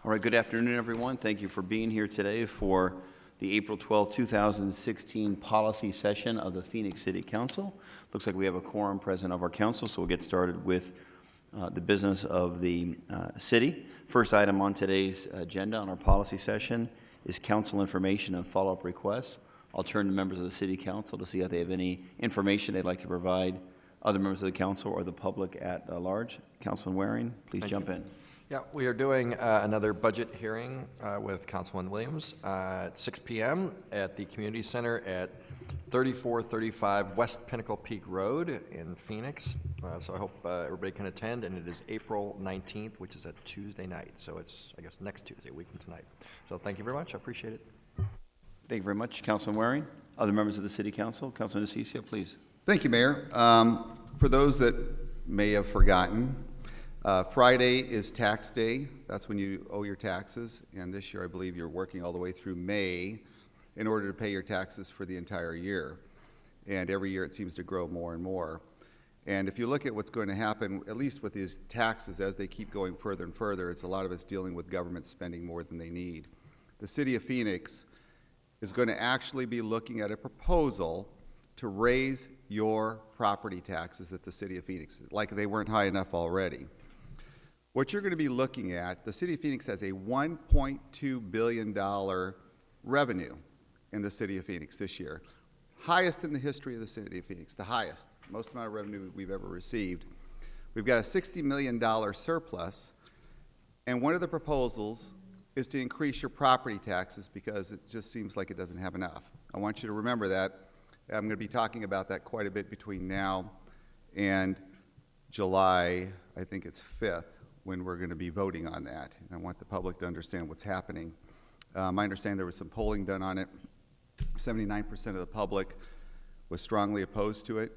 All right, good afternoon, everyone. Thank you for being here today for the April 12, 2016 policy session of the Phoenix City Council. Looks like we have a quorum present of our council, so we'll get started with the business of the city. First item on today's agenda on our policy session is council information and follow-up requests. I'll turn to members of the City Council to see if they have any information they'd like to provide other members of the council or the public at large. Councilman Waring, please jump in. Yeah, we are doing another budget hearing with Councilman Williams at 6 p.m. at the Community Center at 3435 West Pinnacle Peak Road in Phoenix. So I hope everybody can attend, and it is April 19th, which is a Tuesday night. So it's, I guess, next Tuesday, a week from tonight. So thank you very much. I appreciate it. Thank you very much, Councilman Waring. Other members of the City Council, Councilman DeCiccio, please. Thank you, Mayor. For those that may have forgotten, Friday is tax day. That's when you owe your taxes. And this year, I believe you're working all the way through May in order to pay your taxes for the entire year. And every year it seems to grow more and more. And if you look at what's going to happen, at least with these taxes, as they keep going further and further, it's a lot of us dealing with government spending more than they need. The City of Phoenix is going to actually be looking at a proposal to raise your property taxes at the City of Phoenix, like they weren't high enough already. What you're going to be looking at, the City of Phoenix has a $1.2 billion revenue in the City of Phoenix this year. Highest in the history of the City of Phoenix, the highest, most amount of revenue we've ever received. We've got a $60 million surplus, and one of the proposals is to increase your property taxes because it just seems like it doesn't have enough. I want you to remember that. I'm going to be talking about that quite a bit between now and July, I think it's 5th, when we're going to be voting on that. And I want the public to understand what's happening. I understand there was some polling done on it. 79% of the public was strongly opposed to it,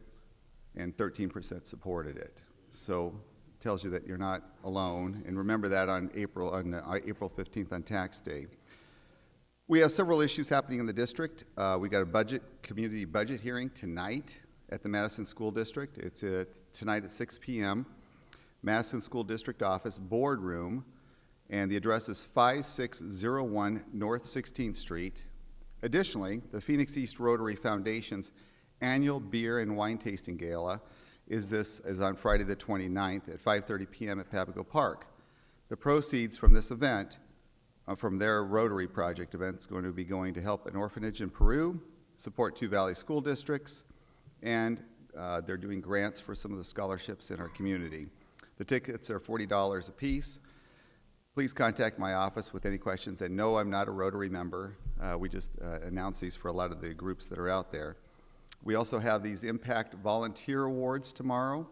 and 13% supported it. So it tells you that you're not alone. And remember that on April 15th on tax day. We have several issues happening in the district. We got a community budget hearing tonight at the Madison School District. It's tonight at 6 p.m. Madison School District Office Boardroom, and the address is 5601 North 16th Street. Additionally, the Phoenix East Rotary Foundation's annual beer and wine tasting gala is on Friday the 29th at 5:30 p.m. at Papago Park. The proceeds from this event, from their Rotary Project event, is going to be going to help an orphanage in Peru, support 2 Valley school districts, and they're doing grants for some of the scholarships in our community. The tickets are $40 a piece. Please contact my office with any questions. And no, I'm not a Rotary member. We just announce these for a lot of the groups that are out there. We also have these Impact Volunteer Awards tomorrow.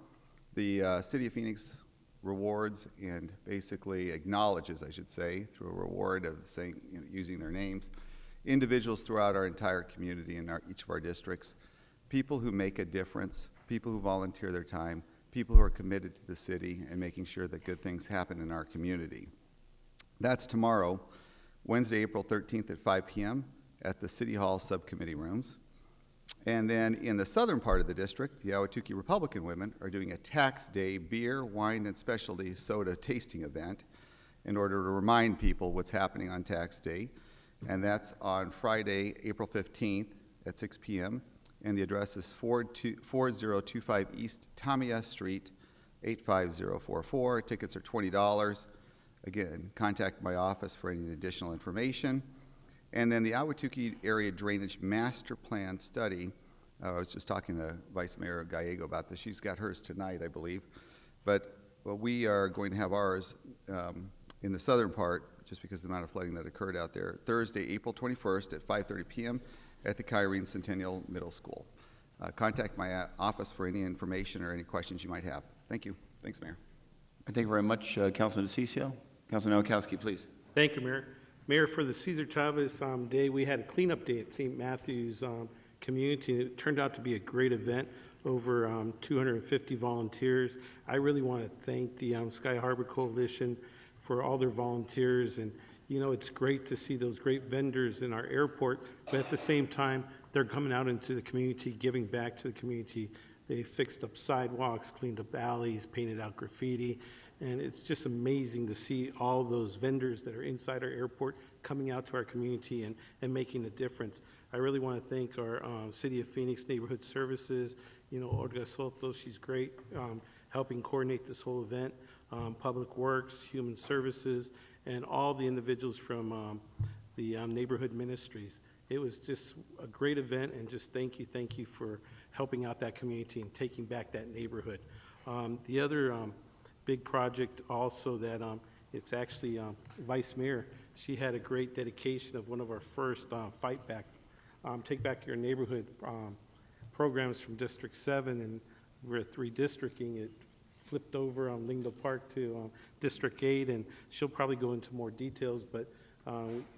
The City of Phoenix rewards and basically acknowledges, I should say, through a reward of saying, using their names, individuals throughout our entire community in each of our districts, people who make a difference, people who volunteer their time, people who are committed to the city and making sure that good things happen in our community. That's tomorrow, Wednesday, April 13th at 5 p.m. at the City Hall subcommittee rooms. And then in the southern part of the district, the Ahwatukee Republican women are doing a tax day beer, wine, and specialty soda tasting event in order to remind people what's happening on tax day. And that's on Friday, April 15th at 6 p.m. And the address is 4025 East Tamiya Street, 85044. Tickets are $20. Again, contact my office for any additional information. And then the Ahwatukee Area Drainage Master Plan Study. I was just talking to Vice Mayor Gallego about this. She's got hers tonight, I believe. But we are going to have ours in the southern part, just because of the amount of flooding that occurred out there, Thursday, April 21st at 5:30 p.m. at the Kyrene Centennial Middle School. Contact my office for any information or any questions you might have. Thank you. Thanks, Mayor. Thank you very much, Councilman DeCiccio. Councilman Nowakowski, please. Thank you, Mayor. Mayor, for the Cesar Chavez Day, we had a cleanup day at St. Matthew's community. It turned out to be a great event, over 250 volunteers. I really want to thank the Sky Harbor Coalition for all their volunteers. And, you know, it's great to see those great vendors in our airport, but at the same time, they're coming out into the community, giving back to the community. They fixed up sidewalks, cleaned up alleys, painted out graffiti, And it's just amazing to see all those vendors that are inside our airport coming out to our community and making a difference. I really want to thank our City of Phoenix Neighborhood Services, Olga Soto, she's great, helping coordinate this whole event, Public Works, Human Services, and all the individuals from the neighborhood ministries. It was just a great event, and just thank you for helping out that community and taking back that neighborhood. The other big project also that it's actually Vice Mayor, she had a great dedication of one of our first Fight Back, Take Back Your Neighborhood programs from District 7, and we're redistricting it. Flipped over on Lingo Park to District 8, and she'll probably go into more details, but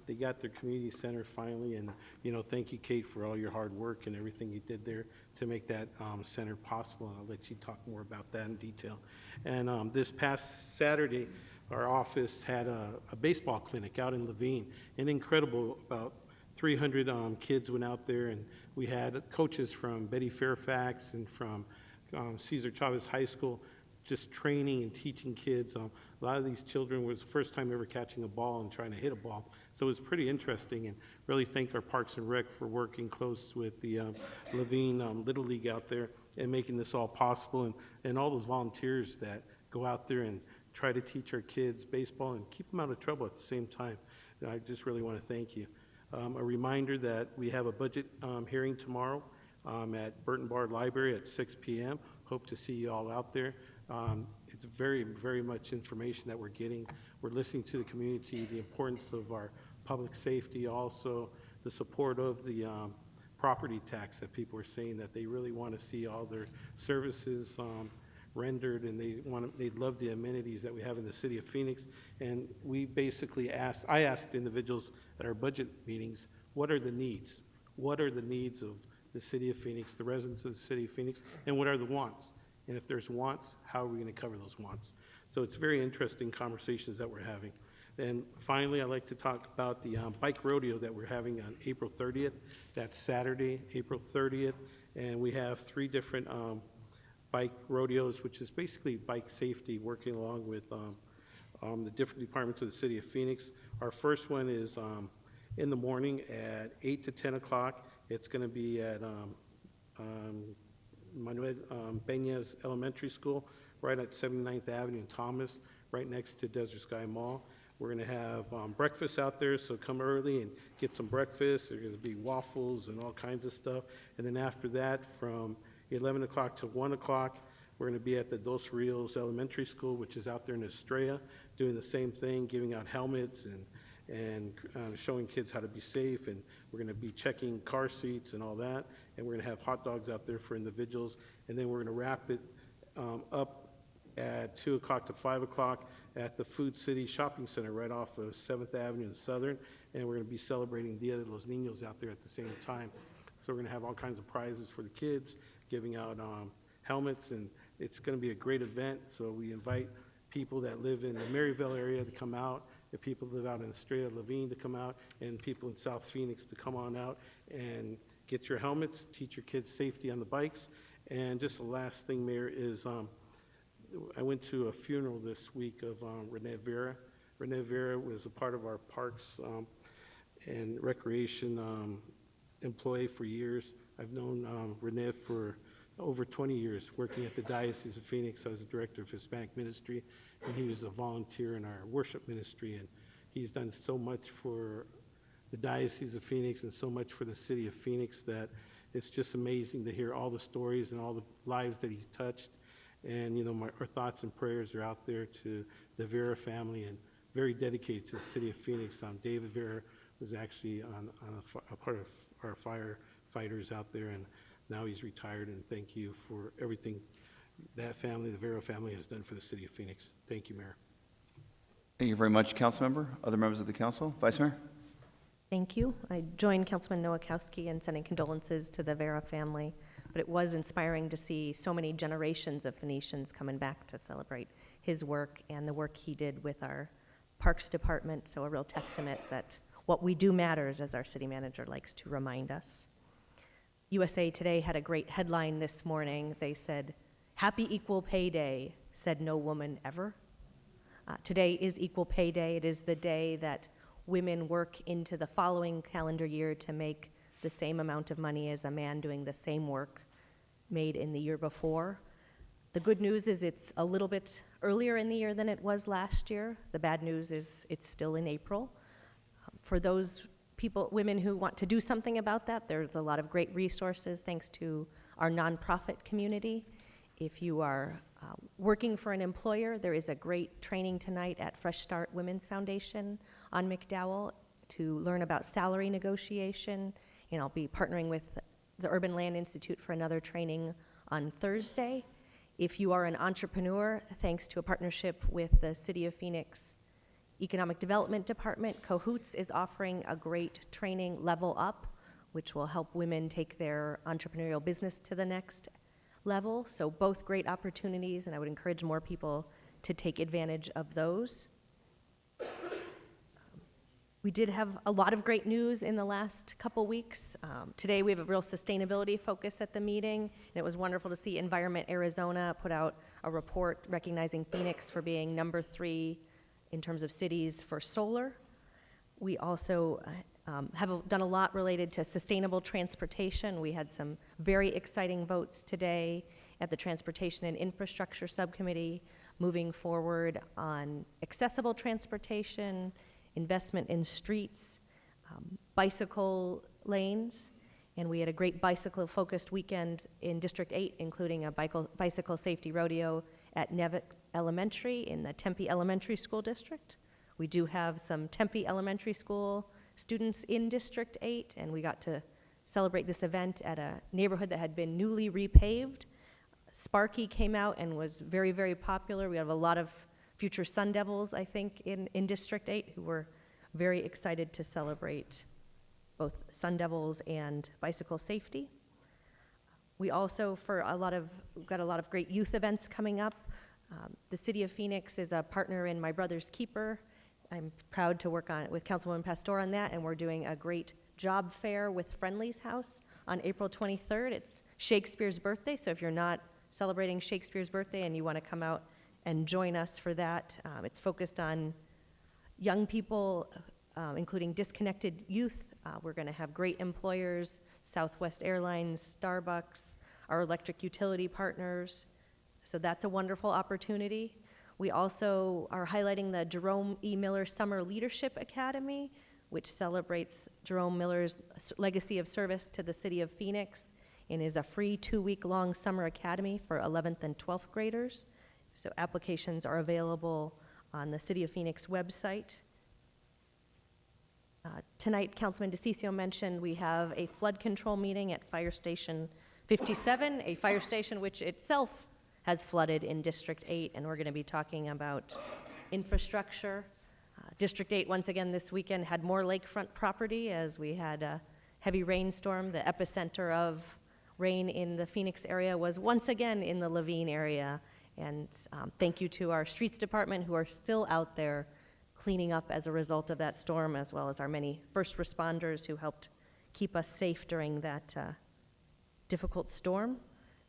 they got their community center finally, and thank you, Kate, for all your hard work and everything you did there to make that center possible, and I'll let you talk more about that in detail. And this past Saturday, our office had a baseball clinic out in Levine, and incredible, about 300 kids went out there, and we had coaches from Betty Fairfax and from Cesar Chavez High School just training and teaching kids. A lot of these children was the first time ever catching a ball and trying to hit a ball. So it was pretty interesting, and really thank our Parks and Rec for working close with the Levine Little League out there and making this all possible, and all those volunteers that go out there and try to teach our kids baseball and keep them out of trouble at the same time. And I just really want to thank you. A reminder that we have a budget hearing tomorrow at Burton Bard Library at 6 p.m. Hope to see you all out there. It's very, very much information that we're getting. We're listening to the community, the importance of our public safety, also the support of the property tax that people are saying that they really want to see all their services rendered, and they'd love the amenities that we have in the city of Phoenix. And we basically I asked individuals at our budget meetings, what are the needs? What are the needs of the city of Phoenix, the residents of the city of Phoenix, and what are the wants? And if there's wants, how are we going to cover those wants? So it's very interesting conversations that we're having. And finally, I'd like to talk about the bike rodeo that we're having on April 30th. That's Saturday, April 30th. And we have 3 different bike rodeos, which is basically bike safety, working along with the different departments of the city of Phoenix. Our first one is in the morning at 8 to 10 o'clock. It's going to be at Manuel Peñas Elementary School, right at 79th Avenue in Thomas, right next to Desert Sky Mall. We're going to have breakfast out there, so come early and get some breakfast. There's going to be waffles and all kinds of stuff. And then after that, from 11 o'clock to 1 o'clock, we're going to be at the Dos Rios Elementary School, which is out there in Estrella, doing the same thing, giving out helmets and showing kids how to be safe. And we're going to be checking car seats and all that. And we're going to have hot dogs out there for individuals. And then we're going to wrap it up at 2 o'clock to 5 o'clock at the Food City Shopping Center right off of 7th Avenue and Southern. And we're going to be celebrating Dia de los Niños out there at the same time. So we're going to have all kinds of prizes for the kids, giving out helmets, and it's going to be a great event. So we invite people that live in the Maryville area to come out, the people that live out in Estrella, Levine to come out, and people in South Phoenix to come on out and get your helmets, teach your kids safety on the bikes. And just the last thing, Mayor, is I went to a funeral this week of Rene Vera. Rene Vera was a part of our Parks and Recreation employee for years. I've known Rene for over 20 years, working at the Diocese of Phoenix. I was the director of Hispanic ministry, and he was a volunteer in our worship ministry. And he's done so much for the Diocese of Phoenix and so much for the city of Phoenix that it's just amazing to hear all the stories and all the lives that he's touched. And, our thoughts and prayers are out there to the Vera family, and very dedicated to the city of Phoenix. David Vera was actually on a part of our firefighters out there, and now he's retired. And thank you for everything that family, the Vera family, has done for the city of Phoenix. Thank you, Mayor. Thank you very much, Councilmember. Other members of the council? Vice Mayor? Thank you. I joined Councilman Nowakowski in sending condolences to the Vera family, but it was inspiring to see so many generations of Phoenicians coming back to celebrate his work and the work he did with our Parks Department, so a real testament that what we do matters, as our city manager likes to remind us. USA Today had a great headline this morning. They said, "Happy Equal Pay Day, said no woman ever." Today is Equal Pay Day. It is the day that women work into the following calendar year to make the same amount of money as a man doing the same work made in the year before. The good news is it's a little bit earlier in the year than it was last year. The bad news is it's still in April. For those women who want to do something about that, there's a lot of great resources thanks to our nonprofit community. If you are working for an employer, there is a great training tonight at Fresh Start Women's Foundation on McDowell to learn about salary negotiation, and I'll be partnering with the Urban Land Institute for another training on Thursday. If you are an entrepreneur, thanks to a partnership with the City of Phoenix Economic Development Department, Cahoots is offering a great training, Level Up, which will help women take their entrepreneurial business to the next level. So both great opportunities, and I would encourage more people to take advantage of those. We did have a lot of great news in the last couple weeks. Today we have a real sustainability focus at the meeting, and it was wonderful to see Environment Arizona put out a report recognizing Phoenix for being number 3 in terms of cities for solar. We also have done a lot related to sustainable transportation. We had some very exciting votes today at the Transportation and Infrastructure Subcommittee, moving forward on accessible transportation, investment in streets, bicycle lanes, and we had a great bicycle-focused weekend in District 8, including a bicycle safety rodeo at Nevitt Elementary in the Tempe Elementary School District. We do have some Tempe Elementary School students in District 8, and we got to celebrate this event at a neighborhood that had been newly repaved. Sparky came out and was very, very popular. We have a lot of future Sun Devils, I think, in District 8 who were very excited to celebrate both Sun Devils and bicycle safety. We also, we've got a lot of great youth events coming up. The City of Phoenix is a partner in My Brother's Keeper. I'm proud to work with Councilwoman Pastor on that, and we're doing a great job fair with Friendly's House on April 23rd. It's Shakespeare's birthday, so if you're not celebrating Shakespeare's birthday and you want to come out and join us for that, it's focused on young people, including disconnected youth. We're going to have great employers, Southwest Airlines, Starbucks, our electric utility partners. So that's a wonderful opportunity. We also are highlighting the Jerome E. Miller Summer Leadership Academy, which celebrates Jerome Miller's legacy of service to the city of Phoenix and is a free 2-week-long summer academy for 11th and 12th graders. So applications are available on the City of Phoenix website. Tonight, Councilman DeCiccio mentioned we have a flood control meeting at Fire Station 57, a fire station which itself has flooded in District 8, and we're going to be talking about infrastructure. District 8, once again this weekend, had more lakefront property as we had a heavy rainstorm. The epicenter of rain in the Phoenix area was once again in the Levine area. And thank you to our streets department who are still out there cleaning up as a result of that storm, as well as our many first responders who helped keep us safe during that difficult storm.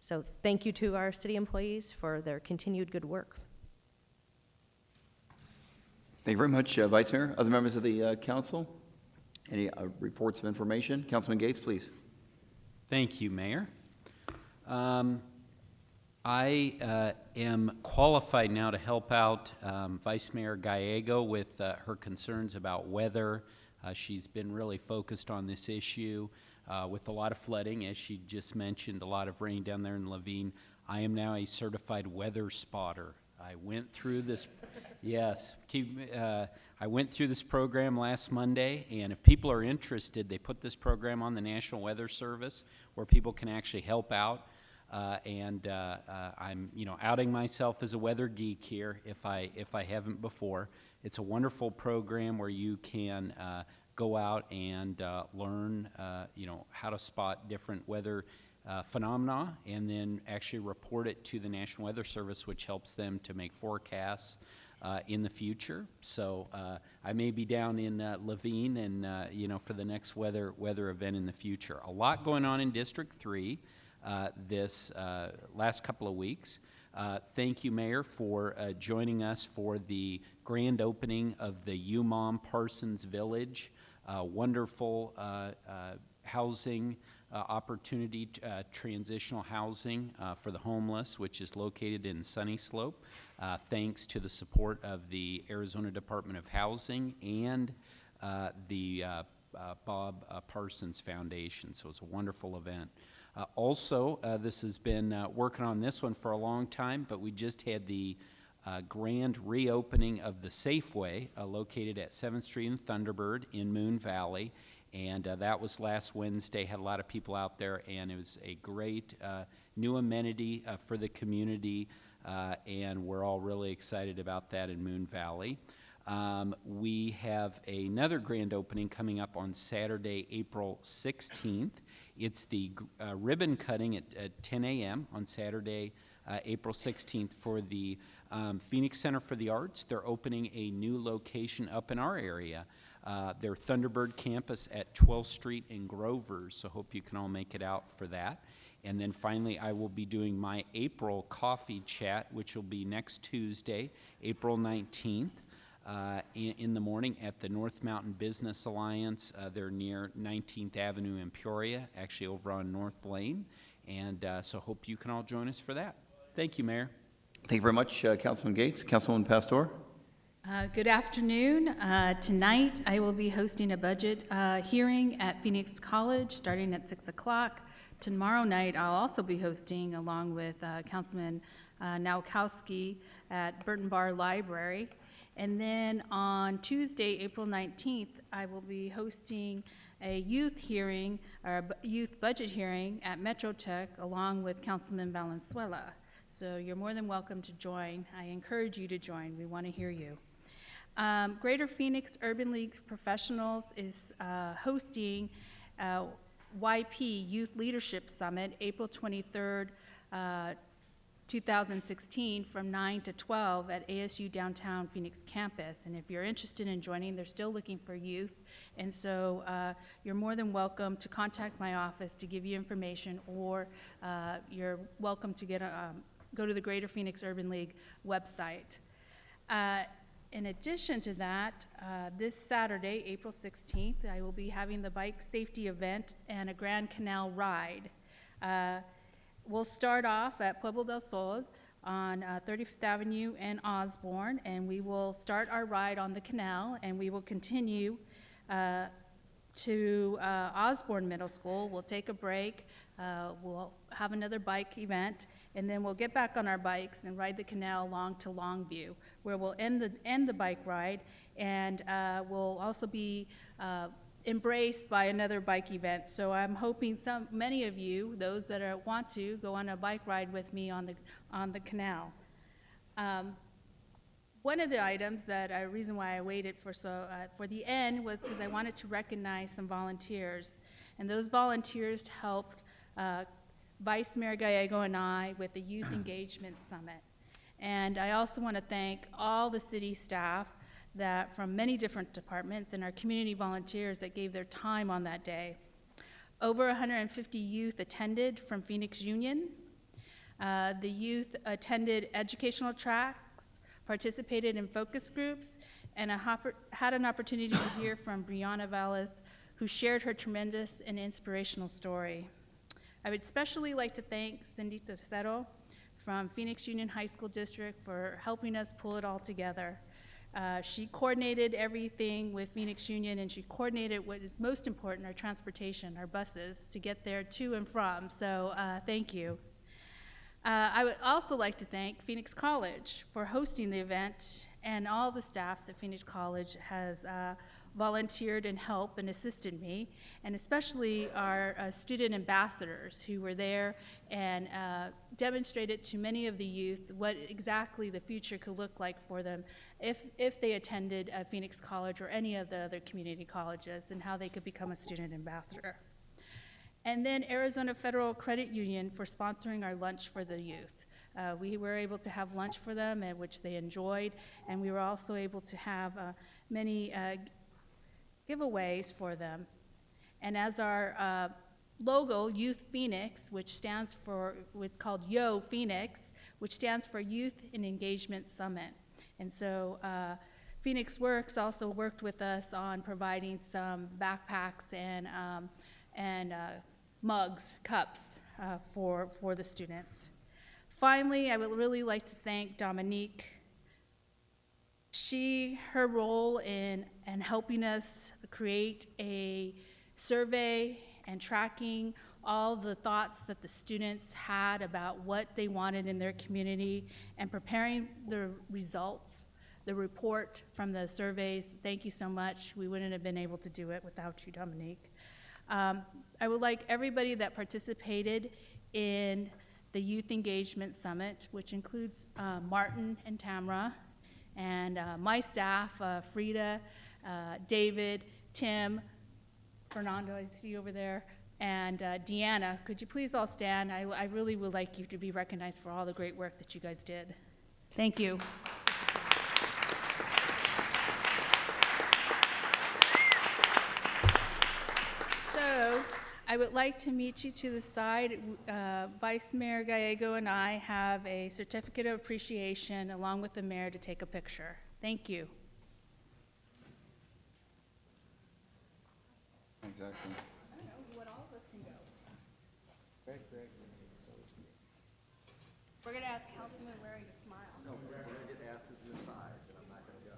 So thank you to our city employees for their continued good work. Thank you very much, Vice Mayor. Other members of the council? Any reports of information? Councilman Gates, please. Thank you, Mayor. I am qualified now to help out Vice Mayor Gallego with her concerns about weather. She's been really focused on this issue with a lot of flooding, as she just mentioned, a lot of rain down there in Levine. I am now a certified weather spotter. I went through this, yes, I went through this program last Monday, and if people are interested, they put this program on the National Weather Service where people can actually help out. I'm, outing myself as a weather geek here if I haven't before. It's a wonderful program where you can go out and learn, how to spot different weather phenomena, and then actually report it to the National Weather Service, which helps them to make forecasts in the future. So I may be down in Levine and for the next weather event in the future. A lot going on in District 3 this last couple of weeks. Thank you, Mayor, for joining us for the grand opening of the UMOM Parsons Village. Wonderful housing opportunity, transitional housing for the homeless, which is located in Sunny Slope, thanks to the support of the Arizona Department of Housing and the Bob Parsons Foundation. So it's a wonderful event. Also, this has been working on this one for a long time, but we just had the grand reopening of the Safeway located at 7th Street and Thunderbird in Moon Valley. And that was last Wednesday. Had a lot of people out there, and it was a great new amenity for the community, and we're all really excited about that in Moon Valley. We have another grand opening coming up on Saturday, April 16th. It's the ribbon cutting at 10 a.m. on Saturday, April 16th for the Phoenix Center for the Arts. They're opening a new location up in our area. Their Thunderbird campus at 12th Street in Grover, so hope you can all make it out for that. And then finally, I will be doing my April coffee chat, which will be next Tuesday, April 19th, in the morning at the North Mountain Business Alliance. They're near 19th Avenue in Peoria, actually over on North Lane. And so hope you can all join us for that. Thank you, Mayor. Thank you very much, Councilman Gates. Councilwoman Pastor? Good afternoon. Tonight, I will be hosting a budget hearing at Phoenix College starting at 6 o'clock. Tomorrow night, I'll also be hosting, along with Councilman Nowakowski, at Burton Bar Library. And then on Tuesday, April 19th, I will be hosting a youth hearing, or youth budget hearing at MetroTech, along with Councilman Valenzuela. So you're more than welcome to join. I encourage you to join. We want to hear you. Greater Phoenix Urban League Professionals is hosting YP Youth Leadership Summit, April 23rd, 2016, from 9 to 12 at ASU Downtown Phoenix campus. And if you're interested in joining, they're still looking for youth. And so you're more than welcome to contact my office to give you information, or you're welcome to go to the Greater Phoenix Urban League website. In addition to that, this Saturday, April 16th, I will be having the bike safety event and a Grand Canal ride. We'll start off at Pueblo del Sol on 35th Avenue and Osborne, and we will start our ride on the canal, and we will continue to Osborne Middle School. We'll take a break. We'll have another bike event, and then we'll get back on our bikes and ride the canal along to Longview, where we'll end the bike ride, and we'll also be embraced by another bike event. So I'm hoping many of you, those that want to, go on a bike ride with me on the canal. One of the items reason why I waited for the end was because I wanted to recognize some volunteers, and those volunteers helped Vice Mayor Gallego and I with the Youth Engagement Summit. And I also want to thank all the city staff from many different departments and our community volunteers that gave their time on that day. Over 150 youth attended from Phoenix Union. The youth attended educational tracks, participated in focus groups, and had an opportunity to hear from Brianna Valles, who shared her tremendous and inspirational story. I would especially like to thank Cindy Tercero from Phoenix Union High School District for helping us pull it all together. She coordinated everything with Phoenix Union, and she coordinated what is most important, our transportation, our buses, to get there to and from. So thank you. I would also like to thank Phoenix College for hosting the event, and all the staff that Phoenix College has volunteered and helped and assisted me, and especially our student ambassadors who were there and demonstrated to many of the youth what exactly the future could look like for them if they attended Phoenix College or any of the other community colleges, and how they could become a student ambassador. And then Arizona Federal Credit Union for sponsoring our lunch for the youth. We were able to have lunch for them, which they enjoyed, and we were also able to have many giveaways for them. And as our logo, Youth Phoenix, which stands for, what's called Yo Phoenix, which stands for Youth and Engagement Summit. And so Phoenix Works also worked with us on providing some backpacks and mugs, cups for the students. Finally, I would really like to thank Dominique. Her role in helping us create a survey and tracking all the thoughts that the students had about what they wanted in their community and preparing the results, the report from the surveys. Thank you so much. We wouldn't have been able to do it without you, Dominique. I would like everybody that participated in the Youth Engagement Summit, which includes Martin and Tamara, and my staff, Frida, David, Tim, Fernando, I see you over there, and Deanna. Could you please all stand? I really would like you to be recognized for all the great work that you guys did. Thank you. So I would like to meet you to the side. Vice Mayor Gallego and I have a certificate of appreciation along with the mayor to take a picture. Thank you. Exactly. We're going to ask Councilman Waring to smile. No, we're gonna get asked as an aside, but I'm not gonna go.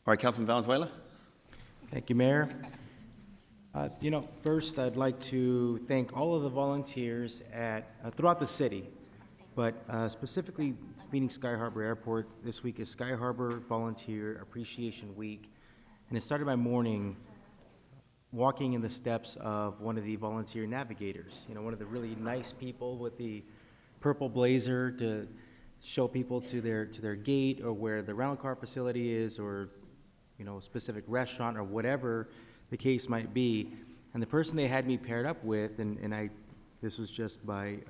All right, Councilman Valenzuela? Thank you, Mayor. First, I'd like to thank all of the volunteers throughout the city, but specifically Phoenix Sky Harbor Airport. This week is Sky Harbor Volunteer Appreciation Week, and it started my morning walking in the steps of one of the volunteer navigators, one of the really nice people with the purple blazer to show people to their gate or where the rental car facility is, or a specific restaurant or whatever the case might be. And the person they had me paired up with, this was just by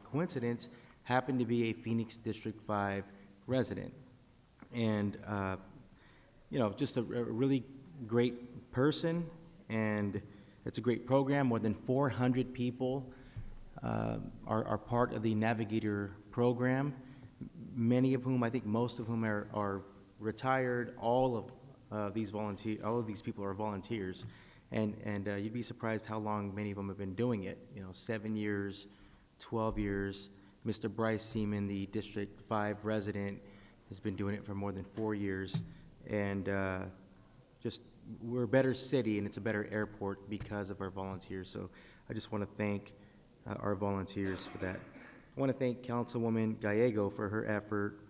coincidence, happened to be a Phoenix District 5 resident. And, just a really great person, and it's a great program. More than 400 people are part of the Navigator program, many of whom, I think most of whom are retired. All of these people are volunteers, and you'd be surprised how long many of them have been doing it. 7 years, 12 years. Mr. Bryce Seaman, the District 5 resident, has been doing it for more than 4 years, and we're a better city and it's a better airport because of our volunteers. So I just want to thank our volunteers for that. I want to thank Councilwoman Gallego for her effort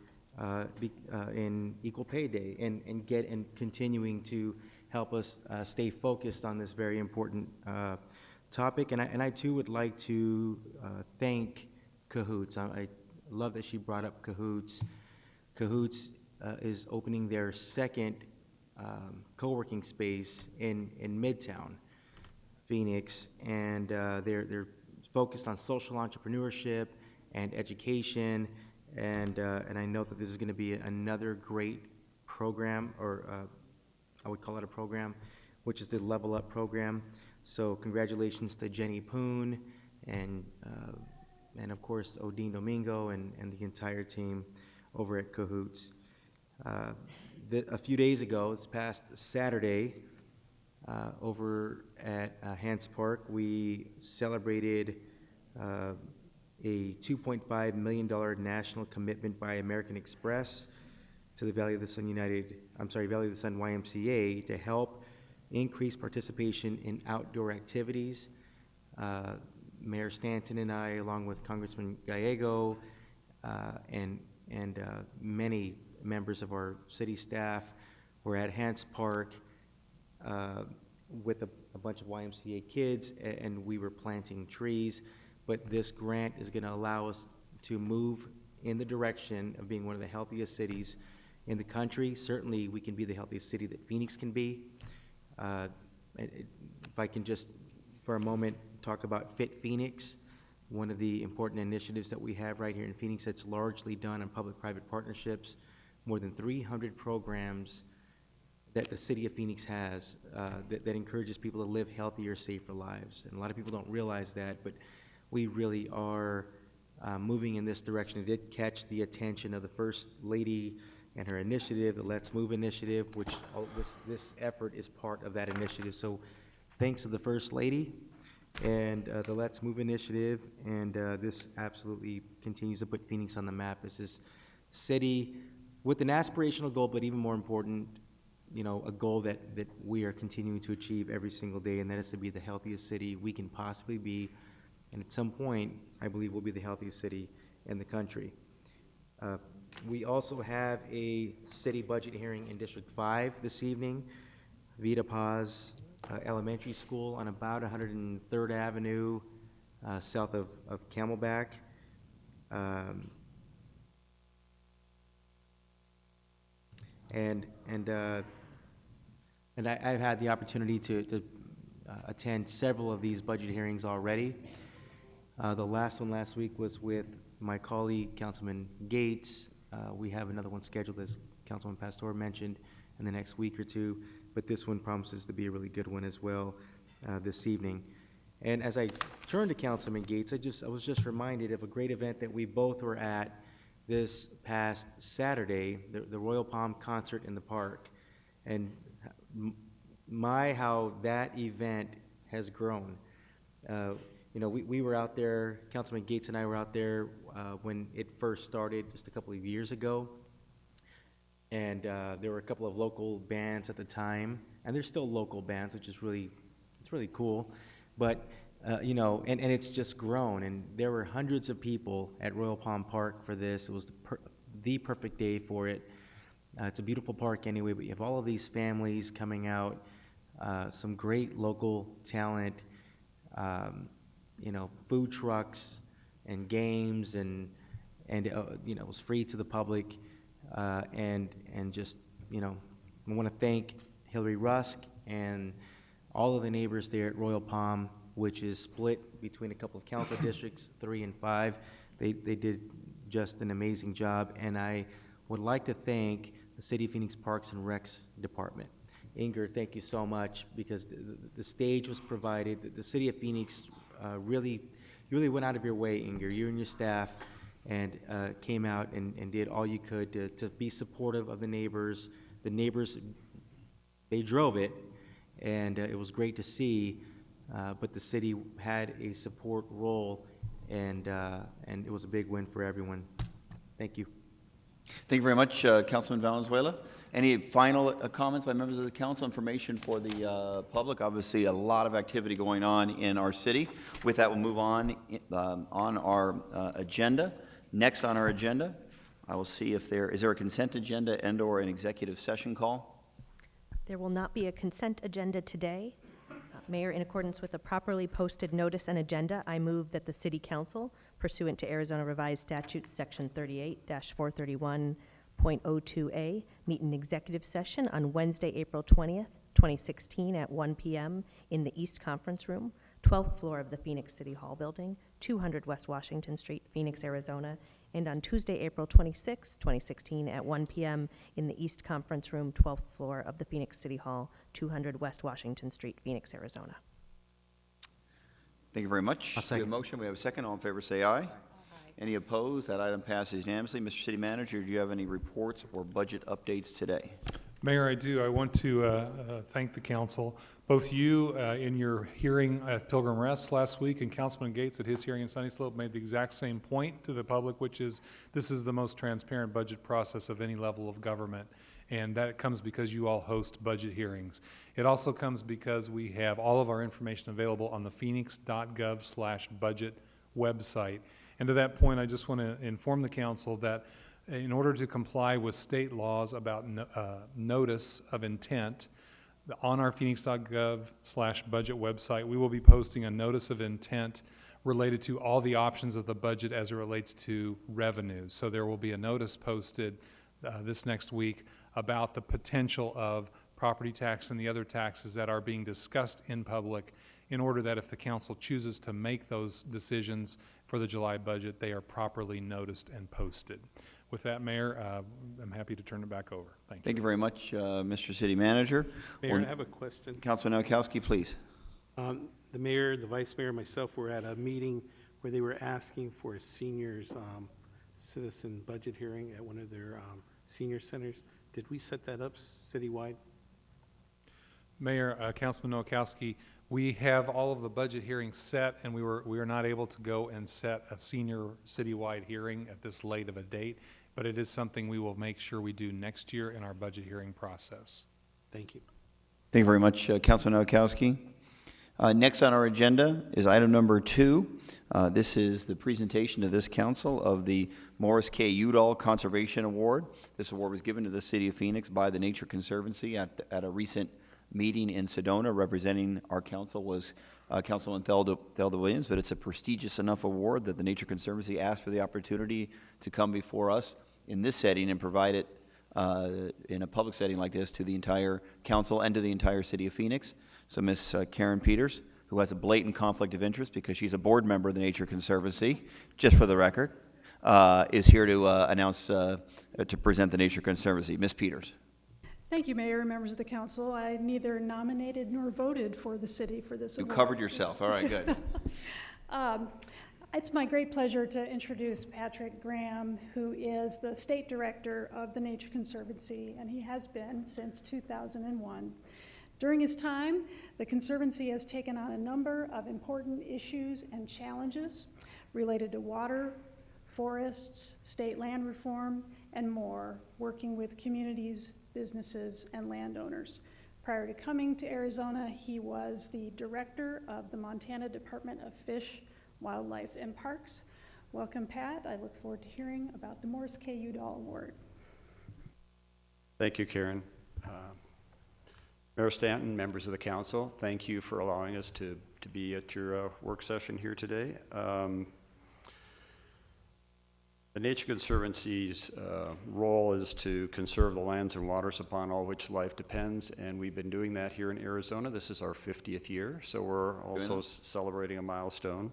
in Equal Pay Day and continuing to help us stay focused on this very important topic. And I too would like to thank Cahoots. I love that she brought up Cahoots. Cahoots is opening their second co-working space in Midtown Phoenix, and they're focused on social entrepreneurship and education. And I know that this is going to be another great program, or I would call it a program, which is the Level Up program. So congratulations to Jenny Poon and of course Odine Domingo and the entire team over at Cahoots. A few days ago, this past Saturday, over at Hance Park, we celebrated a $2.5 million national commitment by American Express to the Valley of the Sun Valley of the Sun YMCA to help increase participation in outdoor activities. Mayor Stanton and I, along with Congressman Gallego, and many members of our city staff, were at Hance Park with a bunch of YMCA kids, and we were planting trees. But this grant is going to allow us to move in the direction of being one of the healthiest cities in the country. Certainly, we can be the healthiest city that Phoenix can be. If I can just, for a moment, talk about Fit Phoenix, one of the important initiatives that we have right here in Phoenix that's largely done on public-private partnerships. More than 300 programs that the city of Phoenix has that encourages people to live healthier, safer lives. And a lot of people don't realize that, but we really are moving in this direction. It did catch the attention of the First Lady and her initiative, the Let's Move initiative, which this effort is part of that initiative. So thanks to the First Lady and the Let's Move initiative, and this absolutely continues to put Phoenix on the map as this city with an aspirational goal, but even more important, a goal that we are continuing to achieve every single day, and that is to be the healthiest city we can possibly be. And at some point, I believe we'll be the healthiest city in the country. We also have a city budget hearing in District 5 this evening. Vita Paz Elementary School on about 103rd Avenue, south of Camelback. And I've had the opportunity to attend several of these budget hearings already. The last one last week was with my colleague, Councilman Gates. We have another one scheduled, as Councilman Pastor mentioned, in the next week or two, but this one promises to be a really good one as well this evening. And as I turn to Councilman Gates, I was just reminded of a great event that we both were at this past Saturday, the Royal Palm concert in the park. And how that event has grown. We were out there, Councilman Gates and I were out there when it first started just a couple of years ago. And there were a couple of local bands at the time, and there's still local bands, which is really cool. But, and it's just grown, and there were hundreds of people at Royal Palm Park for this. It was the perfect day for it. It's a beautiful park anyway, but you have all of these families coming out, some great local talent, food trucks and games, and it was free to the public, and just, I want to thank Hillary Rusk and all of the neighbors there at Royal Palm, which is split between a couple of council districts, 3 and 5. They did just an amazing job, and I would like to thank the City of Phoenix Parks and Recs Department. Inger, thank you so much, because the stage was provided. The City of Phoenix really went out of your way, Inger, you and your staff, and came out and did all you could to be supportive of the neighbors. The neighbors, they drove it, and it was great to see, but the city had a support role, and it was a big win for everyone. Thank you. Thank you very much, Councilman Valenzuela. Any final comments by members of the council? Information for the public? Obviously, a lot of activity going on in our city. With that, we'll move on our agenda. Next on our agenda, I will see if is there a consent agenda and/or an executive session call? There will not be a consent agenda today. Mayor, in accordance with a properly posted notice and agenda, I move that the City Council, pursuant to Arizona Revised Statutes, Section 38-431.02A, meet in executive session on Wednesday, April 20th, 2016 at 1 p.m. in the East Conference Room, 12th floor of the Phoenix City Hall Building, 200 West Washington Street, Phoenix, Arizona, and on Tuesday, April 26, 2016 at 1 p.m. in the East Conference Room, 12th floor of the Phoenix City Hall, 200 West Washington Street, Phoenix, Arizona. Thank you very much. I'll second. We have a motion. We have a second. All in favor, say aye. Aye. Any opposed? That item passes unanimously. Mr. City Manager, do you have any reports or budget updates today? Mayor, I do. I want to thank the council, both you in your hearing at Pilgrim Rest last week, and Councilman Gates at his hearing in Sunny Slope made the exact same point to the public, which is this is the most transparent budget process of any level of government. And that comes because you all host budget hearings. It also comes because we have all of our information available on the phoenix.gov/budget website. And to that point, I just want to inform the council that in order to comply with state laws about notice of intent, on our phoenix.gov/budget website, we will be posting a notice of intent related to all the options of the budget as it relates to revenues. So there will be a notice posted this next week about the potential of property tax and the other taxes that are being discussed in public, in order that if the council chooses to make those decisions for the July budget, they are properly noticed and posted. With that, Mayor, I'm happy to turn it back over. Thank you. Thank you very much, Mr. City Manager. Mayor, I have a question. Councilman Nowakowski, please. The mayor, the vice mayor, and myself were at a meeting where they were asking for a seniors citizen budget hearing at one of their senior centers. Did we set that up citywide? Mayor, Councilman Nowakowski, we have all of the budget hearings set, and we are not able to go and set a senior citywide hearing at this late of a date, but it is something we will make sure we do next year in our budget hearing process. Thank you. Thank you very much, Councilman Nowakowski. Next on our agenda is item number 2. This is the presentation to this council of the Morris K. Udall Conservation Award. This award was given to the City of Phoenix by the Nature Conservancy at a recent meeting in Sedona. Representing our council was Councilman Thelda Williams, but it's a prestigious enough award that the Nature Conservancy asked for the opportunity to come before us in this setting and provide it in a public setting like this to the entire council and to the entire City of Phoenix. So Ms. Karen Peters, who has a blatant conflict of interest because she's a board member of the Nature Conservancy, just for the record, is here to announce, to present the Nature Conservancy. Ms. Peters. Thank you, Mayor and members of the council. I neither nominated nor voted for the city for this award. You covered yourself. All right, good. It's my great pleasure to introduce Patrick Graham, who is the state director of the Nature Conservancy, and he has been since 2001. During his time, the Conservancy has taken on a number of important issues and challenges related to water, forests, state land reform, and more, working with communities, businesses, and landowners. Prior to coming to Arizona, he was the director of the Montana Department of Fish, Wildlife, and Parks. Welcome, Pat. I look forward to hearing about the Morris K. Udall Award. Thank you, Karen. Mayor Stanton, members of the council, thank you for allowing us to be at your work session here today. The Nature Conservancy's role is to conserve the lands and waters upon all which life depends, and we've been doing that here in Arizona. This is our 50th year, so we're also celebrating a milestone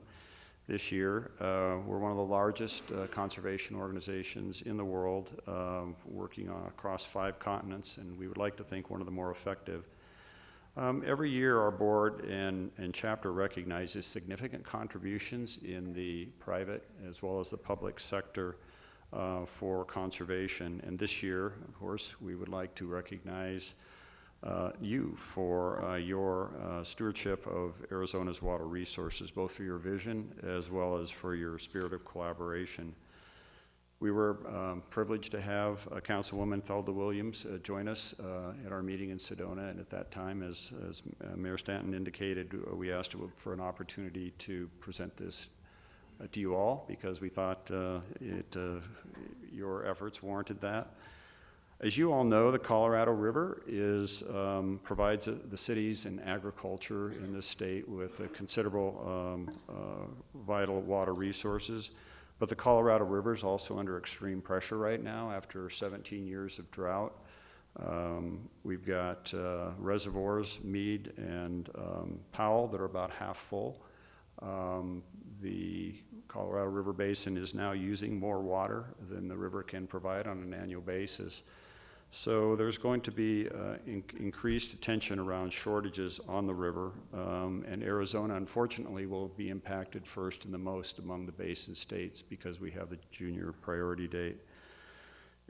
this year. We're one of the largest conservation organizations in the world, working across 5 continents, and we would like to think one of the more effective. Every year, our board and chapter recognizes significant contributions in the private as well as the public sector for conservation. And this year, of course, we would like to recognize you for your stewardship of Arizona's water resources, both for your vision as well as for your spirit of collaboration. We were privileged to have Councilwoman Thelda Williams join us at our meeting in Sedona, and at that time, as Mayor Stanton indicated, we asked for an opportunity to present this to you all because we thought your efforts warranted that. As you all know, the Colorado River provides the cities and agriculture in this state with considerable vital water resources. But the Colorado River is also under extreme pressure right now after 17 years of drought. We've got reservoirs, Meade and Powell, that are about half full. The Colorado River Basin is now using more water than the river can provide on an annual basis. So there's going to be increased attention around shortages on the river, and Arizona, unfortunately, will be impacted first and the most among the basin states because we have the junior priority date.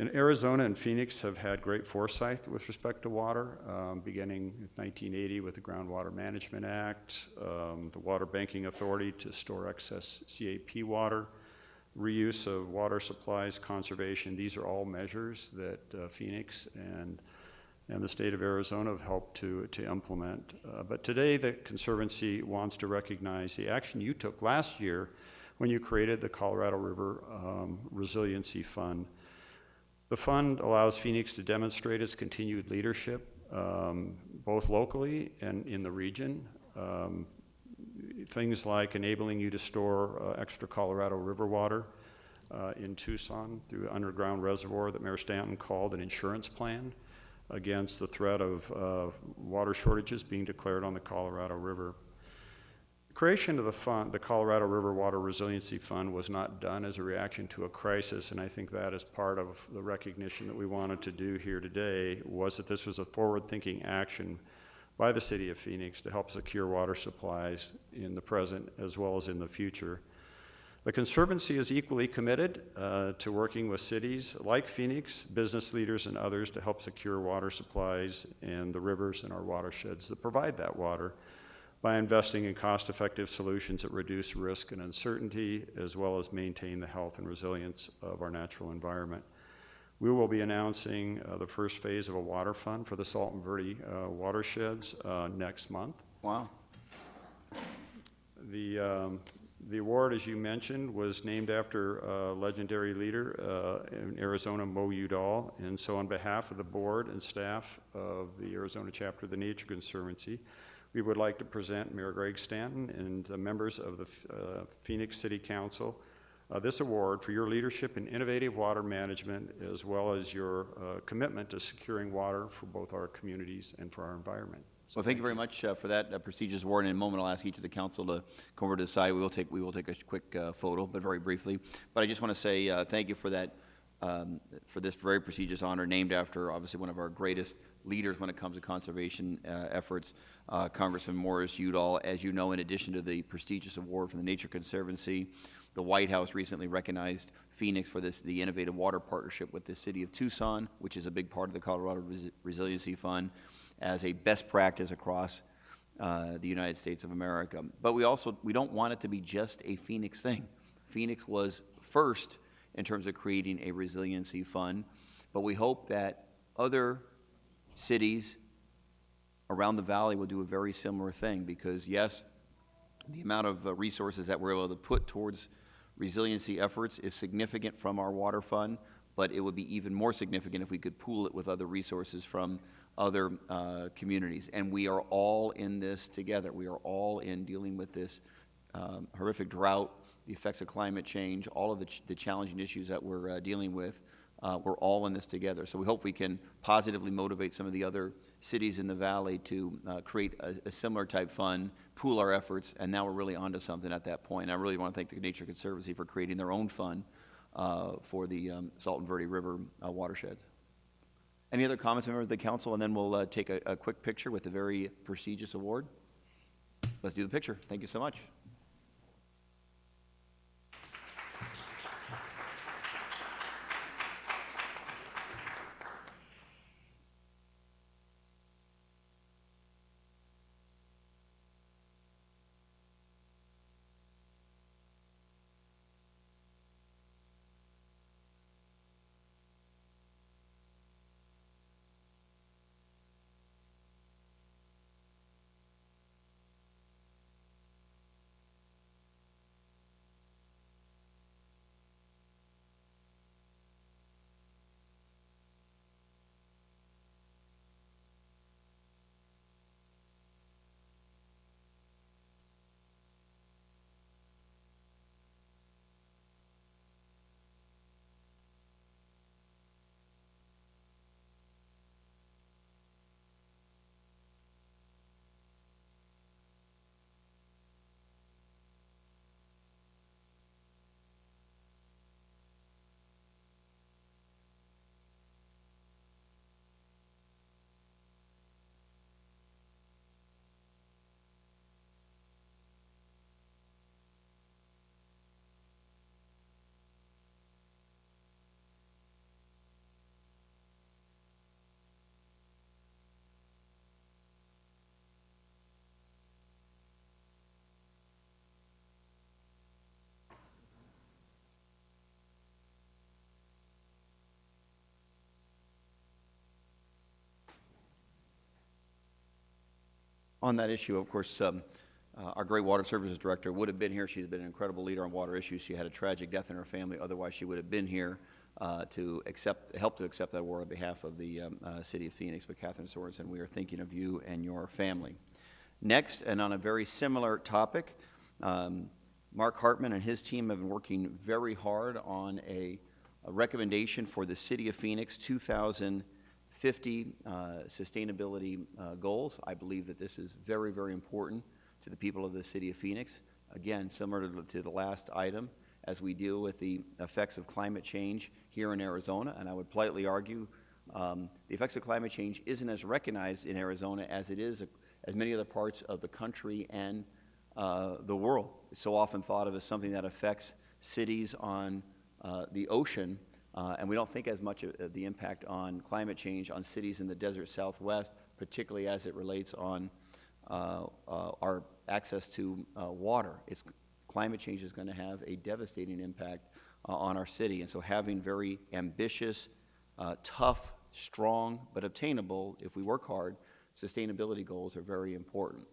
And Arizona and Phoenix have had great foresight with respect to water, beginning in 1980 with the Groundwater Management Act, the Water Banking Authority to store excess CAP water, reuse of water supplies, conservation. These are all measures that Phoenix and the state of Arizona have helped to implement. But today, the Conservancy wants to recognize the action you took last year when you created the Colorado River Resiliency Fund. The fund allows Phoenix to demonstrate its continued leadership, both locally and in the region. Things like enabling you to store extra Colorado River water in Tucson through an underground reservoir that Mayor Stanton called an insurance plan against the threat of water shortages being declared on the Colorado River. Creation of the fund, the Colorado River Water Resiliency Fund, was not done as a reaction to a crisis, and I think that is part of the recognition that we wanted to do here today, was that this was a forward-thinking action by the city of Phoenix to help secure water supplies in the present as well as in the future. The Conservancy is equally committed to working with cities like Phoenix, business leaders, and others to help secure water supplies and the rivers and our watersheds that provide that water, by investing in cost-effective solutions that reduce risk and uncertainty, as well as maintain the health and resilience of our natural environment. We will be announcing the first phase of a water fund for the Salton Verde watersheds next month. Wow. The award, as you mentioned, was named after a legendary leader in Arizona, Mo Udall, and so on behalf of the board and staff of the Arizona chapter of the Nature Conservancy, we would like to present Mayor Greg Stanton and the members of the Phoenix City Council this award for your leadership in innovative water management, as well as your commitment to securing water for both our communities and for our environment. So Well, thank you very much for that prestigious award. In a moment, I'll ask each of the council to come over to the side. We will take a quick photo, but very briefly. But I just want to say thank you for that, for this very prestigious honor, named after obviously one of our greatest leaders when it comes to conservation efforts, Congressman Morris Udall. As you know, in addition to the prestigious award from the Nature Conservancy, the White House recently recognized Phoenix for the innovative water partnership with the city of Tucson, which is a big part of the Colorado Resiliency Fund, as a best practice across the United States of America. But we don't want it to be just a Phoenix thing. Phoenix was first in terms of creating a resiliency fund, but we hope that other cities around the valley will do a very similar thing, because yes, the amount of resources that we're able to put towards resiliency efforts is significant from our water fund, but it would be even more significant if we could pool it with other resources from other communities. And we are all in this together. We are all in dealing with this horrific drought, the effects of climate change, all of the challenging issues that we're dealing with. We're all in this together. So we hope we can positively motivate some of the other cities in the valley to create a similar type fund, pool our efforts, and now we're really onto something at that point. I really want to thank the Nature Conservancy for creating their own fund for the Salton Verde River watersheds. Any other comments, members of the council? And then we'll take a quick picture with the very prestigious award. Let's do the picture. Thank you so much. On that issue, of course, our great Water Services Director would have been here. She's been an incredible leader on water issues. She had a tragic death in her family. Otherwise, she would have been here to help to accept that award on behalf of the City of Phoenix. But Catherine Sorensen, we are thinking of you and your family. Next, and on a very similar topic, Mark Hartman and his team have been working very hard on a recommendation for the City of Phoenix 2050 sustainability goals. I believe that this is very, very important to the people of the City of Phoenix. Again, similar to the last item, as we deal with the effects of climate change here in Arizona, and I would politely argue the effects of climate change isn't as recognized in Arizona as it is as many other parts of the country and the world. It's so often thought of as something that affects cities on the ocean, and we don't think as much of the impact on climate change on cities in the desert Southwest, particularly as it relates on our access to water. Climate change is going to have a devastating impact on our city, and so having very ambitious, tough, strong, but obtainable, if we work hard, sustainability goals are very important.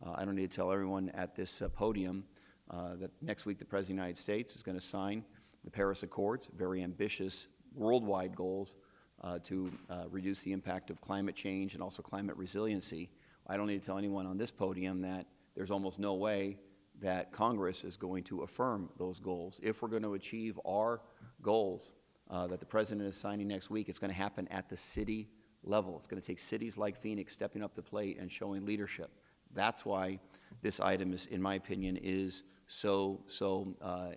I don't need to tell everyone at this podium that next week the President of the United States is going to sign the Paris Accords, very ambitious worldwide goals to reduce the impact of climate change and also climate resiliency. I don't need to tell anyone on this podium that there's almost no way that Congress is going to affirm those goals. If we're going to achieve our goals that the President is signing next week, it's going to happen at the city level. It's going to take cities like Phoenix stepping up the plate and showing leadership. That's why this item is, in my opinion, is so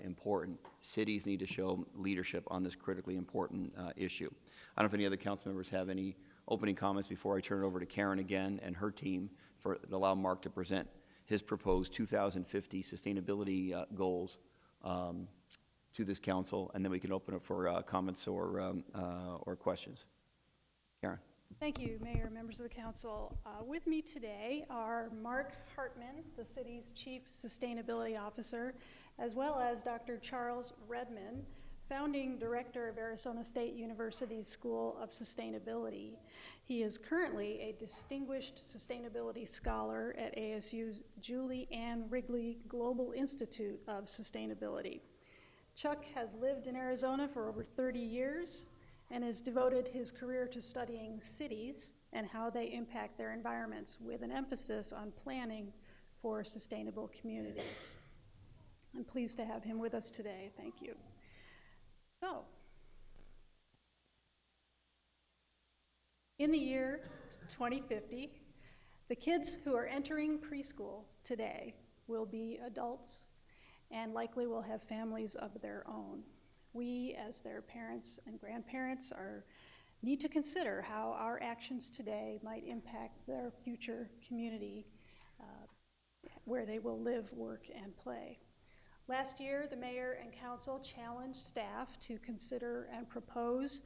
important. Cities need to show leadership on this critically important issue. I don't know if any other council members have any opening comments before I turn it over to Karen again and her team to allow Mark to present his proposed 2050 sustainability goals to this council, and then we can open up for comments or questions. Karen. Thank you, Mayor, members of the council. With me today are Mark Hartman, the city's Chief Sustainability Officer, as well as Dr. Charles Redman, Founding Director of Arizona State University's School of Sustainability. He is currently a Distinguished Sustainability Scholar at ASU's Julie Ann Wrigley Global Institute of Sustainability. Chuck has lived in Arizona for over 30 years and has devoted his career to studying cities and how they impact their environments, with an emphasis on planning for sustainable communities. I'm pleased to have him with us today. Thank you. So, in the year 2050, the kids who are entering preschool today will be adults and likely will have families of their own. We, as their parents and grandparents, need to consider how our actions today might impact their future community where they will live, work, and play. Last year, the mayor and council challenged staff to consider and propose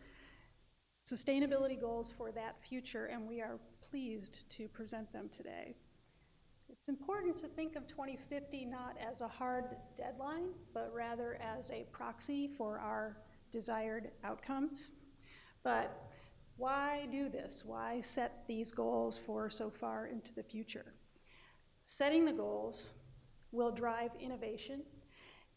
sustainability goals for that future, and we are pleased to present them today. It's important to think of 2050 not as a hard deadline, but rather as a proxy for our desired outcomes. But why do this? Why set these goals for so far into the future? Setting the goals will drive innovation.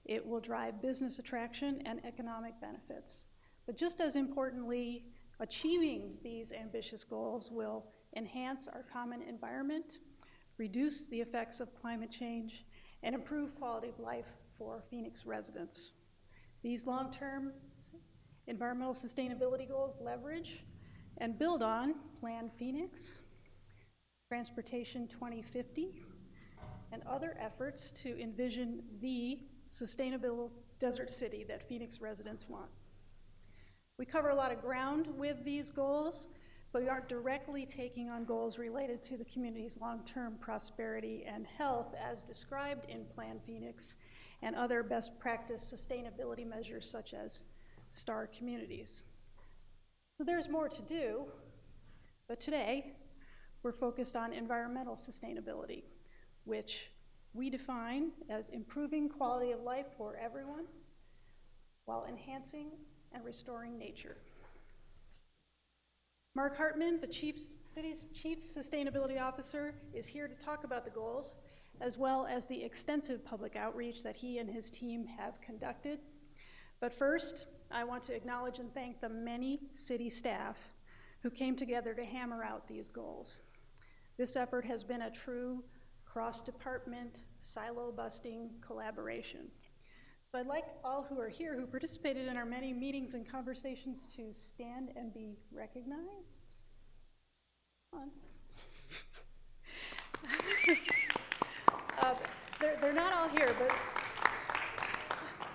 It will drive business attraction and economic benefits. But just as importantly, achieving these ambitious goals will enhance our common environment, reduce the effects of climate change, and improve quality of life for Phoenix residents. These long-term environmental sustainability goals leverage and build on Plan Phoenix, Transportation 2050, and other efforts to envision the sustainable desert city that Phoenix residents want. We cover a lot of ground with these goals, but we aren't directly taking on goals related to the community's long-term prosperity and health as described in Plan Phoenix and other best practice sustainability measures such as STAR communities. So there's more to do, but today we're focused on environmental sustainability, which we define as improving quality of life for everyone while enhancing and restoring nature. Mark Hartman, the city's Chief Sustainability Officer, is here to talk about the goals, as well as the extensive public outreach that he and his team have conducted. But first, I want to acknowledge and thank the many city staff who came together to hammer out these goals. This effort has been a true cross-department, silo-busting collaboration. So I'd like all who are here who participated in our many meetings and conversations to stand and be recognized. Come on. They're not all here, but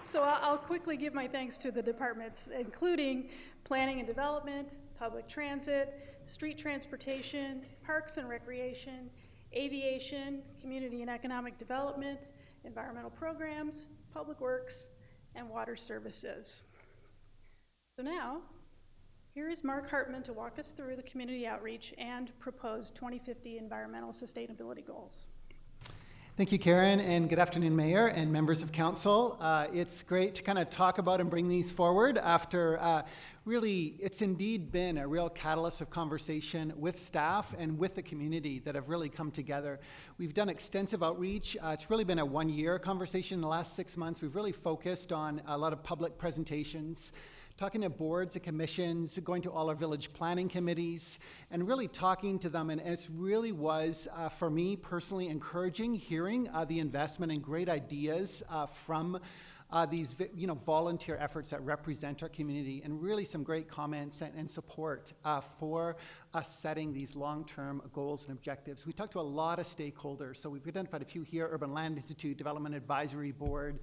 so I'll quickly give my thanks to the departments, including Planning and Development, Public Transit, Street Transportation, Parks and Recreation, Aviation, Community and Economic Development, Environmental Programs, Public Works, and Water Services. So now, here is Mark Hartman to walk us through the community outreach and proposed 2050 environmental sustainability goals. Thank you, Karen, and good afternoon, Mayor and members of Council. It's great to kind of talk about and bring these forward after really, it's indeed been a real catalyst of conversation with staff and with the community that have really come together. We've done extensive outreach. It's really been a one-year conversation in the last 6 months. We've really focused on a lot of public presentations, talking to boards and commissions, going to all our village planning committees, and really talking to them. And it really was, for me personally, encouraging hearing the investment and great ideas from these volunteer efforts that represent our community, and really some great comments and support for us setting these long-term goals and objectives. We talked to a lot of stakeholders, so we've identified a few here: Urban Land Institute, Development Advisory Board,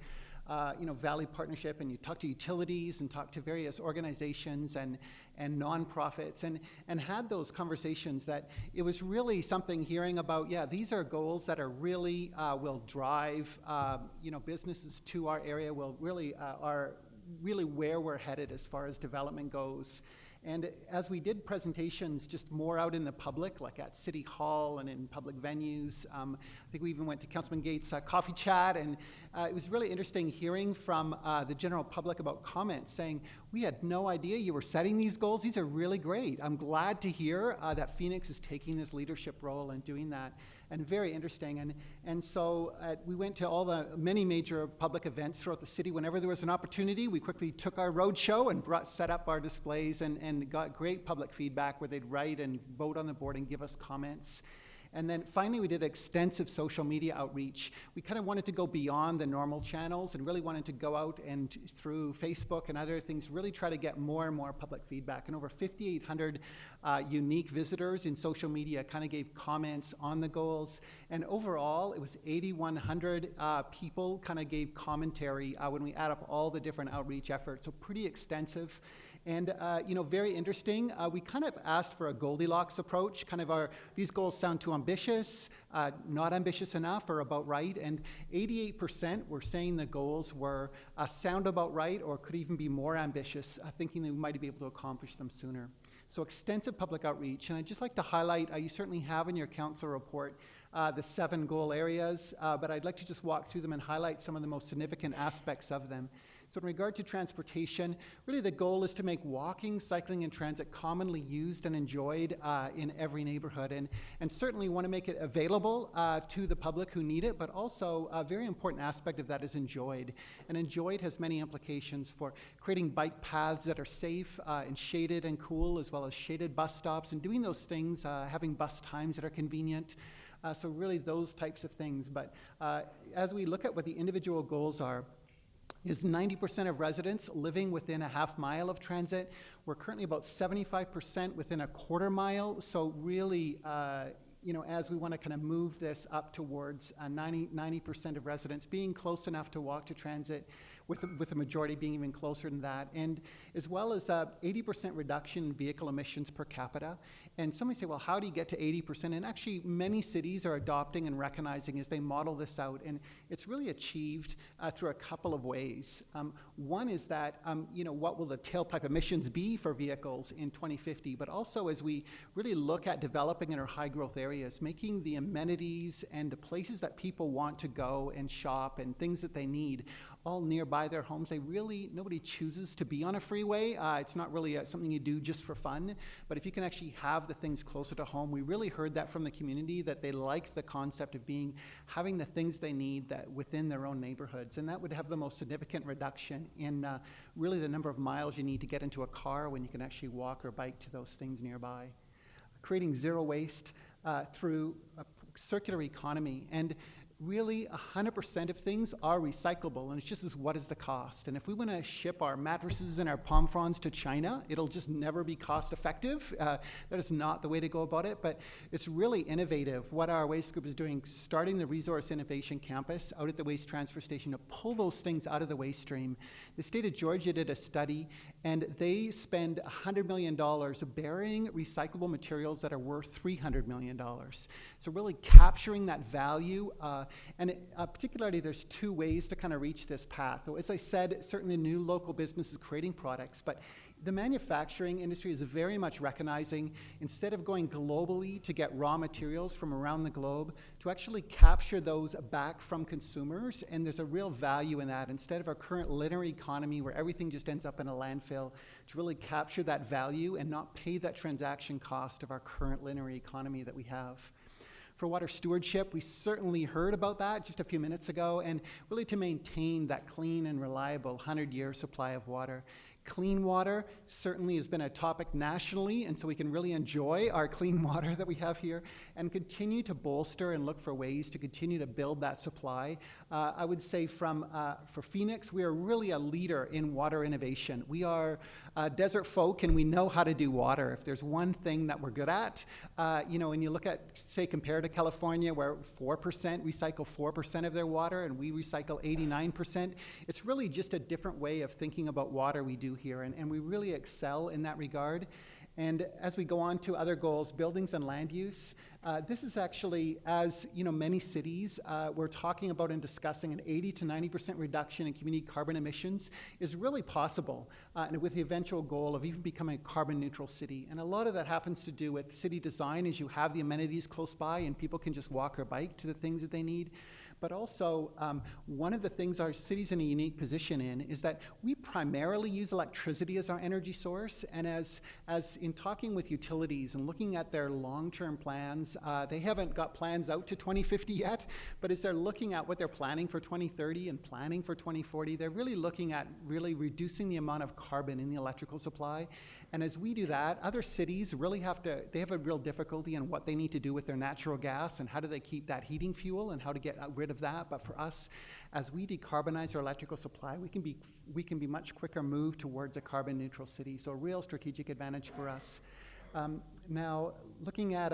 Valley Partnership, and you talk to utilities and talk to various organizations and nonprofits, and had those conversations that it was really something hearing about, these are goals that are really will drive businesses to our area, will really are really where we're headed as far as development goes. And as we did presentations just more out in the public, like at City Hall and in public venues, I think we even went to Councilman Gates' coffee chat, and it was really interesting hearing from the general public about comments saying, we had no idea you were setting these goals. These are really great. I'm glad to hear that Phoenix is taking this leadership role and doing that, and very interesting. And so we went to all the many major public events throughout the city. Whenever there was an opportunity, we quickly took our road show and set up our displays, and got great public feedback where they'd write and vote on the board and give us comments. And then finally, we did extensive social media outreach. We kind of wanted to go beyond the normal channels and really wanted to go out and through Facebook and other things, really try to get more and more public feedback. And over 5,800 unique visitors in social media kind of gave comments on the goals. And overall, it was 8,100 people kind of gave commentary when we add up all the different outreach efforts. So pretty extensive. And, very interesting. We kind of asked for a Goldilocks approach, these goals sound too ambitious, not ambitious enough, or about right. And 88% were saying the goals were sound about right, or could even be more ambitious, thinking they might be able to accomplish them sooner. So extensive public outreach. And I'd just like to highlight, you certainly have in your council report the 7 goal areas, but I'd like to just walk through them and highlight some of the most significant aspects of them. So in regard to transportation, really the goal is to make walking, cycling, and transit commonly used and enjoyed in every neighborhood, and certainly want to make it available to the public who need it, but also a very important aspect of that is enjoyed. And enjoyed has many implications for creating bike paths that are safe and shaded and cool, as well as shaded bus stops, and doing those things, having bus times that are convenient. So really those types of things. But as we look at what the individual goals are, is 90% of residents living within a half mile of transit. We're currently about 75% within a quarter mile. So really, as we want to kind of move this up towards 90% of residents being close enough to walk to transit, with the majority being even closer than that, and as well as 80% reduction in vehicle emissions per capita. And somebody say, well, how do you get to 80%? And actually, many cities are adopting and recognizing as they model this out, and it's really achieved through a couple of ways. One is that, what will the tailpipe emissions be for vehicles in 2050? But also, as we really look at developing in our high-growth areas, making the amenities and the places that people want to go and shop and things that they need all nearby their homes. Nobody chooses to be on a freeway. It's not really something you do just for fun, but if you can actually have the things closer to home, we really heard that from the community, that they like the concept of having the things they need that within their own neighborhoods, and that would have the most significant reduction in really the number of miles you need to get into a car when you can actually walk or bike to those things nearby. Creating zero waste through a circular economy, and really 100% of things are recyclable, and it's just as what is the cost? And if we want to ship our mattresses and our palm fronds to China, it'll just never be cost effective. That is not the way to go about it, but it's really innovative what our waste group is doing, starting the Resource Innovation Campus out at the Waste Transfer Station to pull those things out of the waste stream. The state of Georgia did a study, and they spend $100 million burying recyclable materials that are worth $300 million. So really capturing that value, particularly there's two ways to kind of reach this path. So as I said, certainly new local businesses creating products, but the manufacturing industry is very much recognizing, instead of going globally to get raw materials from around the globe, to actually capture those back from consumers, and there's a real value in that. Instead of our current linear economy where everything just ends up in a landfill, to really capture that value and not pay that transaction cost of our current linear economy that we have. For water stewardship, we certainly heard about that just a few minutes ago, and really to maintain that clean and reliable 100-year supply of water. Clean water certainly has been a topic nationally, and so we can really enjoy our clean water that we have here and continue to bolster and look for ways to continue to build that supply. I would say for Phoenix, we are really a leader in water innovation. We are desert folk, and we know how to do water. If there's one thing that we're good at, when you look at, say, compared to California, where 4% recycle 4% of their water, and we recycle 89%, it's really just a different way of thinking about water we do here, and we really excel in that regard. And as we go on to other goals, buildings and land use, this is actually, as many cities, we're talking about and discussing an 80 to 90% reduction in community carbon emissions is really possible, and with the eventual goal of even becoming a carbon neutral city. And a lot of that happens to do with city design, as you have the amenities close by and people can just walk or bike to the things that they need. But also, one of the things our city's in a unique position in is that we primarily use electricity as our energy source. And as in talking with utilities and looking at their long-term plans, they haven't got plans out to 2050 yet, but as they're looking at what they're planning for 2030 and planning for 2040, they're really looking at really reducing the amount of carbon in the electrical supply. And as we do that, other cities really have a real difficulty in what they need to do with their natural gas and how do they keep that heating fuel and how to get rid of that. But for us, as we decarbonize our electrical supply, we can be much quicker moved towards a carbon neutral city. So a real strategic advantage for us. Now, looking at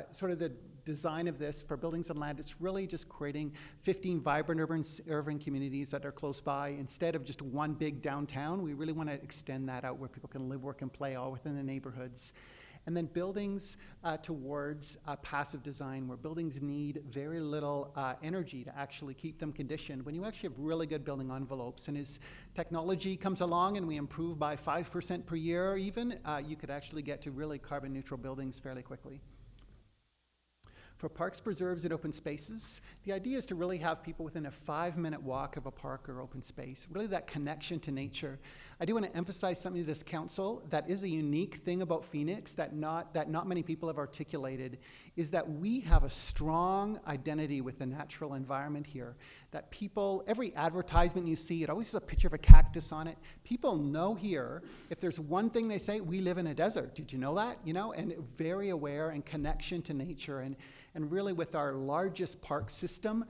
sort of the design of this for buildings and land, it's really just creating 15 vibrant urban communities that are close by. Instead of just one big downtown, we really want to extend that out where people can live, work, and play all within the neighborhoods. And then buildings towards passive design, where buildings need very little energy to actually keep them conditioned. When you actually have really good building envelopes, and as technology comes along and we improve by 5% per year even, you could actually get to really carbon neutral buildings fairly quickly. For parks, preserves, and open spaces, the idea is to really have people within a 5-minute walk of a park or open space, really that connection to nature. I do want to emphasize something to this council that is a unique thing about Phoenix that not many people have articulated, is that we have a strong identity with the natural environment here. That people, every advertisement you see, it always has a picture of a cactus on it. People know here, if there's one thing they say, we live in a desert. Did you know that? And very aware and connection to nature. And really with our largest park system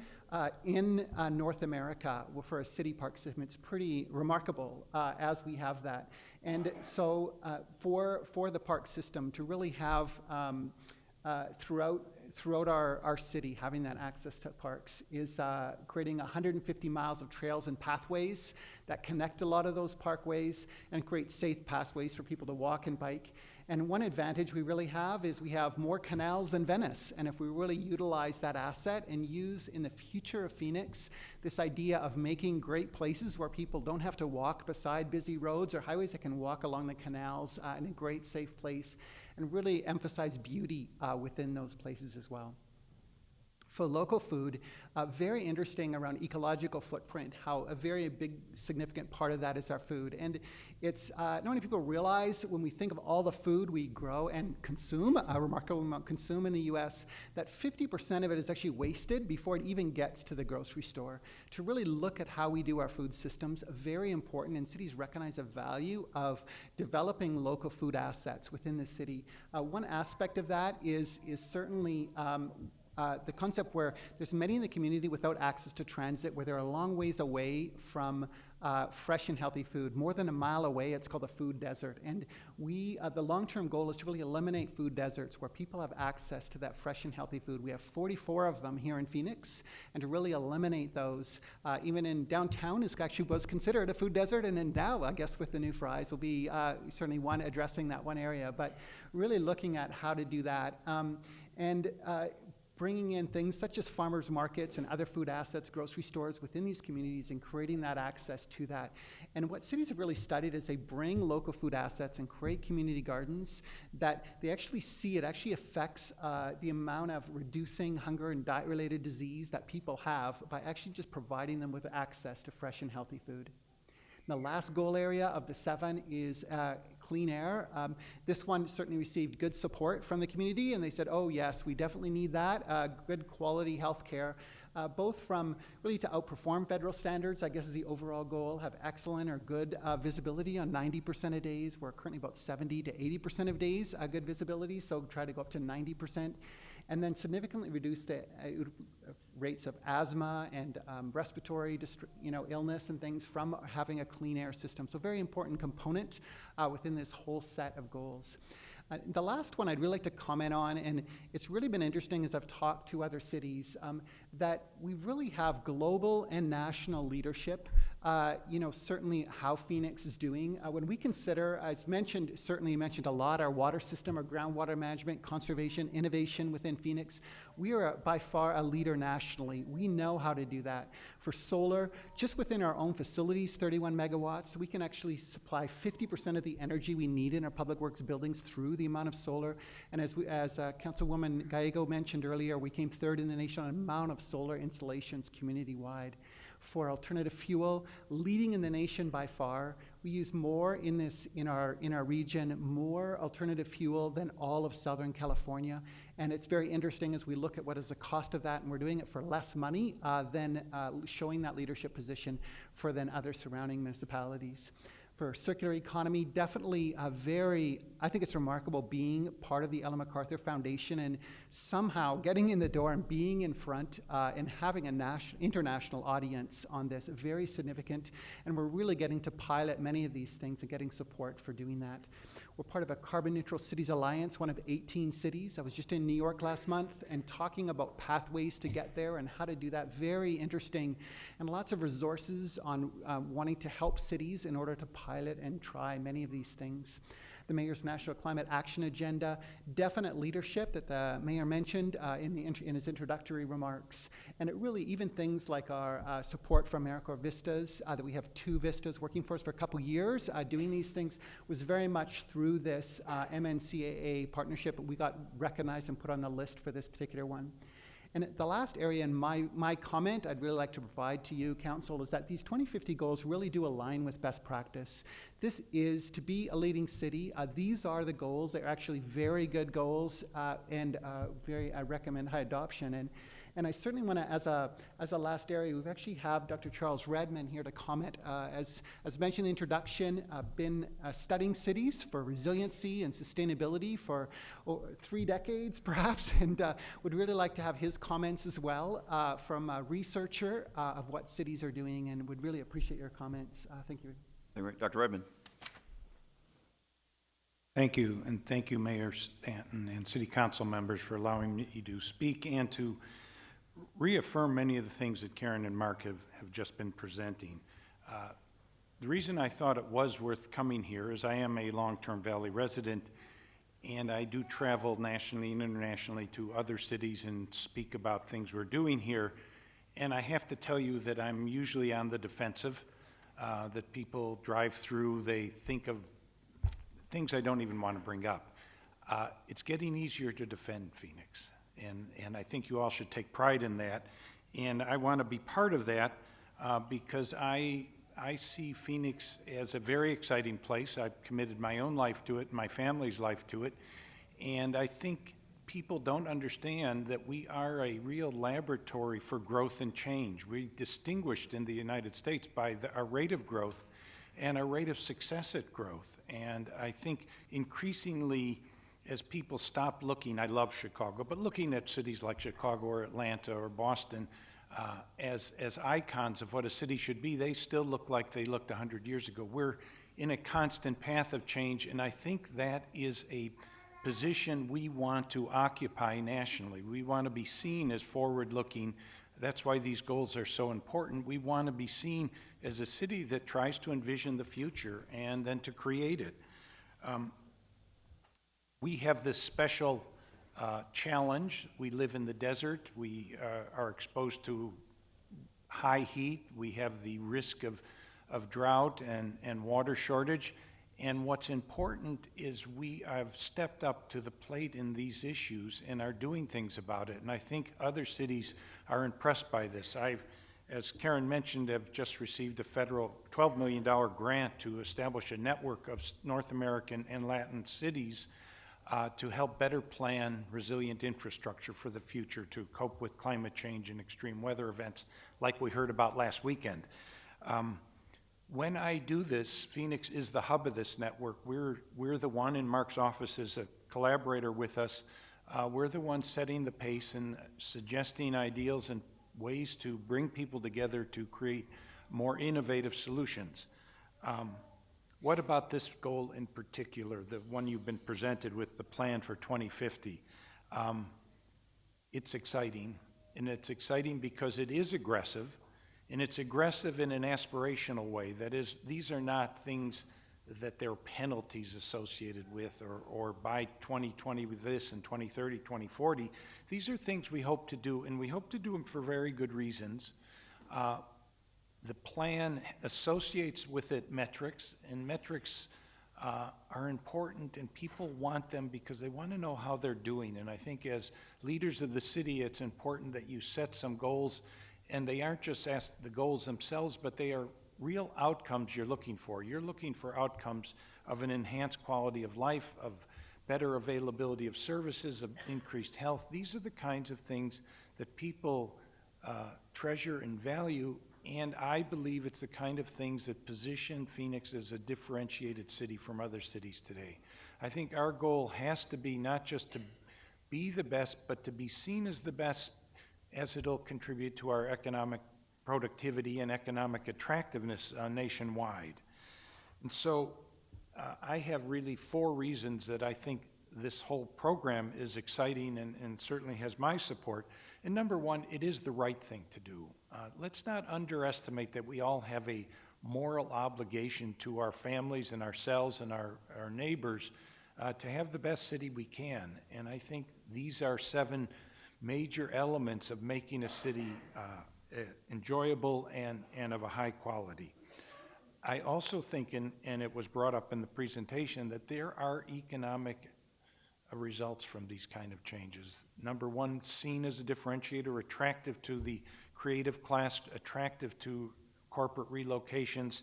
in North America, for a city park system, it's pretty remarkable as we have that. And so for the park system to really have throughout our city, having that access to parks is creating 150 miles of trails and pathways that connect a lot of those parkways and create safe pathways for people to walk and bike. And one advantage we really have is we have more canals than Venice. And if we really utilize that asset and use in the future of Phoenix this idea of making great places where people don't have to walk beside busy roads or highways, they can walk along the canals in a great safe place, and really emphasize beauty within those places as well. for local food. Very interesting around ecological footprint, how a very big significant part of that is our food. And it's not many people realize when we think of all the food we grow and consume, a remarkable amount consume in the US, that 50% of it is actually wasted before it even gets to the grocery store. To really look at how we do our food systems, very important, and cities recognize the value of developing local food assets within the city. One aspect of that is certainly the concept where there's many in the community without access to transit, where they're a long ways away from fresh and healthy food. More than a mile away, it's called a food desert. And the long-term goal is to really eliminate food deserts where people have access to that fresh and healthy food. We have 44 of them here in Phoenix, and to really eliminate those, even in downtown, is actually was considered a food desert, and in Dow, I guess with the new fries, will be certainly one addressing that one area, but really looking at how to do that. Bringing in things such as farmers markets and other food assets, grocery stores within these communities, and creating that access to that. And what cities have really studied is they bring local food assets and create community gardens that they actually see it actually affects the amount of reducing hunger and diet-related disease that people have by actually just providing them with access to fresh and healthy food. The last goal area of the 7 is clean air. This one certainly received good support from the community, and they said, oh yes, we definitely need that, good quality health care, both from really to outperform federal standards, I guess is the overall goal, have excellent or good visibility on 90% of days. We're currently about 70 to 80% of days good visibility, so try to go up to 90%. And then significantly reduce the rates of asthma and respiratory illness and things from having a clean air system. So very important component within this whole set of goals. The last one I'd really like to comment on, and it's really been interesting as I've talked to other cities, that we really have global and national leadership. Certainly how Phoenix is doing. When we consider, as mentioned, certainly mentioned a lot, our water system, our groundwater management, conservation, innovation within Phoenix, we are by far a leader nationally. We know how to do that. For solar, just within our own facilities, 31 megawatts, we can actually supply 50% of the energy we need in our public works buildings through the amount of solar. And as Councilwoman Gallego mentioned earlier, we came third in the nation on amount of solar installations community-wide. For alternative fuel, leading in the nation by far. We use more in our region, more alternative fuel than all of Southern California. And it's very interesting as we look at what is the cost of that, and we're doing it for less money than showing that leadership position for than other surrounding municipalities. For circular economy, definitely I think it's remarkable being part of the Ellen MacArthur Foundation and somehow getting in the door and being in front and having an international audience on this, very significant. And we're really getting to pilot many of these things and getting support for doing that. We're part of a Carbon Neutral Cities Alliance, one of 18 cities. I was just in New York last month and talking about pathways to get there and how to do that. Very interesting, and lots of resources on wanting to help cities in order to pilot and try many of these things. The Mayor's National Climate Action Agenda, definite leadership that the Mayor mentioned in his introductory remarks. And it really, even things like our support from AmeriCorps Vistas, that we have 2 Vistas working for us for a couple years doing these things, was very much through this MNCAA partnership. We got recognized and put on the list for this particular one. And the last area in my comment I'd really like to provide to you, Council, is that these 2050 goals really do align with best practice. This is to be a leading city. These are the goals. They're actually very good goals and I recommend high adoption. And I certainly want to, as a last area, we actually have Dr. Charles Redman here to comment. As mentioned in the introduction, been studying cities for resiliency and sustainability for 3 decades, perhaps, and would really like to have his comments as well from a researcher of what cities are doing, and would really appreciate your comments. Thank you. Dr. Redman. Thank you, and thank you, Mayor Stanton and City Council members, for allowing me to speak and to reaffirm many of the things that Karen and Mark have just been presenting. The reason I thought it was worth coming here is I am a long-term Valley resident, and I do travel nationally and internationally to other cities and speak about things we're doing here. And I have to tell you that I'm usually on the defensive, that people drive through, they think of things I don't even want to bring up. It's getting easier to defend Phoenix. And I think you all should take pride in that. And I want to be part of that because I see Phoenix as a very exciting place. I've committed my own life to it, and my family's life to it. And I think people don't understand that we are a real laboratory for growth and change. We're distinguished in the United States by our rate of growth and our rate of success at growth. And I think increasingly, as people stop looking, I love Chicago, but looking at cities like Chicago or Atlanta or Boston as icons of what a city should be, they still look like they looked 100 years ago. We're in a constant path of change, and I think that is a position we want to occupy nationally. We want to be seen as forward-looking. That's why these goals are so important. We want to be seen as a city that tries to envision the future and then to create it. We have this special challenge. We live in the desert. We are exposed to high heat. We have the risk of drought and water shortage. And what's important is we have stepped up to the plate in these issues and are doing things about it. And I think other cities are impressed by this. As Karen mentioned, have just received a federal $12 million grant to establish a network of North American and Latin cities to help better plan resilient infrastructure for the future to cope with climate change and extreme weather events like we heard about last weekend. When I do this, Phoenix is the hub of this network. We're the one, in Mark's office as a collaborator with us, we're the ones setting the pace and suggesting ideals and ways to bring people together to create more innovative solutions. What about this goal in particular, the one you've been presented with, the plan for 2050? It's exciting, and it's exciting because it is aggressive, and it's aggressive in an aspirational way. That is, these are not things that there are penalties associated with, or by 2020 with this and 2030, 2040. These are things we hope to do, and we hope to do them for very good reasons. The plan associates with it metrics, and metrics are important, and people want them because they want to know how they're doing. And I think as leaders of the city, it's important that you set some goals, and they aren't just the goals themselves, but they are real outcomes you're looking for. You're looking for outcomes of an enhanced quality of life, of better availability of services, of increased health. These are the kinds of things that people treasure and value, and I believe it's the kind of things that position Phoenix as a differentiated city from other cities today. I think our goal has to be not just to be the best, but to be seen as the best, as it'll contribute to our economic productivity and economic attractiveness nationwide. And so I have really 4 reasons that I think this whole program is exciting and certainly has my support. And number 1, it is the right thing to do. Let's not underestimate that we all have a moral obligation to our families and ourselves and our neighbors to have the best city we can. And I think these are 7 major elements of making a city enjoyable and of a high quality. I also think, and it was brought up in the presentation, that there are economic results from these kind of changes. Number 1, seen as a differentiator, attractive to the creative class, attractive to corporate relocations,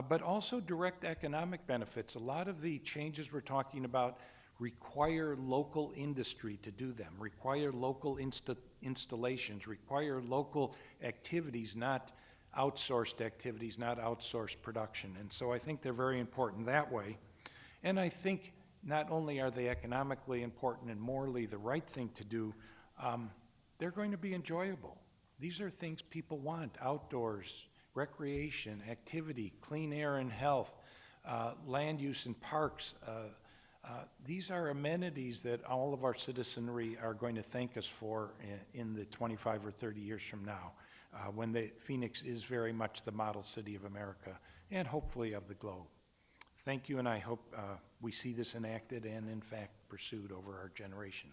but also direct economic benefits. A lot of the changes we're talking about require local industry to do them, require local installations, require local activities, not outsourced activities, not outsourced production. And so I think they're very important that way. And I think not only are they economically important and morally the right thing to do, they're going to be enjoyable. These are things people want: outdoors, recreation, activity, clean air and health, land use and parks. These are amenities that all of our citizenry are going to thank us for in the 25 or 30 years from now, when Phoenix is very much the model city of America and hopefully of the globe. Thank you, and I hope we see this enacted and, in fact, pursued over our generation.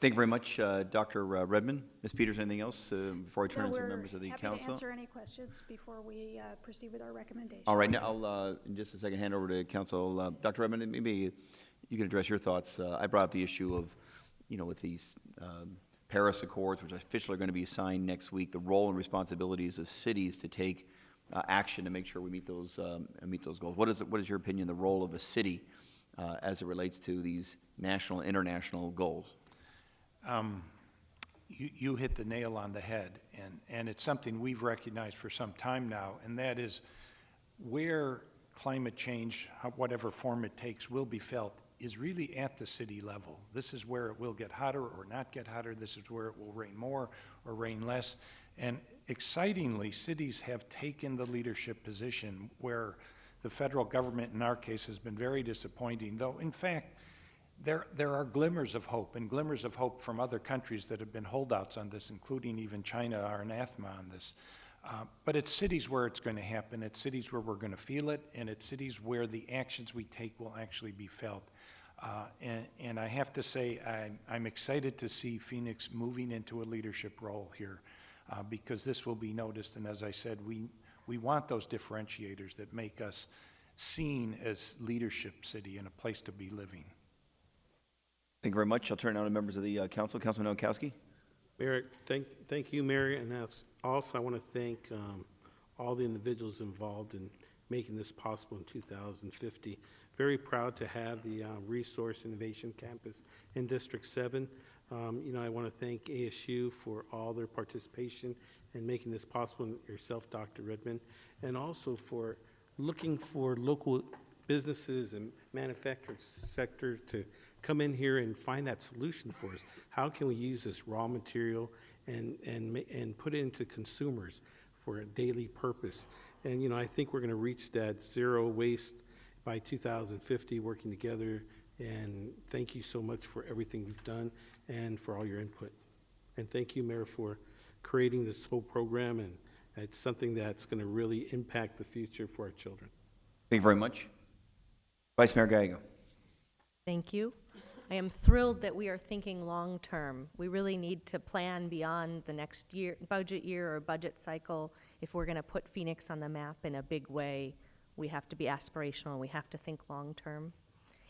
Thank you very much, Dr. Redmond. Ms. Peters, anything else before I turn to members of the Happy council? to answer any questions before we proceed with our recommendation. All right, now I'll, in just a second, hand over to council. Dr. Redmond, maybe you can address your thoughts. I brought up the issue of, with these Paris Accords, which officially are going to be signed next week, the role and responsibilities of cities to take action to make sure we meet those goals. What is your opinion, the role of a city as it relates to these national and international goals? You hit the nail on the head, and it's something we've recognized for some time now, and that is where climate change, whatever form it takes, will be felt is really at the city level. This is where it will get hotter or not get hotter. This is where it will rain more or rain less. And excitingly, cities have taken the leadership position where the federal government, in our case, has been very disappointing, though, in fact, there are glimmers of hope, and glimmers of hope from other countries that have been holdouts on this, including even China, our anathema on this. But it's cities where it's going to happen. It's cities where we're going to feel it, and it's cities where the actions we take will actually be felt. And I have to say, I'm excited to see Phoenix moving into a leadership role here, because this will be noticed. And as I said, we want those differentiators that make us seen as leadership city and a place to be living. Thank you very much. I'll turn now to members of the council. Councilman Nowakowski. Mayor, thank you, Mary, and also I want to thank all the individuals involved in making this possible in 2050. Very proud to have the Resource Innovation Campus in District 7. I want to thank ASU for all their participation in making this possible, and yourself, Dr. Redmond, and also for looking for local businesses and manufacturing sector to come in here and find that solution for us. How can we use this raw material and put it into consumers for a daily purpose? And I think we're going to reach that zero waste by 2050, working together. And thank you so much for everything you've done and for all your input. And thank you, Mayor, for creating this whole program. And it's something that's going to really impact the future for our children. Thank you very much. Vice Mayor Gallego. Thank you. I am thrilled that we are thinking long-term. We really need to plan beyond the next year, budget year or budget cycle. If we're going to put Phoenix on the map in a big way, we have to be aspirational. We have to think long-term.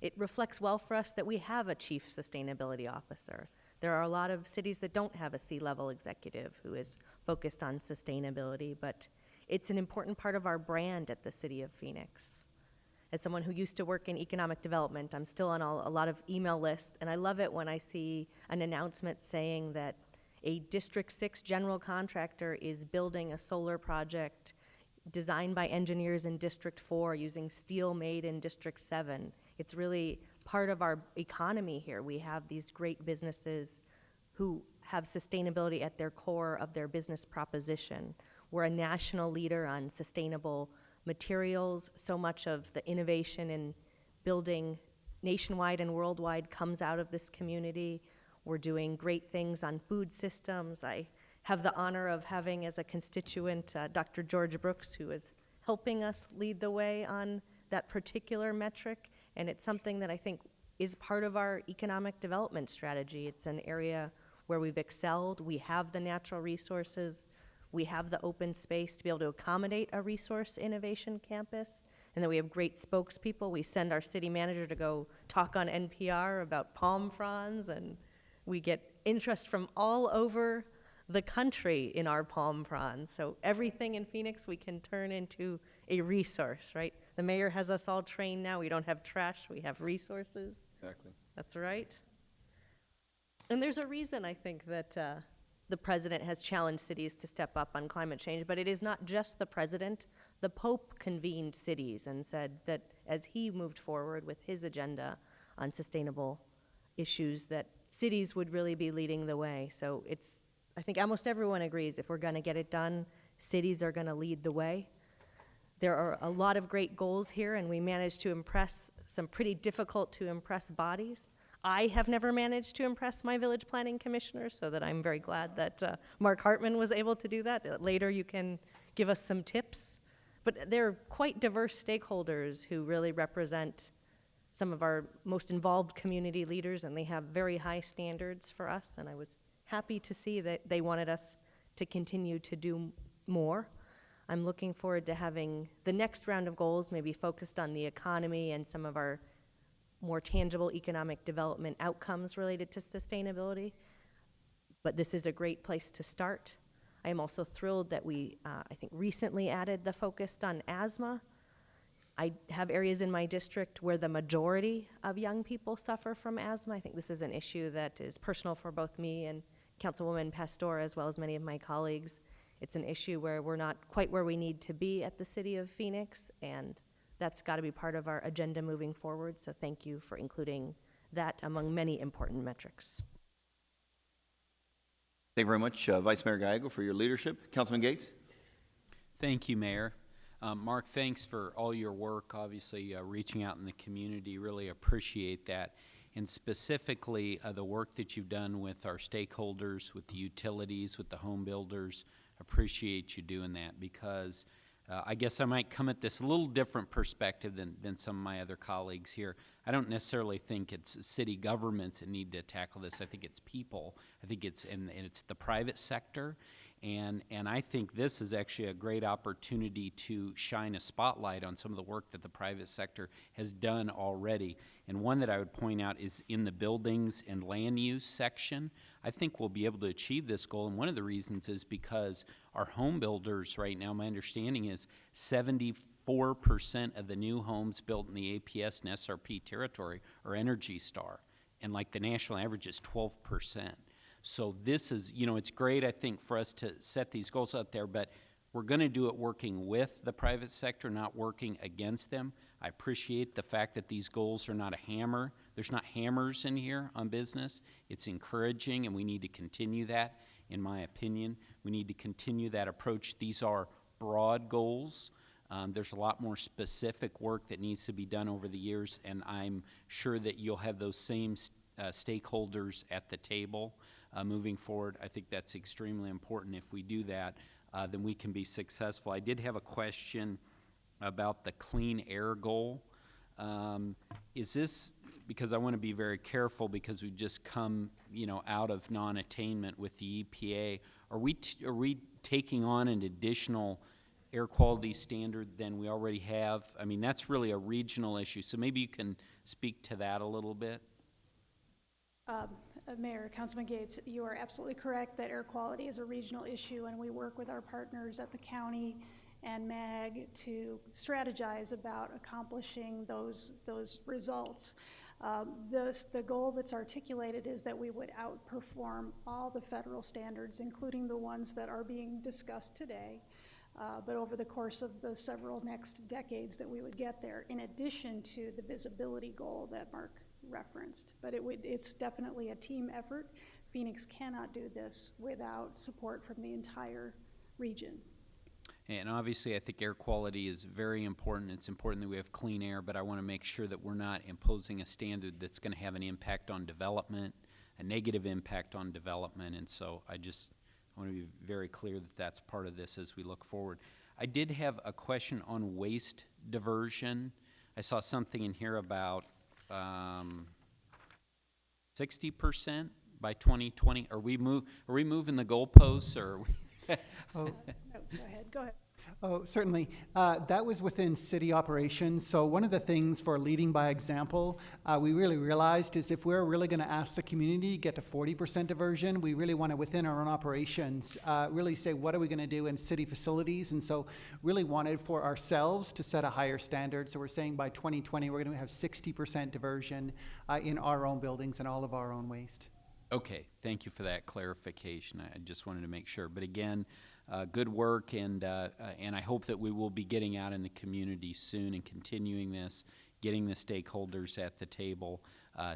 It reflects well for us that we have a chief sustainability officer. There are a lot of cities that don't have a C-level executive who is focused on sustainability, but it's an important part of our brand at the City of Phoenix. As someone who used to work in economic development, I'm still on a lot of email lists, and I love it when I see an announcement saying that a District 6 general contractor is building a solar project designed by engineers in District 4 using steel made in District 7. It's really part of our economy here. We have these great businesses who have sustainability at their core of their business proposition. We're a national leader on sustainable materials. So much of the innovation in building nationwide and worldwide comes out of this community. We're doing great things on food systems. I have the honor of having as a constituent Dr. George Brooks, who is helping us lead the way on that particular metric, and it's something that I think is part of our economic development strategy. It's an area where we've excelled. We have the natural resources. We have the open space to be able to accommodate a resource innovation campus. And then we have great spokespeople. We send our city manager to go talk on NPR about palm fronds, and we get interest from all over the country in our palm fronds. So everything in Phoenix we can turn into a resource, right? The mayor has us all trained now. We don't have trash, we have resources. Exactly. That's right. And there's a reason I think that the president has challenged cities to step up on climate change, but it is not just the president. The Pope convened cities and said that as he moved forward with his agenda on sustainable issues, that cities would really be leading the way. So I think almost everyone agrees if we're going to get it done, cities are going to lead the way. There are a lot of great goals here, and we managed to impress some pretty difficult to impress bodies. I have never managed to impress my village planning commissioner, so that I'm very glad that Mark Hartman was able to do that. Later you can give us some tips. But they're quite diverse stakeholders who really represent some of our most involved community leaders, and they have very high standards for us, and I was happy to see that they wanted us to continue to do more. I'm looking forward to having the next round of goals maybe focused on the economy and some of our more tangible economic development outcomes related to sustainability. But this is a great place to start. I am also thrilled that we, I think, recently added the focus on asthma. I have areas in my district where the majority of young people suffer from asthma. I think this is an issue that is personal for both me and Councilwoman Pastor, as well as many of my colleagues. It's an issue where we're not quite where we need to be at the City of Phoenix, and that's got to be part of our agenda moving forward. So thank you for including that among many important metrics. Thank you very much, Vice Mayor Gallego, for your leadership. Councilman Gates? Thank you, Mayor. Mark, thanks for all your work, obviously reaching out in the community, really appreciate that. And specifically, the work that you've done with our stakeholders, with the utilities, with the home builders, appreciate you doing that, because I guess I might come at this a little different perspective than some of my other colleagues here. I don't necessarily think it's city governments that need to tackle this. I think it's people. I think it's and it's the private sector. And I think this is actually a great opportunity to shine a spotlight on some of the work that the private sector has done already. And one that I would point out is in the buildings and land use section. I think we'll be able to achieve this goal, and one of the reasons is because our home builders right now, my understanding is 74% of the new homes built in the APS and SRP territory are Energy Star, and like the national average is 12%. So this is, you know, it's great, I think, for us to set these goals out there, but we're going to do it working with the private sector, not working against them. I appreciate the fact that these goals are not a hammer. There's not hammers in here on business. It's encouraging, and we need to continue that, in my opinion. We need to continue that approach. These are broad goals. There's a lot more specific work that needs to be done over the years, and I'm sure that you'll have those same stakeholders at the table moving forward. I think that's extremely important. If we do that, then we can be successful. I did have a question about the clean air goal. Is this, because I want to be very careful because we've just come, you know, out of non-attainment with the EPA, are we taking on an additional air quality standard than we already have? I mean, that's really a regional issue, so maybe you can speak to that a little bit. Mayor, Councilman Gates, you are absolutely correct that air quality is a regional issue, and we work with our partners at the county and MAG to strategize about accomplishing those results. The goal that's articulated is that we would outperform all the federal standards, including the ones that are being discussed today, but over the course of the several next decades that we would get there, in addition to the visibility goal that Mark referenced. But it's definitely a team effort. Phoenix cannot do this without support from the entire region. And obviously, I think air quality is very important. It's important that we have clean air, but I want to make sure that we're not imposing a standard that's going to have an impact on development, a negative impact on development. And so I want to be very clear that that's part of this as we look forward. I did have a question on waste diversion. I saw something in here about 60% by 2020. Are we moving the goalposts, or? No, go ahead. Oh, certainly. That was within city operations. So one of the things for leading by example, we really realized is if we're really going to ask the community to get to 40% diversion, we really want to, within our own operations, really say, what are we going to do in city facilities? And so really wanted for ourselves to set a higher standard. So we're saying by 2020, we're going to have 60% diversion in our own buildings and all of our own waste. Okay, thank you for that clarification. I just wanted to make sure. But again, good work, and I hope that we will be getting out in the community soon and continuing this, getting the stakeholders at the table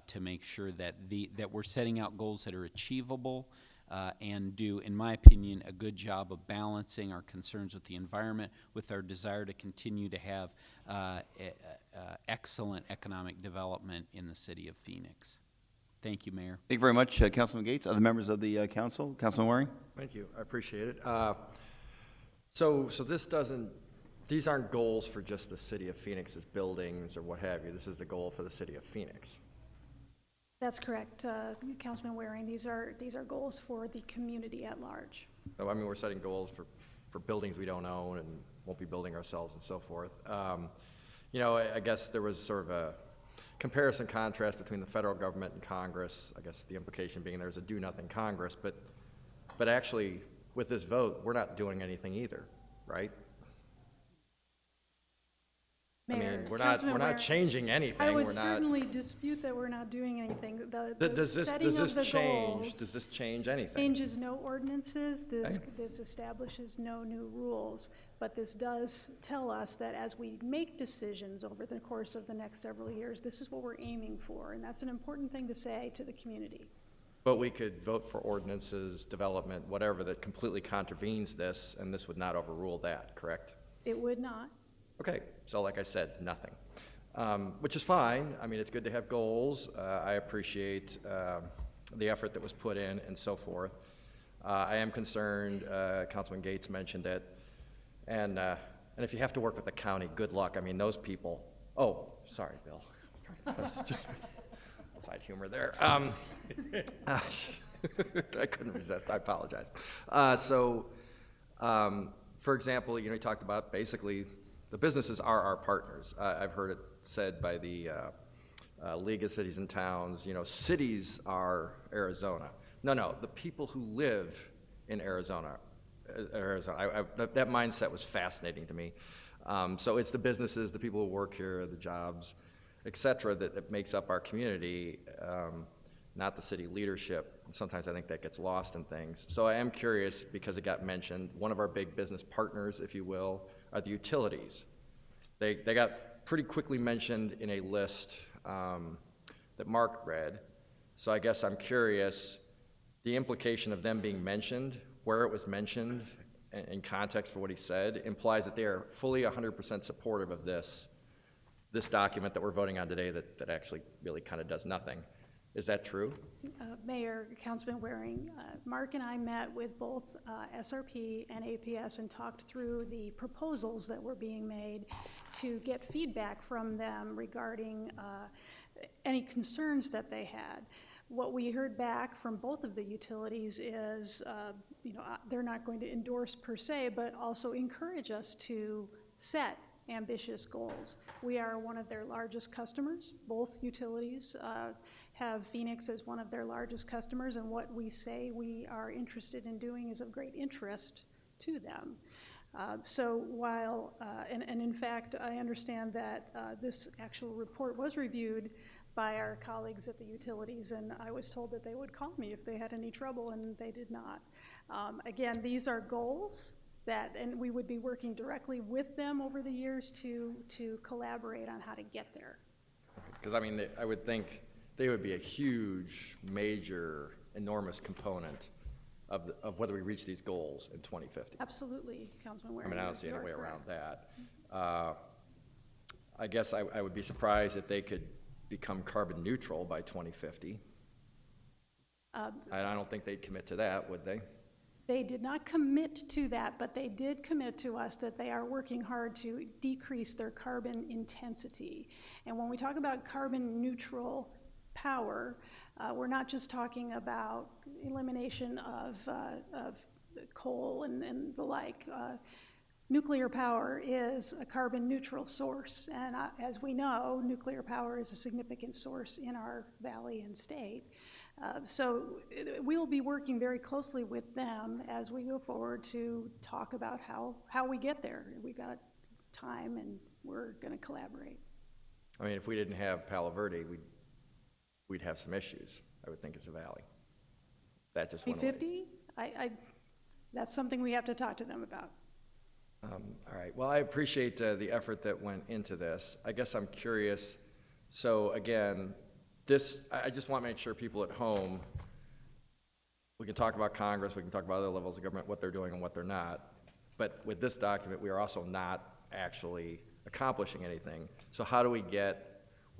to make sure that we're setting out goals that are achievable and do, in my opinion, a good job of balancing our concerns with the environment with our desire to continue to have excellent economic development in the city of Phoenix. Thank you, Mayor. Thank you very much, Councilman Gates. Other members of the council? Councilman Waring? Thank you, I appreciate it. So these aren't goals for just the city of Phoenix's buildings or what have you. This is a goal for the city of Phoenix. That's correct, Councilman Waring. These are goals for the community at large. So, I mean, we're setting goals for buildings we don't own and won't be building ourselves and so forth. You know, I guess there was sort of comparison contrast between the federal government and Congress. I guess the implication being there's a do-nothing Congress, but actually, with this vote, we're not doing anything either, right? I Mayor, mean, we're Councilman not Ware, changing anything. I would We're not. certainly dispute that we're not doing anything. The Does setting this of the change? goals Does this change anything? changes no ordinances. This Okay. establishes no new rules. But this does tell us that as we make decisions over the course of the next several years, this is what we're aiming for, and that's an important thing to say to the community. But we could vote for ordinances, development, whatever, that completely contravenes this, and this would not overrule that, correct? It would not. Okay, so like I said, nothing, which is fine. I mean, it's good to have goals. I appreciate the effort that was put in and so forth. I am concerned, Councilman Gates mentioned it, and if you have to work with the county, good luck. I mean, those people, oh, sorry, Bill. Side humor there. I couldn't resist, I apologize. For example, you talked about basically the businesses are our partners. I've heard it said by the League of Cities and Towns, cities are Arizona. No, the people who live in Arizona. That mindset was fascinating to me. So it's the businesses, the people who work here, the jobs, et cetera, that makes up our community, not the city leadership. And sometimes I think that gets lost in things. So I am curious, because it got mentioned, one of our big business partners, if you will, are the utilities. They got pretty quickly mentioned in a list that Mark read. So I guess I'm curious, the implication of them being mentioned, where it was mentioned, in context for what he said, implies that they are fully 100% supportive of this document that we're voting on today that actually really kind of does nothing. Is that true? Mayor, Councilman Waring, Mark and I met with both SRP and APS and talked through the proposals that were being made to get feedback from them regarding any concerns that they had. What we heard back from both of the utilities is, they're not going to endorse per se, but also encourage us to set ambitious goals. We are one of their largest customers. Both utilities have Phoenix as one of their largest customers, and what we say we are interested in doing is of great interest to them. So while, and in fact, I understand that this actual report was reviewed by our colleagues at the utilities, and I was told that they would call me if they had any trouble, and they did not. Again, these are goals and we would be working directly with them over the years to collaborate on how to get there. Because I mean, I would think they would be a huge, major, enormous component of whether we reach these goals in 2050. Absolutely, Councilman Waring. I mean, I don't see any you are way correct. around that. I guess I would be surprised if they could become carbon neutral by 2050. And I don't think they'd commit to that, would they? They did not commit to that, but they did commit to us that they are working hard to decrease their carbon intensity. And when we talk about carbon neutral power, we're not just talking about elimination of coal and the like. Nuclear power is a carbon neutral source, and as we know, nuclear power is a significant source in our valley and state. So we'll be working very closely with them as we go forward to talk about how we get there. We've got time, and we're going to collaborate. I mean, if we didn't have Palo Verde, we'd have some issues, I would think, as a valley. That just went away. 2050? That's something we have to talk to them about. All right. Well, I appreciate the effort that went into this. I guess I'm curious. So again, I just want to make sure people at home, we can talk about Congress, we can talk about other levels of government, what they're doing and what they're not. But with this document, we are also not actually accomplishing anything. So what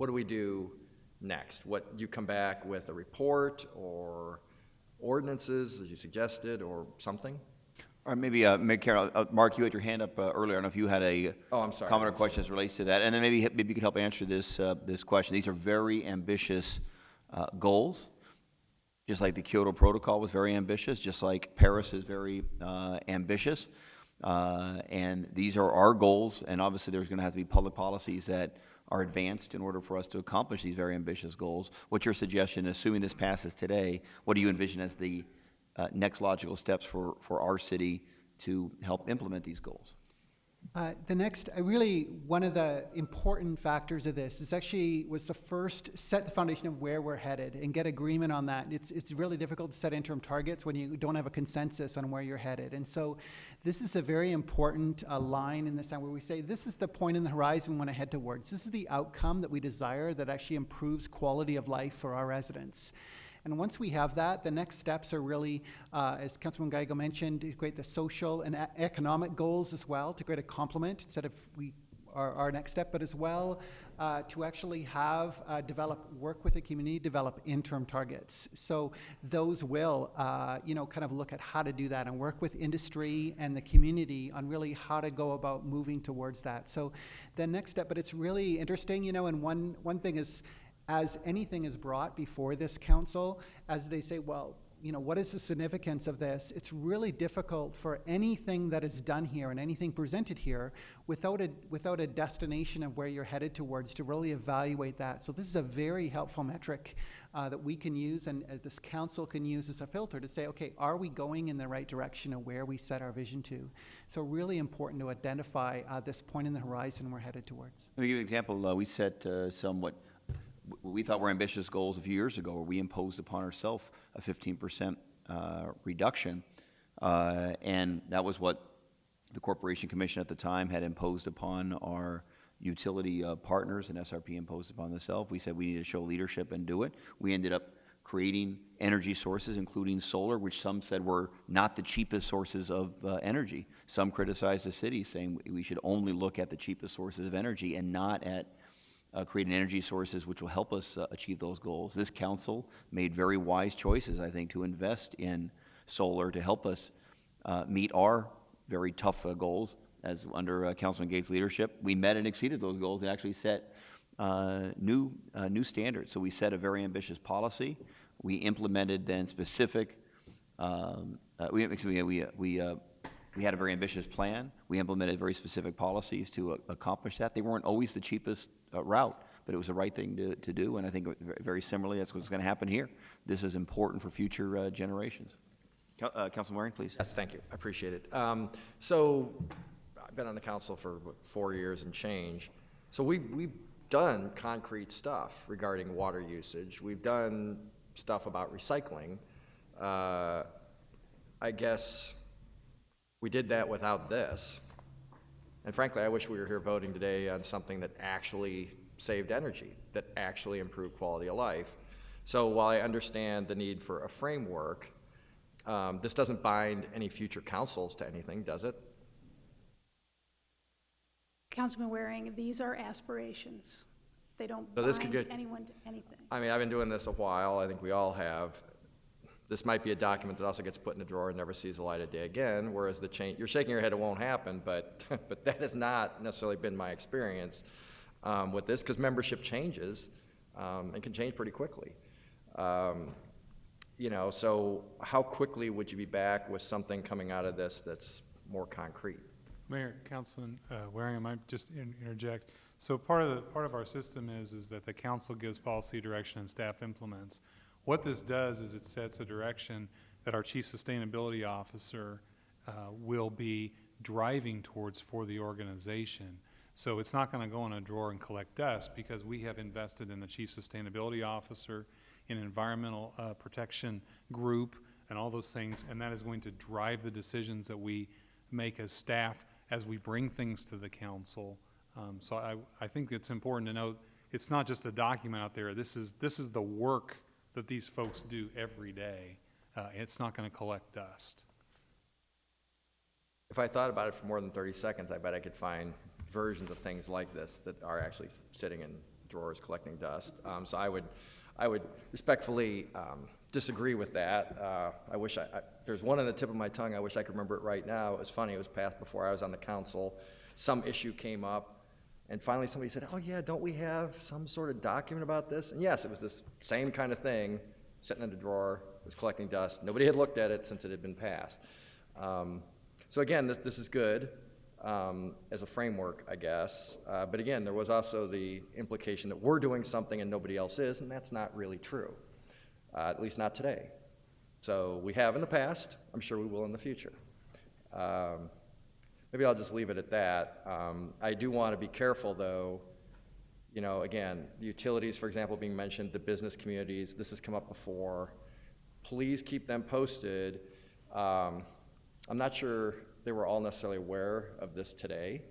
do we do next? You come back with a report or ordinances, as you suggested, or something? Or maybe, Mayor Carroll, Mark, you had your hand up earlier. I don't know if you had a I'm sorry. comment or question as relates to that. And then maybe you could help answer this question. These are very ambitious goals, just like the Kyoto Protocol was very ambitious, just like Paris is very ambitious. And these are our goals, and obviously there's going to have to be public policies that are advanced in order for us to accomplish these very ambitious goals. What's your suggestion, assuming this passes today, what do you envision as the next logical steps for our city to help implement these goals? One of the important factors of this is actually was to first set the foundation of where we're headed and get agreement on that. It's really difficult to set interim targets when you don't have a consensus on where you're headed. And so this is a very important line in this time where we say, this is the point in the horizon we want to head towards. This is the outcome that we desire that actually improves quality of life for our residents. And once we have that, the next steps are really, as Councilman Gallego mentioned, to create the social and economic goals as well, to create a complement instead of our next step, but as well to actually have work with the community, develop interim targets. So those will, kind of look at how to do that and work with industry and the community on really how to go about moving towards that. So the next step, but it's really interesting, and one thing is, as anything is brought before this council, as they say, well, what is the significance of this? It's really difficult for anything that is done here and anything presented here without a destination of where you're headed towards to really evaluate that. So this is a very helpful metric that we can use and this council can use as a filter to say, okay, are we going in the right direction of where we set our vision to? So really important to identify this point in the horizon we're headed towards. Let me give you an example. We set somewhat we thought were ambitious goals a few years ago, where we imposed upon ourselves a 15% reduction, and that was what the Corporation Commission at the time had imposed upon our utility partners, and SRP imposed upon themselves. We said we need to show leadership and do it. We ended up creating energy sources, including solar, which some said were not the cheapest sources of energy. Some criticized the city, saying we should only look at the cheapest sources of energy and not at creating energy sources which will help us achieve those goals. This council made very wise choices, I think, to invest in solar to help us meet our very tough goals. As under Councilman Gates' leadership, we met and exceeded those goals and actually set new standards. So we set a very ambitious policy. We implemented then specific. We had a very ambitious plan. We implemented very specific policies to accomplish that. They weren't always the cheapest route, but it was the right thing to do, and I think very similarly, that's what's going to happen here. This is important for future generations. Councilman Waring, please. Yes, thank you. I appreciate it. So I've been on the council for 4 years and change. So we've done concrete stuff regarding water usage. We've done stuff about recycling. I guess we did that without this. And frankly, I wish we were here voting today on something that actually saved energy, that actually improved quality of life. So while I understand the need for a framework, this doesn't bind any future councils to anything, does it? Councilman Waring, these are aspirations. They don't So this could bind get- anyone to anything. I mean, I've been doing this a while. I think we all have. This might be a document that also gets put in a drawer and never sees the light of day again, whereas the change, you're shaking your head, it won't happen, but, but that has not necessarily been my experience with this, because membership changes and can change pretty quickly. So how quickly would you be back with something coming out of this that's more concrete? Mayor, Councilman Waring, I might just interject. So part of our system is that the council gives policy direction and staff implements. What this does is it sets a direction that our chief sustainability officer will be driving towards for the organization. So it's not going to go in a drawer and collect dust, because we have invested in a chief sustainability officer, in an environmental protection group, and all those things, and that is going to drive the decisions that we make as staff as we bring things to the council. So I think it's important to note it's not just a document out there. This is the work that these folks do every day. It's not going to collect dust. If I thought about it for more than 30 seconds, I bet I could find versions of things like this that are actually sitting in drawers collecting dust. So I would respectfully disagree with that. I wish there's one on the tip of my tongue. I wish I could remember it right now. It was funny. It was passed before I was on the council. Some issue came up, and finally somebody said, "Oh yeah, don't we have some sort of document about this?" And yes, it was this same kind of thing, sitting in a drawer, was collecting dust. Nobody had looked at it since it had been passed. So again, this is good. as a framework, I guess. But again, there was also the implication that we're doing something and nobody else is, and that's not really true, at least not today. So we have in the past, I'm sure we will in the future. Maybe I'll just leave it at that. I do want to be careful, though. You know, again, the utilities, for example, being mentioned, the business communities, this has come up before. Please keep them posted. I'm not sure they were all necessarily aware of this today.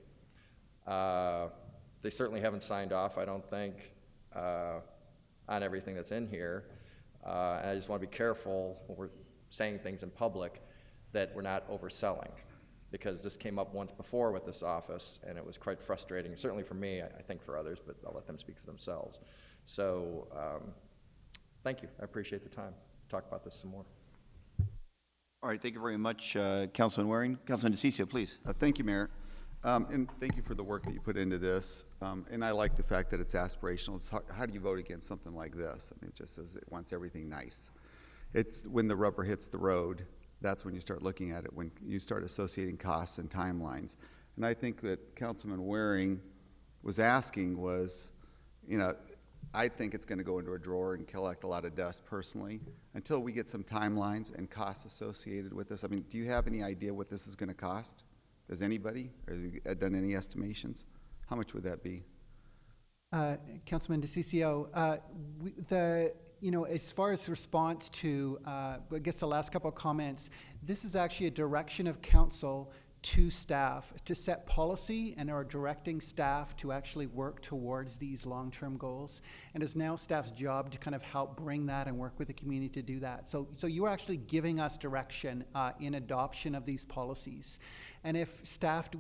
They certainly haven't signed off, I don't think, on everything that's in here. And I just want to be careful when we're saying things in public that we're not overselling, because this came up once before with this office, and it was quite frustrating, certainly for me, I think for others, but I'll let them speak for themselves. So thank you. I appreciate the time. Talk about this some more. All right, thank you very much, Councilman Waring. Councilman DeCiccio, please. Thank you, Mayor. And thank you for the work that you put into this. And I like the fact that it's aspirational. It's hard, how do you vote against something like this? I mean, it just says it wants everything nice. It's when the rubber hits the road, that's when you start looking at it, when you start associating costs and timelines. And I think that Councilman Waring was asking was, you know, I think it's going to go into a drawer and collect a lot of dust personally until we get some timelines and costs associated with this. I mean, do you have any idea what this is going to cost? Does anybody? Or have you done any estimations? How much would that be? Councilman DeCiccio, as far as response to, I guess the last couple of comments, this is actually a direction of council to staff to set policy and are directing staff to actually work towards these long-term goals. And it's now staff's job to kind of help bring that and work with the community to do that. So you're actually giving us direction in adoption of these policies. And if staff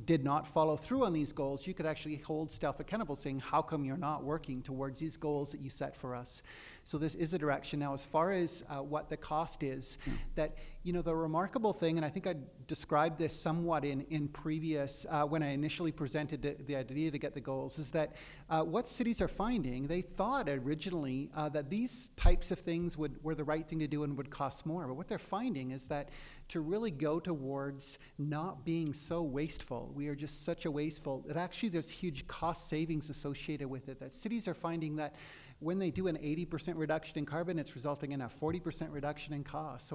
did not follow through on these goals, you could actually hold staff accountable, saying, how come you're not working towards these goals that you set for us? So this is a direction. Now, as far as what the cost is, that, the remarkable thing, and I think I described this somewhat in previous, when I initially presented the idea to get the goals, is that what cities are finding, they thought originally that these types of things were the right thing to do and would cost more. But what they're finding is that to really go towards not being so wasteful, we are just such a wasteful, that actually there's huge cost savings associated with it, that cities are finding that when they do an 80% reduction in carbon, it's resulting in a 40% reduction in costs.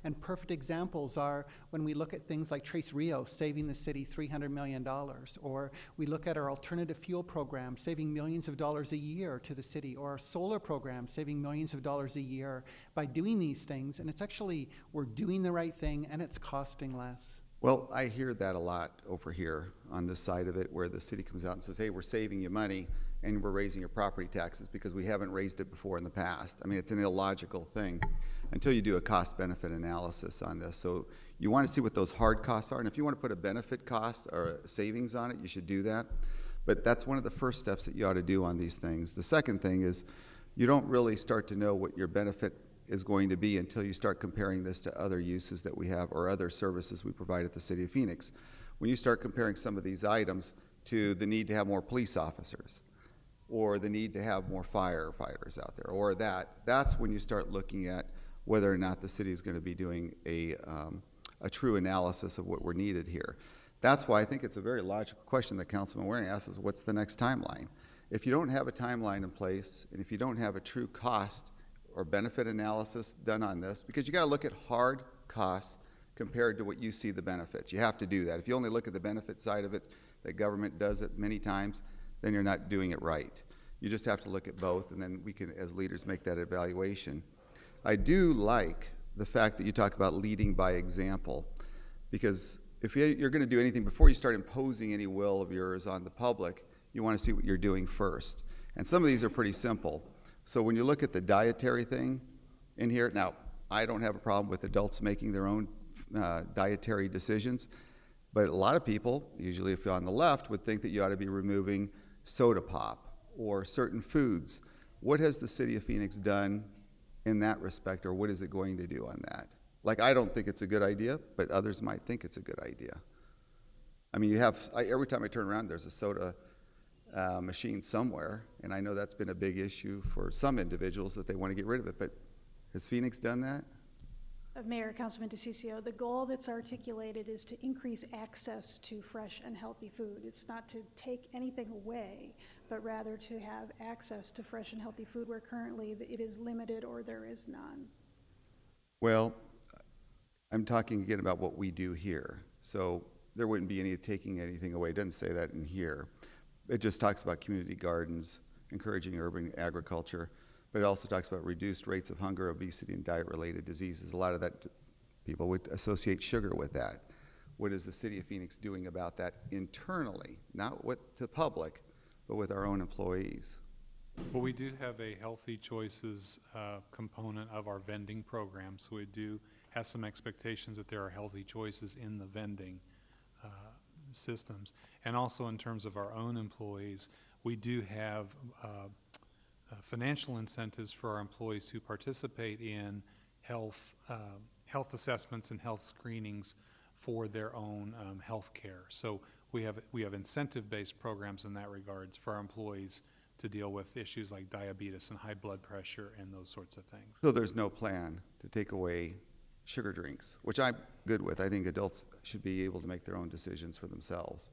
And perfect examples are when we look at things like Tres Rios saving the city $300 million, or we look at our alternative fuel program saving millions of dollars a year to the city, or our solar program saving millions of dollars a year by doing these things. And it's actually, we're doing the right thing and it's costing less. Well, I hear that a lot over here on this side of it, where the city comes out and says, hey, we're saving you money and we're raising your property taxes because we haven't raised it before in the past. I mean, it's an illogical thing until you do a cost-benefit analysis on this. So you want to see what those hard costs are, and if you want to put a benefit cost or savings on it, you should do that. But that's one of the first steps that you ought to do on these things. The second thing is you don't really start to know what your benefit is going to be until you start comparing this to other uses that we have or other services we provide at the City of Phoenix. When you start comparing some of these items to the need to have more police officers, or the need to have more firefighters out there, or that's when you start looking at whether or not the city is going to be doing a true analysis of what we're needed here. That's why I think it's a very logical question that Councilman Waring asks is, what's the next timeline? If you don't have a timeline in place, and if you don't have a true cost or benefit analysis done on this, because you got to look at hard costs compared to what you see the benefits. You have to do that. If you only look at the benefit side of it, that government does it many times, then you're not doing it right. You just have to look at both, and then we can, as leaders, make that evaluation. I do like the fact that you talk about leading by example, because if you're going to do anything, before you start imposing any will of yours on the public, you want to see what you're doing first. And some of these are pretty simple. So when you look at the dietary thing in here, now, I don't have a problem with adults making their own dietary decisions, but a lot of people, usually if you're on the left, would think that you ought to be removing soda pop or certain foods. What has the City of Phoenix done in that respect, or what is it going to do on that? Like, I don't think it's a good idea, but others might think it's a good idea. I mean, every time I turn around, there's a soda machine somewhere, and I know that's been a big issue for some individuals that they want to get rid of it, but has Phoenix done that? Mayor, Councilman DeCiccio, the goal that's articulated is to increase access to fresh and healthy food. It's not to take anything away, but rather to have access to fresh and healthy food where currently it is limited or there is none. Well, I'm talking again about what we do here. So there wouldn't be any taking anything away. It doesn't say that in here. It just talks about community gardens, encouraging urban agriculture, but it also talks about reduced rates of hunger, obesity, and diet-related diseases. A lot of that, people would associate sugar with that. What is the city of Phoenix doing about that internally? Not with the public, but with our own employees. Well, we do have a healthy choices component of our vending program, so we do have some expectations that there are healthy choices in the vending systems. And also in terms of our own employees, we do have financial incentives for our employees to participate in health assessments and health screenings for their own health care. So we have incentive-based programs in that regard for our employees to deal with issues like diabetes and high blood pressure and those sorts of things. So there's no plan to take away sugar drinks, which I'm good with. I think adults should be able to make their own decisions for themselves.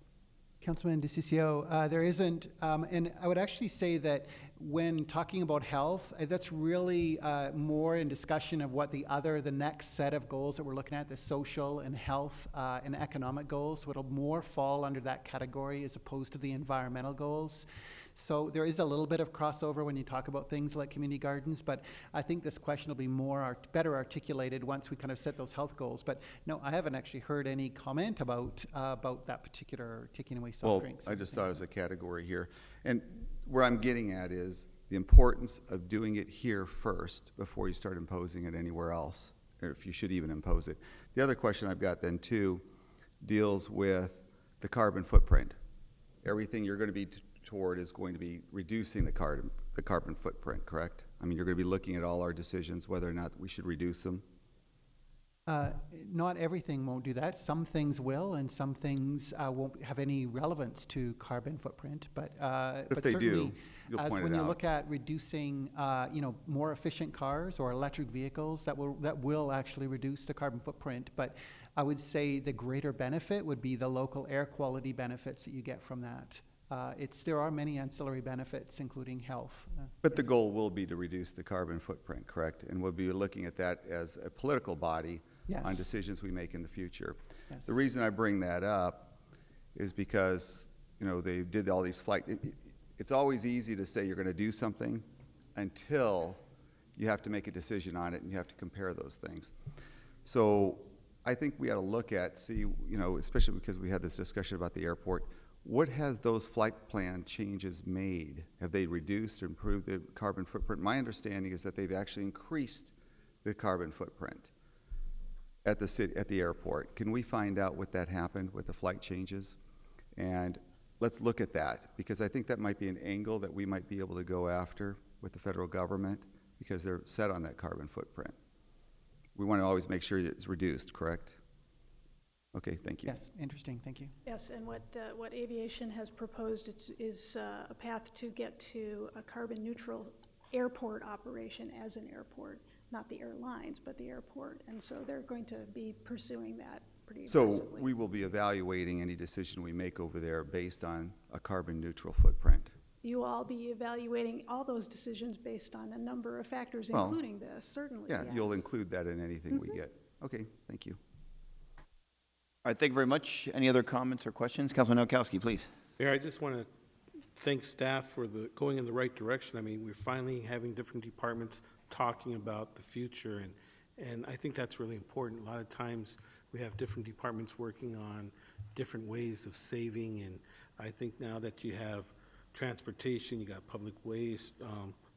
Councilman DeCiccio, there isn't, and I would actually say that when talking about health, that's really more in discussion of what the next set of goals that we're looking at, the social and health and economic goals, so it'll more fall under that category as opposed to the environmental goals. So there is a little bit of crossover when you talk about things like community gardens, but I think this question will be better articulated once we kind of set those health goals. But no, I haven't actually heard any comment about that particular taking away soft drinks. I just thought it was a category here. And where I'm getting at is the importance of doing it here first before you start imposing it anywhere else, or if you should even impose it. The other question I've got then too deals with the carbon footprint. Everything you're going to be toward is going to be reducing the carbon footprint, correct? I mean, you're going to be looking at all our decisions, whether or not we should reduce them. Not everything won't do that. Some things will, and some things won't have any relevance to carbon footprint. But If they certainly, do, you'll point when it you out. look at reducing, more efficient cars or electric vehicles, that will actually reduce the carbon footprint. But I would say the greater benefit would be the local air quality benefits that you get from that. There are many ancillary benefits, including health. But the goal will be to reduce the carbon footprint, correct? And we'll be looking at that as a political body on Yes. decisions we make in the future. Yes. The reason I bring that up is because, they did all these it's always easy to say you're going to do something until you have to make a decision on it and you have to compare those things. So I think we ought to look at, especially because we had this discussion about the airport, what has those flight plan changes made? Have they reduced or improved the carbon footprint? My understanding is that they've actually increased the carbon footprint at the airport. Can we find out what that happened with the flight changes? And let's look at that, because I think that might be an angle that we might be able to go after with the federal government, because they're set on that carbon footprint. We want to always make sure it's reduced, correct? Okay, thank you. Yes, interesting. Thank you. Yes, and what aviation has proposed is a path to get to a carbon neutral airport operation as an airport, not the airlines, but the airport. And so they're going to be pursuing that pretty aggressively. So we will be evaluating any decision we make over there based on a carbon neutral footprint. You all be evaluating all those decisions based on a number of factors, Well, including this, certainly, Yeah, yes. you'll include that in anything we get. Okay, thank you. All right, thank you very much. Any other comments or questions? Councilman Nowakowski, please. Mayor, I just want to thank staff for going in the right direction. I mean, we're finally having different departments talking about the future, and I think that's really important. A lot of times, we have different departments working on different ways of saving, and I think now that you have transportation, you got public waste,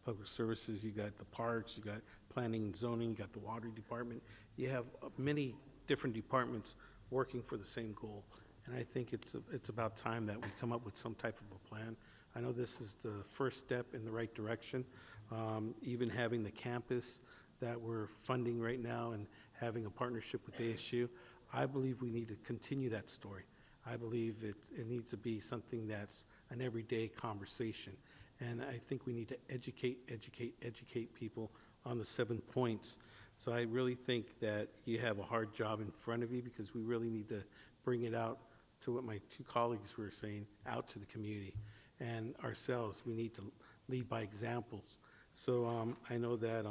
public services, you got the parks, you got planning and zoning, you got the water department. You have many different departments working for the same goal. And I think it's about time that we come up with some type of a plan. I know this is the first step in the right direction. Even having the campus that we're funding right now and having a partnership with ASU, I believe we need to continue that story. I believe it needs to be something that's an everyday conversation. And I think we need to educate people on the 7 points. So I really think that you have a hard job in front of you, because we really need to bring it out to what my two colleagues were saying, out to the community. And ourselves, we need to lead by examples. So I know that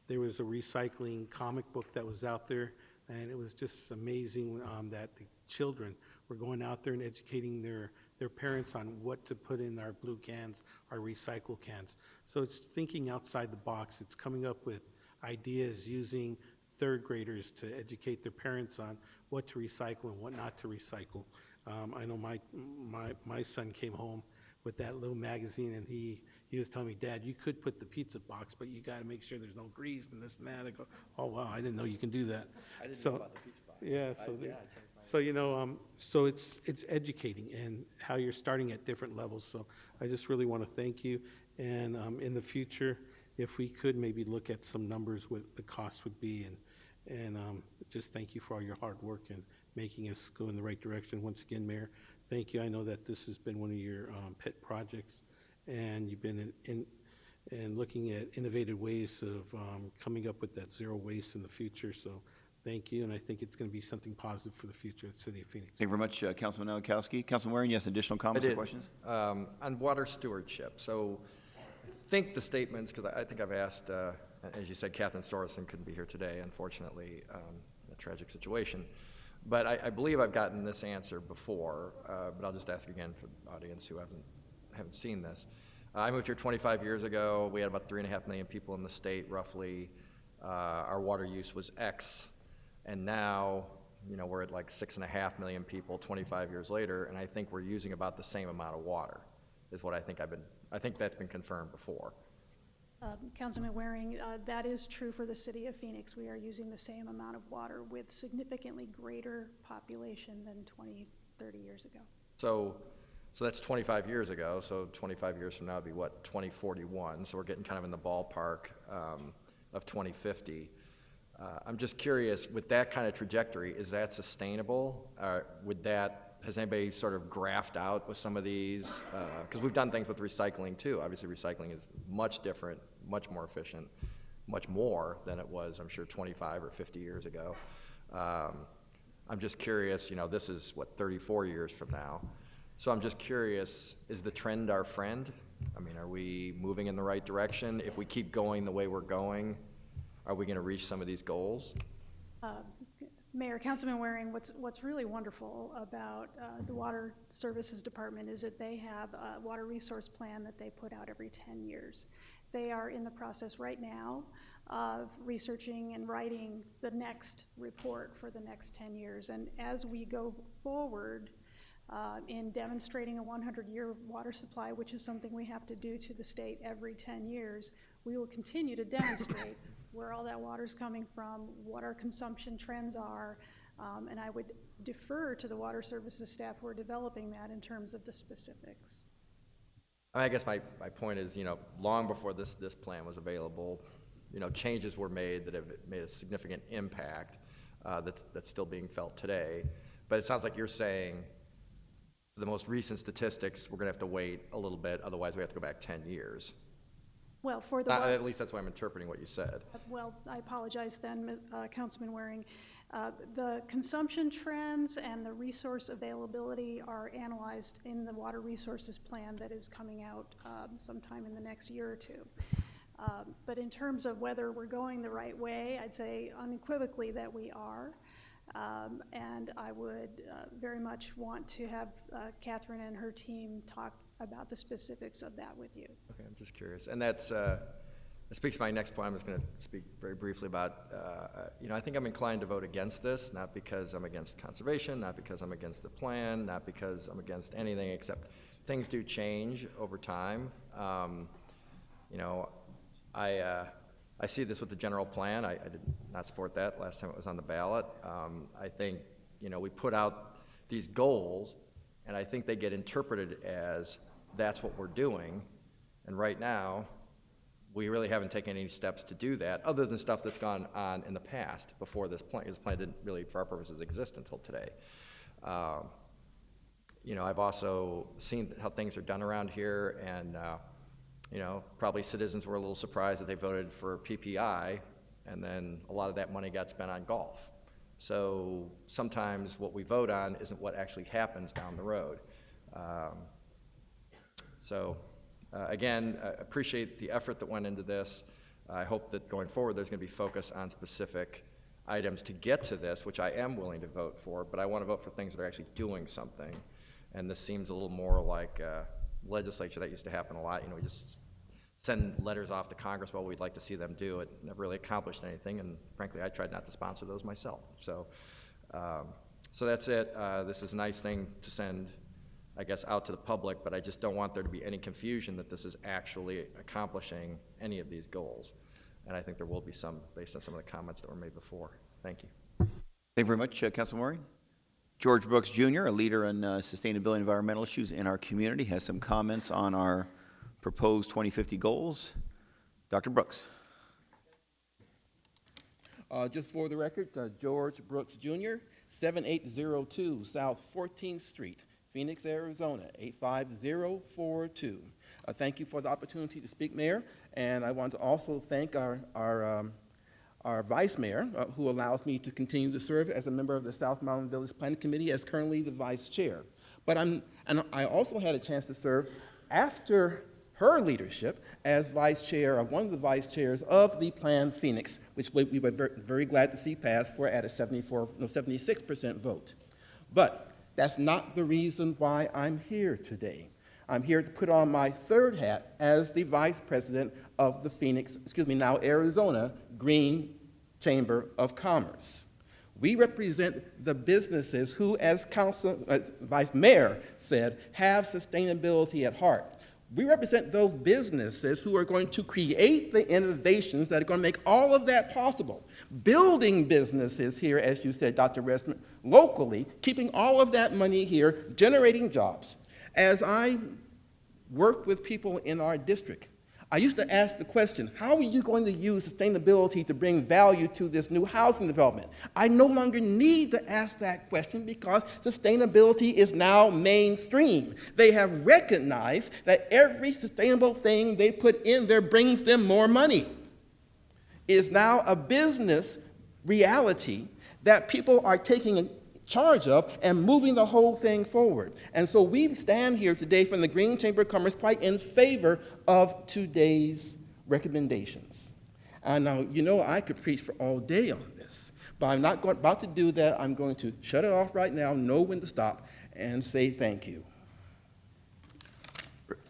there was a recycling comic book that was out there, and it was just amazing that the children were going out there and educating their parents on what to put in our blue cans, our recycle cans. So it's thinking outside the box. It's coming up with ideas using third graders to educate their parents on what to recycle and what not to recycle. I know my son came home with that little magazine, and he was telling me, Dad, you could put the pizza box, but you got to make sure there's no grease and this and that. I go, oh wow, I didn't know you can do that. I didn't so, know about the pizza box. Yeah, so so it's educating and how you're starting at different levels. So I just really want to thank you, and in the future, if we could maybe look at some numbers, what the cost would be, and just thank you for all your hard work and making us go in the right direction. Once again, Mayor, thank you. I know that this has been one of your pet projects, and you've been in looking at innovative ways of coming up with that zero waste in the future. So thank you, and I think it's going to be something positive for the future of the city of Phoenix. Thank you very much, Councilman Nowakowski. Councilman Waring, yes, additional comments or questions? On water stewardship, so I think the statements, because I think I've asked, as you said, Catherine Sorensen couldn't be here today, unfortunately, a tragic situation. But I believe I've gotten this answer before, but I'll just ask again for the audience who haven't seen this. I moved here 25 years ago. We had about 3.5 million people in the state, roughly. Our water use was X, and now, we're at like 6.5 million people 25 years later, and I think we're using about the same amount of water, is what I think that's been confirmed before. Councilman Waring, that is true for the city of Phoenix. We are using the same amount of water with significantly greater population than 20, 30 years ago. So that's 25 years ago. So 25 years from now would be what, 2041? So we're getting kind of in the ballpark of 2050. I'm just curious, with that kind of trajectory, is that sustainable? Has anybody sort of graphed out with some of these? Because we've done things with recycling too. Obviously, recycling is much different, much more efficient, much more than it was, I'm sure, 25 or 50 years ago. I'm just curious, this is, 34 years from now. So I'm just curious, is the trend our friend? I mean, are we moving in the right direction? If we keep going the way we're going, are we going to reach some of these goals? Mayor, Councilman Waring, what's really wonderful about the Water Services Department is that they have a water resource plan that they put out every 10 years. They are in the process right now of researching and writing the next report for the next 10 years. And as we go forward in demonstrating a 100-year water supply, which is something we have to do to the state every 10 years, we will continue to demonstrate where all that water is coming from, what our consumption trends are, and I would defer to the water services staff who are developing that in terms of the specifics. I guess my point is, long before this plan was available, changes were made that have made a significant impact that's still being felt today. But it sounds like you're saying for the most recent statistics, we're going to have to wait a little bit, otherwise we have to go back 10 years. Well, for the at least that's why I'm interpreting what you said. Well, I apologize then, Councilman Waring. The consumption trends and the resource availability are analyzed in the water resources plan that is coming out sometime in the next year or two. But in terms of whether we're going the right way, I'd say unequivocally that we are. And I would very much want to have Catherine and her team talk about the specifics of that with you. Okay, I'm just curious. And that speaks to my next point. I'm just going to speak very briefly about, I think I'm inclined to vote against this, not because I'm against conservation, not because I'm against the plan, not because I'm against anything, except things do change over time. I see this with the general plan. I did not support that last time it was on the ballot. I think, we put out these goals, and I think they get interpreted as that's what we're doing. And right now, we really haven't taken any steps to do that, other than stuff that's gone on in the past before this plan. This plan didn't really, for our purposes, exist until today. you know, I've also seen how things are done around here, and, you know, probably citizens were a little surprised that they voted for PPI, and then a lot of that money got spent on golf. So sometimes what we vote on isn't what actually happens down the road. Again, I appreciate the effort that went into this. I hope that going forward, there's going to be focus on specific items to get to this, which I am willing to vote for, but I want to vote for things that are actually doing something. And this seems a little more like legislature. That used to happen a lot. You know, we just send letters off to Congress, well, we'd like to see them do it. Never really accomplished anything, and frankly, I tried not to sponsor those myself. So that's it. This is a nice thing to send, I guess, out to the public, but I just don't want there to be any confusion that this is actually accomplishing any of these goals. And I think there will be some, based on some of the comments that were made before. Thank you. Thank you very much, Councilman Maury. George Brooks Jr., a leader in sustainability and environmental issues in our community, has some comments on our proposed 2050 goals. Dr. Brooks. Just for the record, George Brooks Jr., 7802 South 14th Street, Phoenix, Arizona, 85042. Thank you for the opportunity to speak, Mayor, and I want to also thank our Vice Mayor, who allows me to continue to serve as a member of the South Mountain Village Planning Committee as currently the Vice Chair. But I also had a chance to serve after her leadership as Vice Chair, one of the Vice Chairs of the Plan Phoenix, which we were very glad to see pass for at a 76% vote. But that's not the reason why I'm here today. I'm here to put on my third hat as the Vice President of the Phoenix, now Arizona Green Chamber of Commerce. We represent the businesses who, as Vice Mayor said, have sustainability at heart. We represent those businesses who are going to create the innovations that are going to make all of that possible. Building businesses here, as you said, Dr. Restman, locally, keeping all of that money here, generating jobs. As I work with people in our district, I used to ask the question, how are you going to use sustainability to bring value to this new housing development? I no longer need to ask that question because sustainability is now mainstream. They have recognized that every sustainable thing they put in there brings them more money. It is now a business reality that people are taking charge of and moving the whole thing forward. And so we stand here today from the Green Chamber of Commerce quite in favor of today's recommendations. And now, you know, I could preach for all day on this, but I'm not about to do that. I'm going to shut it off right now, know when to stop, and say thank you.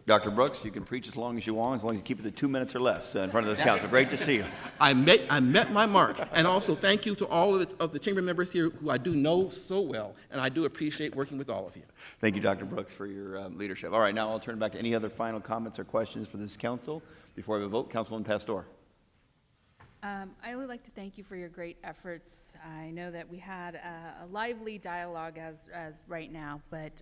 Dr. Brooks, you can preach as long as you want, as long as you keep it to 2 minutes or less in front of this council. Great to see you. I met my mark. And also thank you to all of the chamber members here who I do know so well, and I do appreciate working with all of you. Thank you, Dr. Brooks, for your leadership. All right, now I'll turn it back to any other final comments or questions for this council before I have a vote. Councilwoman Pastor. I would like to thank you for your great efforts. I know that we had a lively dialogue as right now, but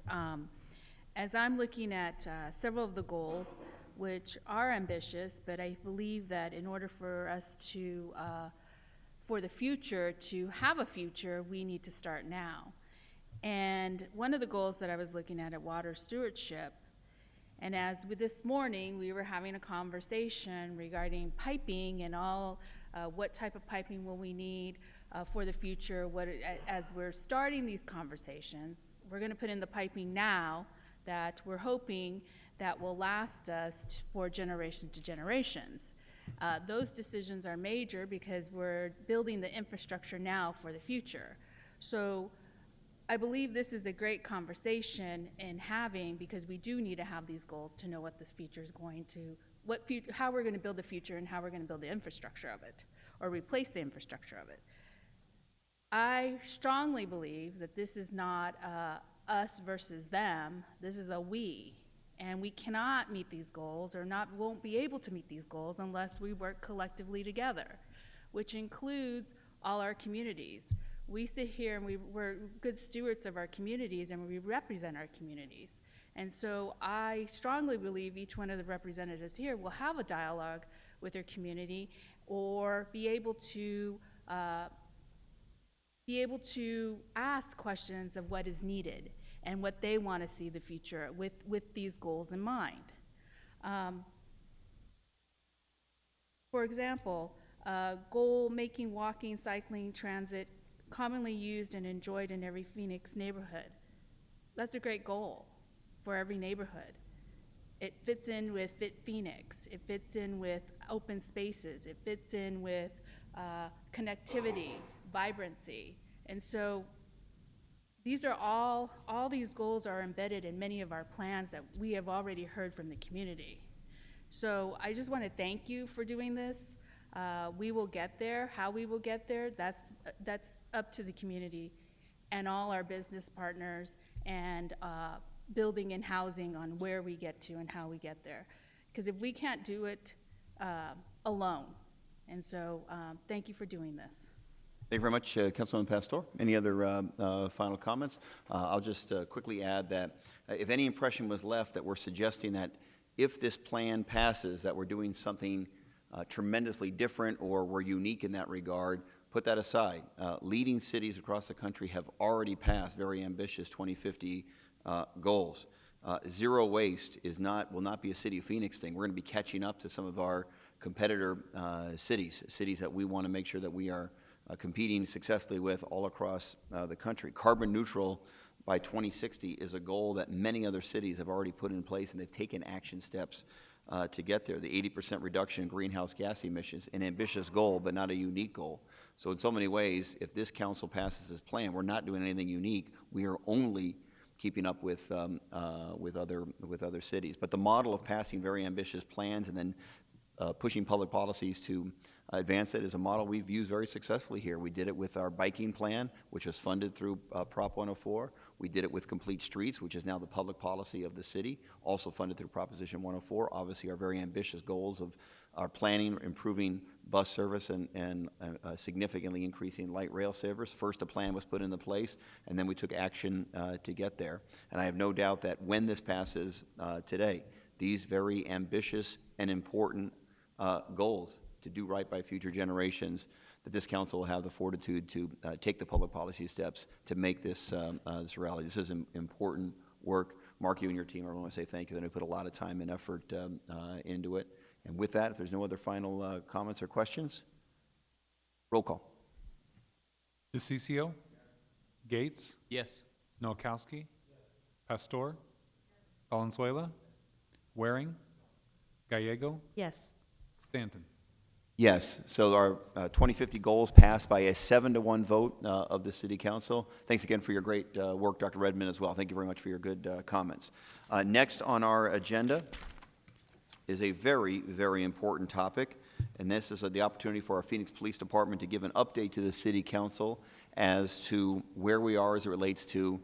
as I'm looking at several of the goals, which are ambitious, but I believe that in order for us to, for the future, to have a future, we need to start now. And one of the goals that I was looking at water stewardship, and as with this morning, we were having a conversation regarding piping and all, what type of piping will we need for the future. As we're starting these conversations, we're gonna put in the piping now that we're hoping that will last us for generation to generations. Those decisions are major because we're building the infrastructure now for the future. So I believe this is a great conversation in having, because we do need to have these goals to know what this future is going to, how we're going to build the future and how we're going to build the infrastructure of it, or replace the infrastructure of it. I strongly believe that this is not us versus them. This is a we, and we cannot meet these goals, or won't be able to meet these goals unless we work collectively together, which includes all our communities. We sit here and we're good stewards of our communities, and we represent our communities. And so I strongly believe each one of the representatives here will have a dialogue with their community, or be able to ask questions of what is needed. and what they want to see the future with these goals in mind. For example, goal making walking, cycling, transit commonly used and enjoyed in every Phoenix neighborhood. That's a great goal for every neighborhood. It fits in with Fit Phoenix. It fits in with open spaces. It fits in with connectivity, vibrancy. And so these are all these goals are embedded in many of our plans that we have already heard from the community. So I just want to thank you for doing this. We will get there. How we will get there, that's up to the community and all our business partners and building and housing on where we get to and how we get there. Because if we can't do it alone. And so thank you for doing this. Thank you very much, Councilwoman Pastor. Any other final comments? I'll just quickly add that if any impression was left that we're suggesting that if this plan passes, that we're doing something tremendously different or we're unique in that regard, put that aside. Leading cities across the country have already passed very ambitious 2050 goals. Zero waste will not be a City of Phoenix thing. We're going to be catching up to some of our competitor cities that we want to make sure that we are competing successfully with all across the country. Carbon neutral by 2060 is a goal that many other cities have already put in place, and they've taken action steps to get there. The 80% reduction in greenhouse gas emissions, an ambitious goal, but not a unique goal. So in so many ways, if this council passes this plan, we're not doing anything unique. We are only keeping up with other cities. But the model of passing very ambitious plans and then pushing public policies to advance it is a model we've used very successfully here. We did it with our biking plan, which was funded through Prop 104. We did it with Complete Streets, which is now the public policy of the city, also funded through Proposition 104. Obviously, our very ambitious goals of our planning, improving bus service and significantly increasing light rail service. First, a plan was put into place, and then we took action to get there. And I have no doubt that when this passes today, these very ambitious and important goals to do right by future generations, that this council will have the fortitude to take the public policy steps to make this this reality. This is important work. Mark, you and your team, I want to say thank you. They put a lot of time and effort into it. And with that, if there's no other final comments or questions, roll call. DeCiccio? Gates? Yes. Nowakowski? Pastor? Valenzuela? Waring? Gallego? Yes. Stanton? Yes, so our 2050 goals passed by a 7-1 vote of the City Council. Thanks again for your great work, Dr. Redmond, as well. Thank you very much for your good comments. Next on our agenda is a very, very important topic, and this is the opportunity for our Phoenix Police Department to give an update to the City Council as to where we are as it relates to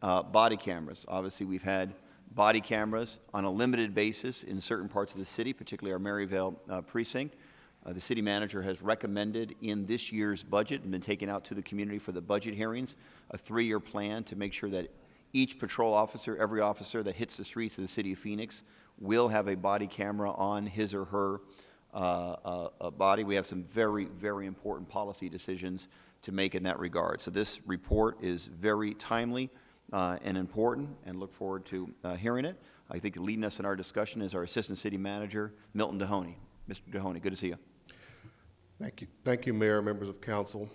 body cameras. Obviously, we've had body cameras on a limited basis in certain parts of the city, particularly our Maryvale precinct. The city manager has recommended in this year's budget and been taken out to the community for the budget hearings, a 3-year plan to make sure that each patrol officer, every officer that hits the streets of the city of Phoenix will have a body camera on his or her body. We have some very, very important policy decisions to make in that regard. So this report is very timely and important, and look forward to hearing it. I think leading us in our discussion is our Assistant City Manager, Milton Dohoney. Mr. Dohoney, good to see you. Thank you. Thank you, Mayor, members of council.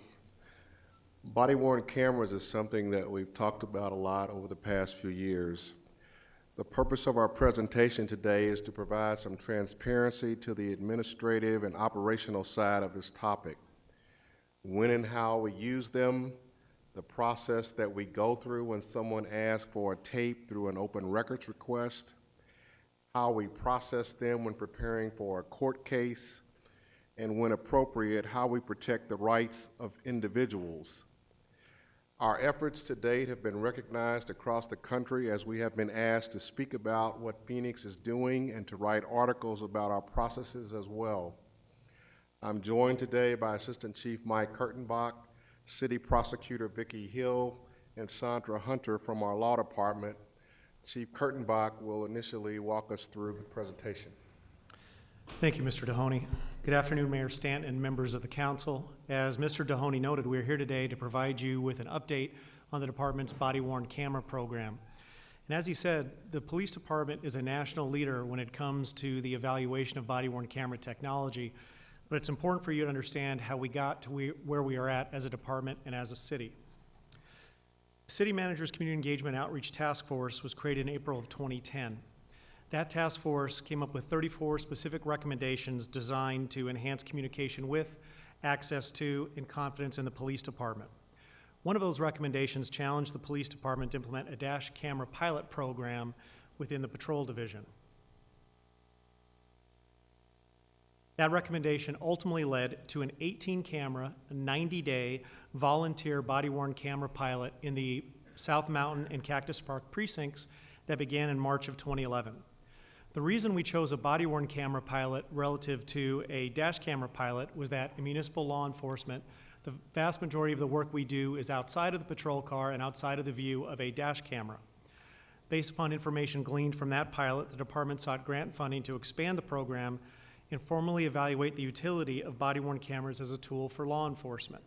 Body-worn cameras is something that we've talked about a lot over the past few years. The purpose of our presentation today is to provide some transparency to the administrative and operational side of this topic. When and how we use them, the process that we go through when someone asks for a tape through an open records request, how we process them when preparing for a court case, and when appropriate, how we protect the rights of individuals. Our efforts to date have been recognized across the country as we have been asked to speak about what Phoenix is doing and to write articles about our processes as well. I'm joined today by Assistant Chief Mike Kurtenbach, City Prosecutor Vicki Hill, and Sandra Hunter from our Law Department. Chief Kurtenbach will initially walk us through the presentation. Thank you, Mr. Dohoney. Good afternoon, Mayor Stanton and members of the council. As Mr. Dohoney noted, we're here today to provide you with an update on the department's body-worn camera program. And as he said, the police department is a national leader when it comes to the evaluation of body-worn camera technology, but it's important for you to understand how we got to where we are at as a department and as a city. The City Manager's Community Engagement Outreach Task Force was created in April of 2010. That task force came up with 34 specific recommendations designed to enhance communication with, access to, and confidence in the police department. One of those recommendations challenged the police department to implement a dash camera pilot program within the patrol division. That recommendation ultimately led to an 18-camera, 90-day volunteer body-worn camera pilot in the South Mountain and Cactus Park precincts that began in March of 2011. The reason we chose a body-worn camera pilot relative to a dash camera pilot was that in municipal law enforcement, the vast majority of the work we do is outside of the patrol car and outside of the view of a dash camera. Based upon information gleaned from that pilot, the department sought grant funding to expand the program and formally evaluate the utility of body-worn cameras as a tool for law enforcement.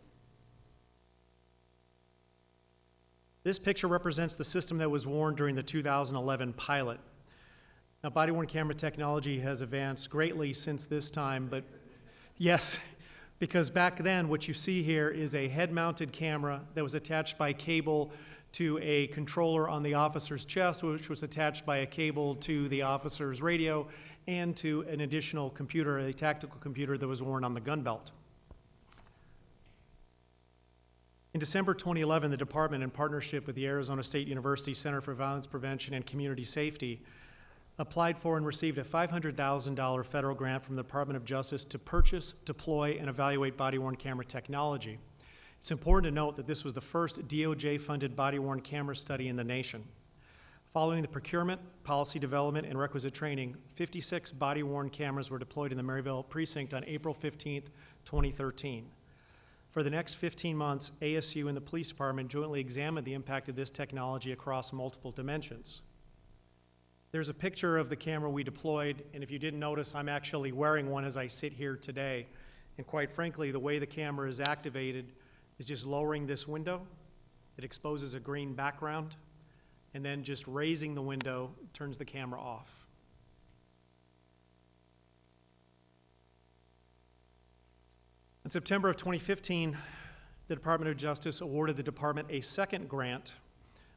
This picture represents the system that was worn during the 2011 pilot. Now, body-worn camera technology has advanced greatly since this time, but yes, because back then what you see here is a head-mounted camera that was attached by cable to a controller on the officer's chest, which was attached by a cable to the officer's radio and to an additional computer, a tactical computer that was worn on the gun belt. In December 2011, the department, in partnership with the Arizona State University Center for Violence Prevention and Community Safety, applied for and received a $500,000 federal grant from the Department of Justice to purchase, deploy, and evaluate body-worn camera technology. It's important to note that this was the first DOJ-funded body-worn camera study in the nation. Following the procurement, policy development, and requisite training, 56 body-worn cameras were deployed in the Maryville precinct on April 15, 2013. For the next 15 months, ASU and the police department jointly examined the impact of this technology across multiple dimensions. There's a picture of the camera we deployed, and if you didn't notice, I'm actually wearing one as I sit here today. And quite frankly, the way the camera is activated is just lowering this window. It exposes a green background, and then just raising the window turns the camera off. In September of 2015, the Department of Justice awarded the department a second grant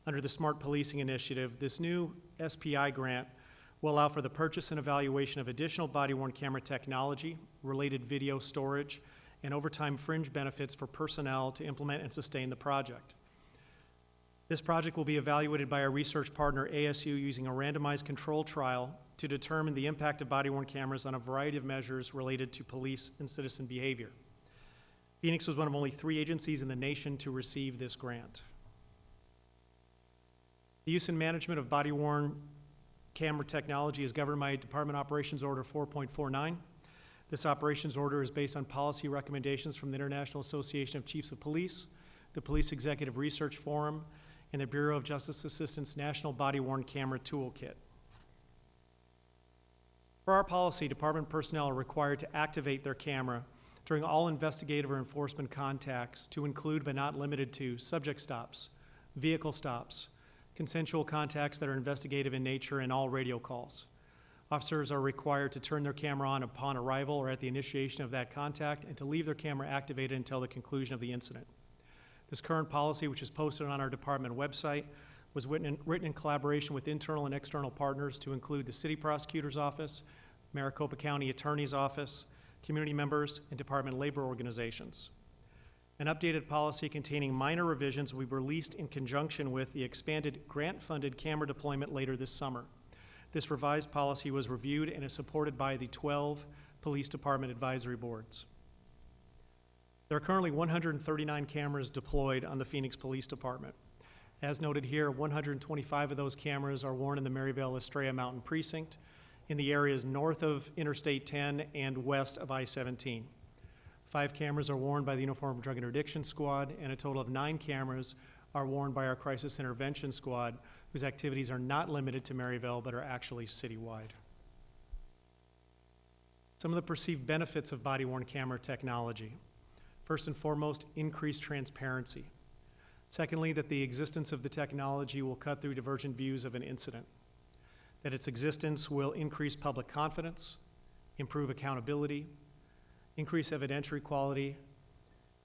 under the Smart Policing Initiative. This new SPI grant will allow for the purchase and evaluation of additional body-worn camera technology, related video storage, and overtime fringe benefits for personnel to implement and sustain the project. This project will be evaluated by our research partner ASU using a randomized control trial to determine the impact of body-worn cameras on a variety of measures related to police and citizen behavior. Phoenix was one of only 3 agencies in the nation to receive this grant. The use and management of body-worn camera technology is governed by Department Operations Order 4.49. This operations order is based on policy recommendations from the International Association of Chiefs of Police, the Police Executive Research Forum, and the Bureau of Justice Assistance National Body-Worn Camera Toolkit. Per our policy, department personnel are required to activate their camera during all investigative or enforcement contacts to include but not limited to subject stops, vehicle stops, consensual contacts that are investigative in nature, and all radio calls. Officers are required to turn their camera on upon arrival or at the initiation of that contact and to leave their camera activated until the conclusion of the incident. This current policy, which is posted on our department website, was written in collaboration with internal and external partners to include the City Prosecutor's Office, Maricopa County Attorney's Office, community members, and department labor organizations. An updated policy containing minor revisions will be released in conjunction with the expanded grant-funded camera deployment later this summer. This revised policy was reviewed and is supported by the 12 police department advisory boards. There are currently 139 cameras deployed on the Phoenix Police Department. As noted here, 125 of those cameras are worn in the Maryville-Estrella Mountain Precinct in the areas north of Interstate 10 and west of I-17. 5 cameras are worn by the Uniform Drug Interdiction Squad, and a total of 9 cameras are worn by our Crisis Intervention Squad, whose activities are not limited to Maryville but are actually citywide. Some of the perceived benefits of body-worn camera technology. First and foremost, increased transparency. Secondly, that the existence of the technology will cut through divergent views of an incident, that its existence will increase public confidence, improve accountability, increase evidentiary quality,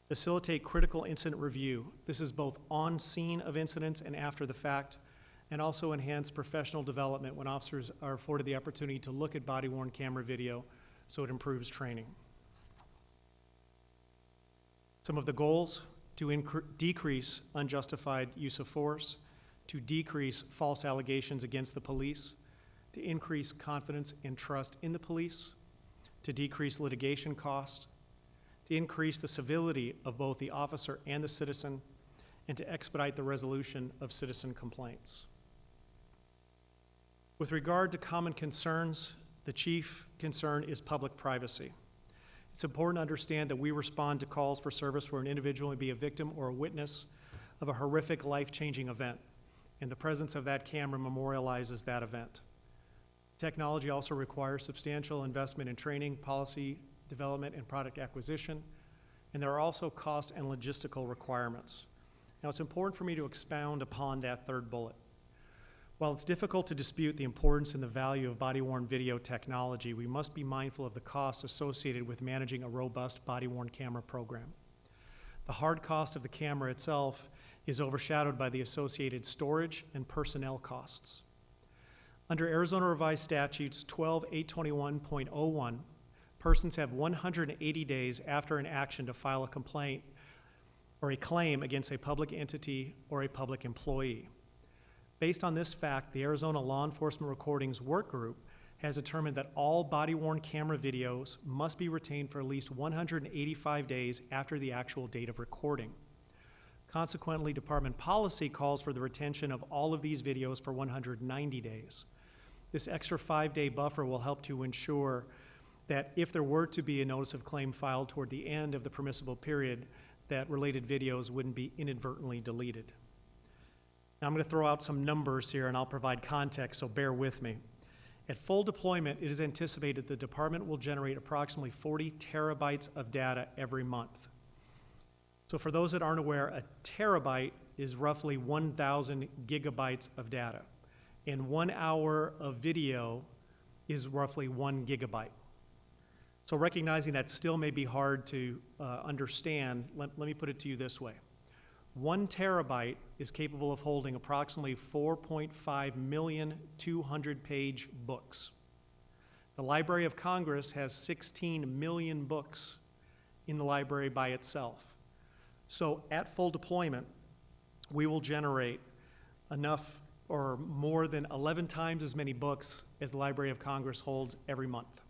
facilitate critical incident review. This is both on scene of incidents and after the fact, and also enhance professional development when officers are afforded the opportunity to look at body-worn camera video, so it improves training. Some of the goals: to decrease unjustified use of force, to decrease false allegations against the police, to increase confidence and trust in the police, to decrease litigation costs, to increase the civility of both the officer and the citizen, and to expedite the resolution of citizen complaints. With regard to common concerns, the chief concern is public privacy. It's important to understand that we respond to calls for service where an individual may be a victim or a witness of a horrific, life-changing event, and the presence of that camera memorializes that event. Technology also requires substantial investment in training, policy development, and product acquisition, and there are also cost and logistical requirements. Now, it's important for me to expound upon that third bullet. While it's difficult to dispute the importance and the value of body-worn video technology, we must be mindful of the costs associated with managing a robust body-worn camera program. The hard cost of the camera itself is overshadowed by the associated storage and personnel costs. Under Arizona Revised Statutes 12-821.01, persons have 180 days after an action to file a complaint or a claim against a public entity or a public employee. Based on this fact, the Arizona Law Enforcement Recordings Work Group has determined that all body-worn camera videos must be retained for at least 185 days after the actual date of recording. Consequently, department policy calls for the retention of all of these videos for 190 days. This extra 5-day buffer will help to ensure that if there were to be a notice of claim filed toward the end of the permissible period, that related videos wouldn't be inadvertently deleted. Now, I'm going to throw out some numbers here and I'll provide context, so bear with me. At full deployment, it is anticipated the department will generate approximately 40 terabytes of data every month. So for those that aren't aware, a terabyte is roughly 1,000 gigabytes of data, and 1 hour of video is roughly 1 gigabyte. So recognizing that still may be hard to understand, let me put it to you this way. 1 terabyte is capable of holding approximately 4.5 million 200-page books. The Library of Congress has 16 million books in the library by itself. So at full deployment, we will generate enough or more than 11 times as many books as the Library of Congress holds every month.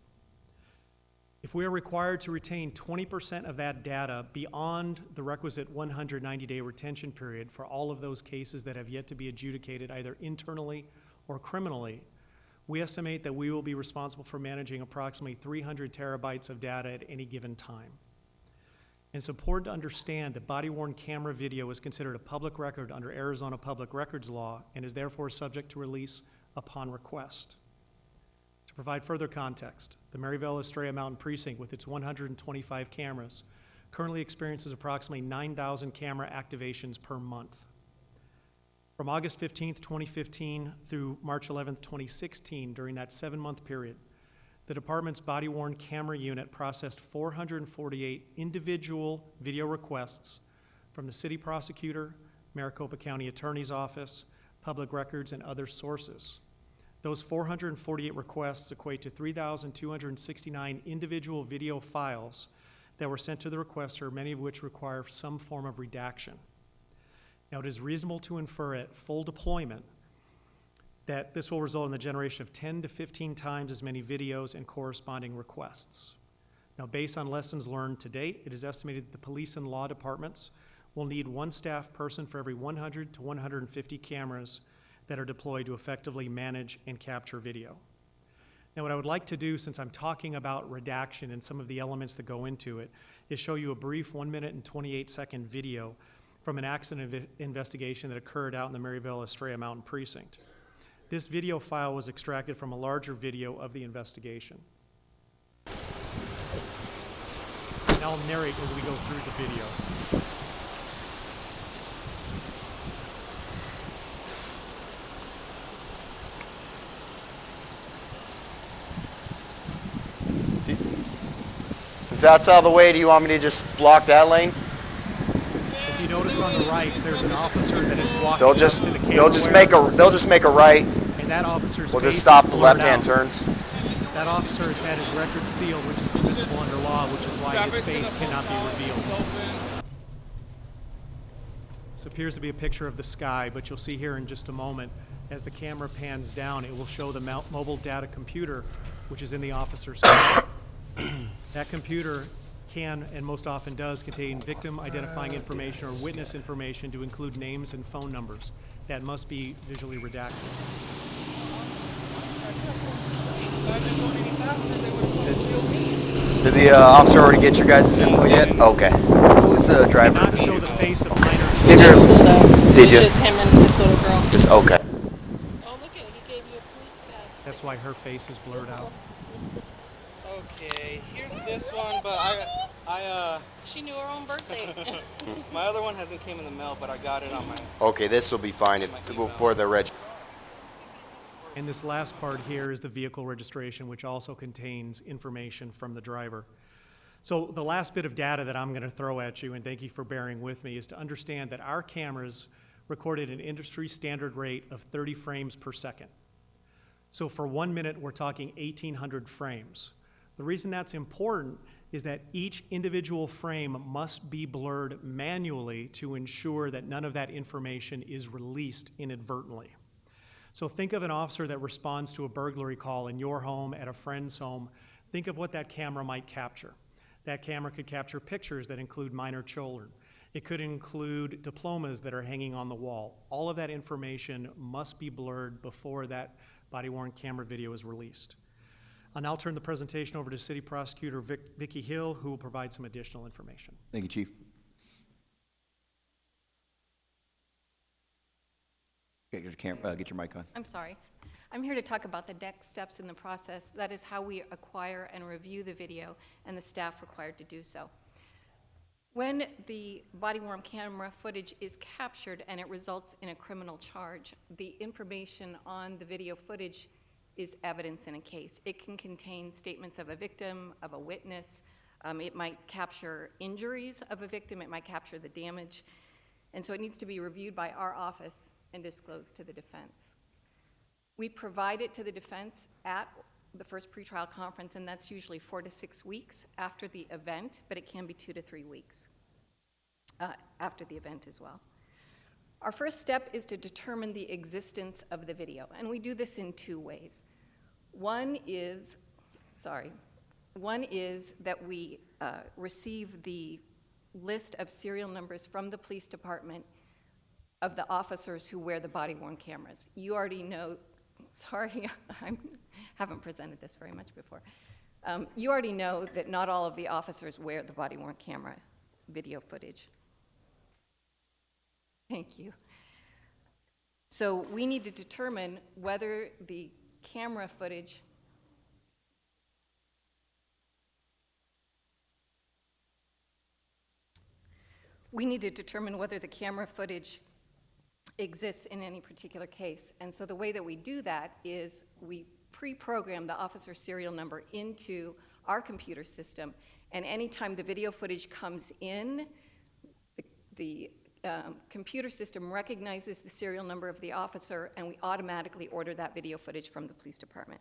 If we are required to retain 20% of that data beyond the requisite 190-day retention period for all of those cases that have yet to be adjudicated either internally or criminally, we estimate that we will be responsible for managing approximately 300 terabytes of data at any given time. And it's important to understand that body-worn camera video is considered a public record under Arizona Public Records Law and is therefore subject to release upon request. To provide further context, the Maryville Estrella Mountain Precinct, with its 125 cameras, currently experiences approximately 9,000 camera activations per month. From August 15th, 2015 through March 11th, 2016, during that 7-month period, the department's body-worn camera unit processed 448 individual video requests from the city prosecutor, Maricopa County Attorney's Office, public records, and other sources. Those 448 requests equate to 3,269 individual video files that were sent to the requester, many of which require some form of redaction. Now, it is reasonable to infer at full deployment that this will result in the generation of 10 to 15 times as many videos and corresponding requests. Now, based on lessons learned to date, it is estimated that the police and law departments will need 1 staff person for every 100 to 150 cameras that are deployed to effectively manage and capture video. Now, what I would like to do, since I'm talking about redaction and some of the elements that go into it, is show you a brief 1-minute and 28-second video from an accident investigation that occurred out in the Maryville Estrella Mountain Precinct. This video file was extracted from a larger video of the investigation. And I'll narrate as we go through the video. If that's out of the way, do you want me to just block that lane? If you notice on the right, there's an officer that is walking They'll up just to the camera. they'll just make a right. And that officer's We'll face just stop is the blurred left-hand out. turns. That officer has had his record sealed, which is permissible under law, which is why his face cannot be revealed. This appears to be a picture of the sky, but you'll see here in just a moment, as the camera pans down, it will show the mobile data computer, which is in the officer's car. That computer can, and most often does, contain victim identifying information or witness information to include names and phone numbers that must be visually redacted. Did the officer already get your guys' info yet? Okay. Who's the driver of Not this show the vehicle? face of minor. Did you? Did It's you? just him and this little girl. Just okay. That's why her face is blurred out. Okay, here's this one, but she knew her own birthday. My other one hasn't came in the mail, but I got it on my. Okay, this will be fine for the reg. And this last part here is the vehicle registration, which also contains information from the driver. So the last bit of data that I'm going to throw at you, and thank you for bearing with me, is to understand that our cameras recorded an industry standard rate of 30 frames per second. So for 1 minute, we're talking 1,800 frames. The reason that's important is that each individual frame must be blurred manually to ensure that none of that information is released inadvertently. So think of an officer that responds to a burglary call in your home, at a friend's home. Think of what that camera might capture. That camera could capture pictures that include minor children. It could include diplomas that are hanging on the wall. All of that information must be blurred before that body-worn camera video is released. I'll now turn the presentation over to City Prosecutor Vicki Hill, who will provide some additional information. Thank you, Chief. Get your mic on. I'm sorry. I'm here to talk about the next steps in the process. That is how we acquire and review the video and the staff required to do so. When the body-worn camera footage is captured and it results in a criminal charge, the information on the video footage is evidence in a case. It can contain statements of a victim, of a witness. It might capture injuries of a victim. It might capture the damage. And so it needs to be reviewed by our office and disclosed to the defense. We provide it to the defense at the first pretrial conference, and that's usually 4 to 6 weeks after the event, but it can be 2 to 3 weeks after the event as well. Our first step is to determine the existence of the video, and we do this in 2 ways. One is that we receive the list of serial numbers from the police department of the officers who wear the body-worn cameras. You already know, sorry, I haven't presented this very much before. You already know that not all of the officers wear the body-worn camera video footage. Thank you. So we need to determine whether the camera footage exists in any particular case. And so the way that we do that is we pre-program the officer's serial number into our computer system, and anytime the video footage comes in, the computer system recognizes the serial number of the officer, and we automatically order that video footage from the police department.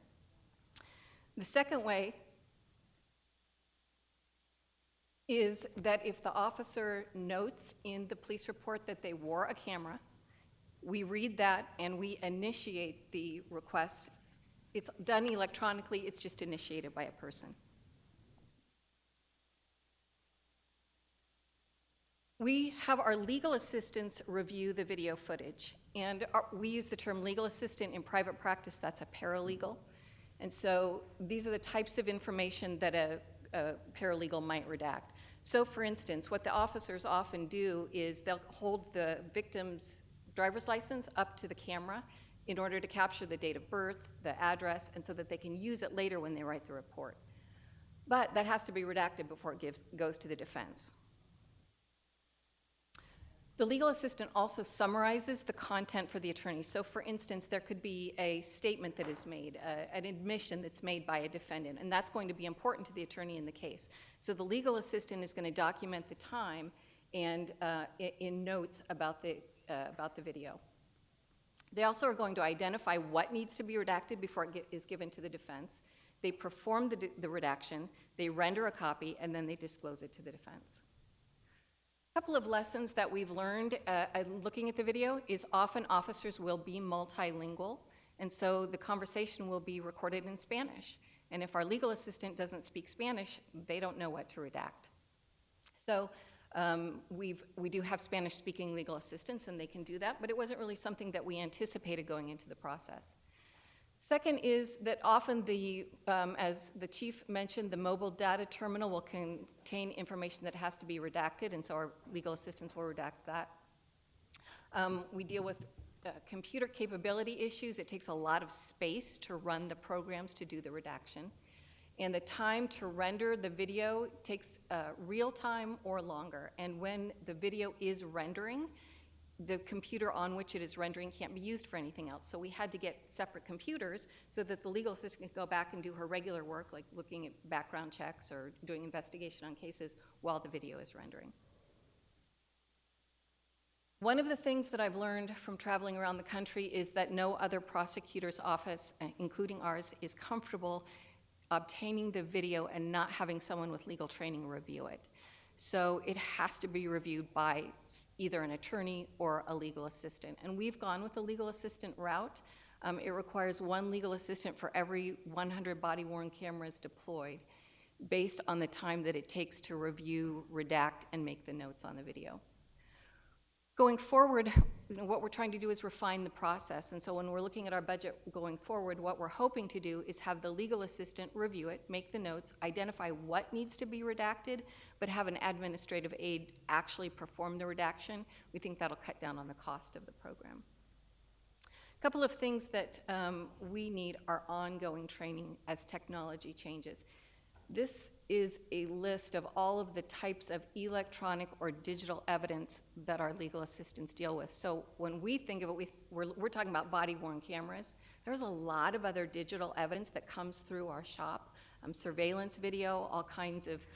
The second way is that if the officer notes in the police report that they wore a camera, we read that and we initiate the request. It's done electronically, it's just initiated by a person. We have our legal assistants review the video footage, and we use the term legal assistant in private practice. That's a paralegal. And so these are the types of information that a paralegal might redact. So for instance, what the officers often do is they'll hold the victim's driver's license up to the camera in order to capture the date of birth, the address, and so that they can use it later when they write the report. But that has to be redacted before it goes to the defense. The legal assistant also summarizes the content for the attorney. So for instance, there could be a statement that is made, an admission that's made by a defendant, and that's going to be important to the attorney in the case. So the legal assistant is going to document the time and in notes about the video. They also are going to identify what needs to be redacted before it is given to the defense. They perform the redaction, they render a copy, and then they disclose it to the defense. A couple of lessons that we've learned looking at the video is often officers will be multilingual, and so the conversation will be recorded in Spanish. And if our legal assistant doesn't speak Spanish, they don't know what to redact. So we do have Spanish-speaking legal assistants, and they can do that, but it wasn't really something that we anticipated going into the process. Second is that often as the chief mentioned, the mobile data terminal will contain information that has to be redacted, and so our legal assistants will redact that. We deal with computer capability issues. It takes a lot of space to run the programs to do the redaction. And the time to render the video takes real time or longer. And when the video is rendering, the computer on which it is rendering can't be used for anything else. So we had to get separate computers so that the legal assistant could go back and do her regular work, like looking at background checks or doing investigation on cases while the video is rendering. One of the things that I've learned from traveling around the country is that no other prosecutor's office, including ours, is comfortable obtaining the video and not having someone with legal training review it. So it has to be reviewed by either an attorney or a legal assistant. And we've gone with the legal assistant route. It requires one legal assistant for every 100 body-worn cameras deployed based on the time that it takes to review, redact, and make the notes on the video. Going forward, what we're trying to do is refine the process. And so when we're looking at our budget going forward, what we're hoping to do is have the legal assistant review it, make the notes, identify what needs to be redacted, but have an administrative aide actually perform the redaction. We think that'll cut down on the cost of the program. A couple of things that we need are ongoing training as technology changes. This is a list of all of the types of electronic or digital evidence that our legal assistants deal with. So when we think of it, we're talking about body-worn cameras. There's a lot of other digital evidence that comes through our shop. Surveillance video, all kinds of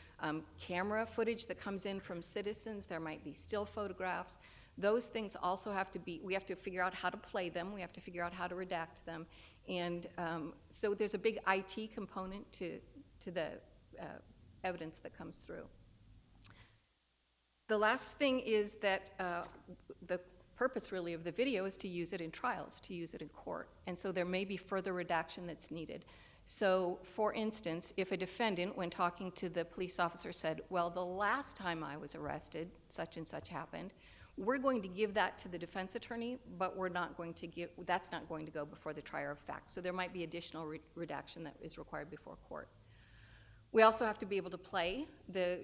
camera footage that comes in from citizens. There might be still photographs. Those things also have to be, we have to figure out how to play them. We have to figure out how to redact them. And so there's a big IT component to the evidence that comes through. The last thing is that the purpose really of the video is to use it in trials, to use it in court. And so there may be further redaction that's needed. So for instance, if a defendant, when talking to the police officer, said, well, the last time I was arrested, such and such happened, we're going to give that to the defense attorney, but we're not going to give, that's not going to go before the trier of fact. So there might be additional redaction that is required before court. We also have to be able to play the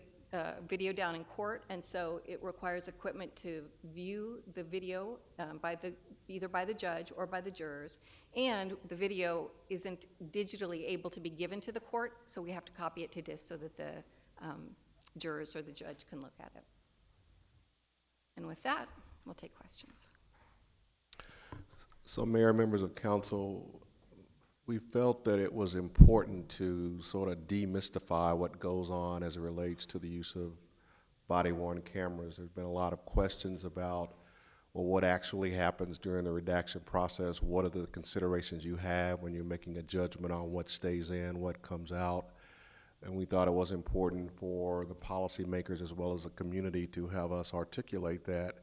video down in court, and so it requires equipment to view the video either by the judge or by the jurors, and the video isn't digitally able to be given to the court, so we have to copy it to disk so that the jurors or the judge can look at it. And with that, we'll take questions. So, Mayor, members of council, we felt that it was important to sort of demystify what goes on as it relates to the use of body-worn cameras. There's been a lot of questions about, well, what actually happens during the redaction process? What are the considerations you have when you're making a judgment on what stays in, what comes out? And we thought it was important for the policymakers as well as the community to have us articulate that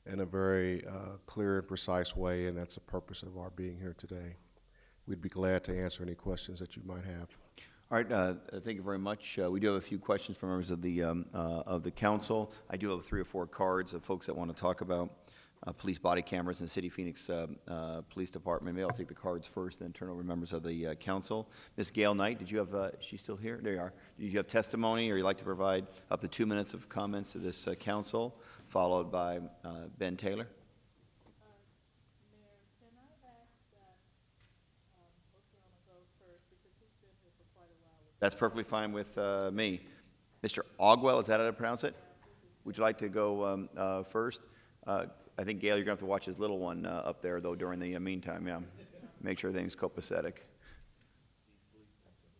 in a very clear and precise way, and that's the purpose of our being here today. We'd be glad to answer any questions that you might have. All right, thank you very much. We do have a few questions from members of the council. I do have 3 or 4 cards of folks that want to talk about police body cameras in the City of Phoenix Police Department. Maybe I'll take the cards first, then turn over to members of the council. Ms. Gail Knight, did you have, she's still here? There you are. Did you have testimony, or you'd like to provide up to 2 minutes of comments to this council, followed by Ben Taylor? That's perfectly fine with me. Mr. Ogwell, is that how to pronounce it? Would you like to go first? I think, Gail, you're going to have to watch his little one up there, though, during the meantime, yeah. Make sure everything's copacetic.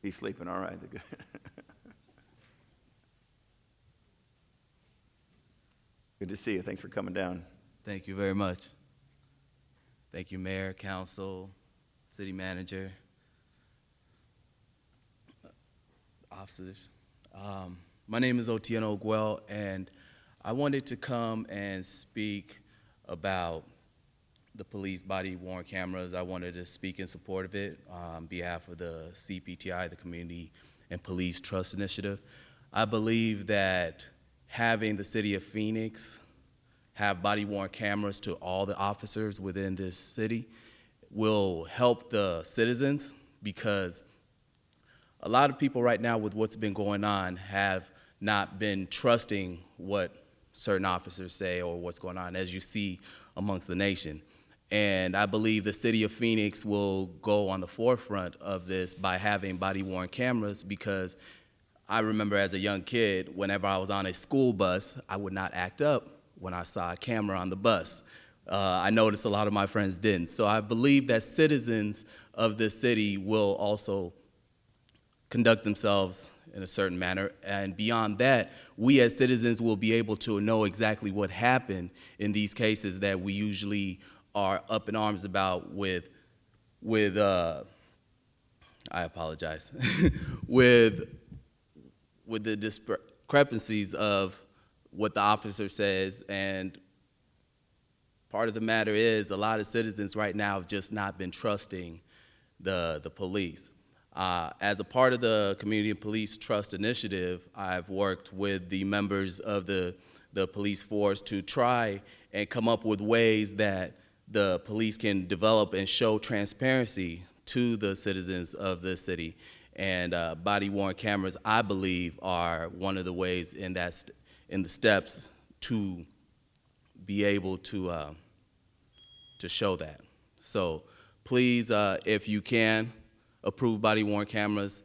He's sleeping, all right. Good to see you. Thanks for coming down. Thank you very much. Thank you, Mayor, Council, City Manager, officers. My name is Otieno Oguel, and I wanted to come and speak about the police body-worn cameras. I wanted to speak in support of it on behalf of the CPTI, the Community and Police Trust Initiative. I believe that having the City of Phoenix have body-worn cameras to all the officers within this city will help the citizens, because a lot of people right now with what's been going on have not been trusting what certain officers say or what's going on, as you see amongst the nation. And I believe the City of Phoenix will go on the forefront of this by having body-worn cameras, because I remember as a young kid, whenever I was on a school bus, I would not act up when I saw a camera on the bus. I noticed a lot of my friends didn't. So I believe that citizens of this city will also conduct themselves in a certain manner. And beyond that, we as citizens will be able to know exactly what happened in these cases that we usually are up in arms about with I apologize, with the discrepancies of what the officer says. And part of the matter is a lot of citizens right now have just not been trusting the police. As a part of the Community and Police Trust Initiative, I've worked with the members of the police force to try and come up with ways that the police can develop and show transparency to the citizens of the city. And body-worn cameras, I believe, are one of the ways in the steps to be able to show that. So please, if you can, approve body-worn cameras.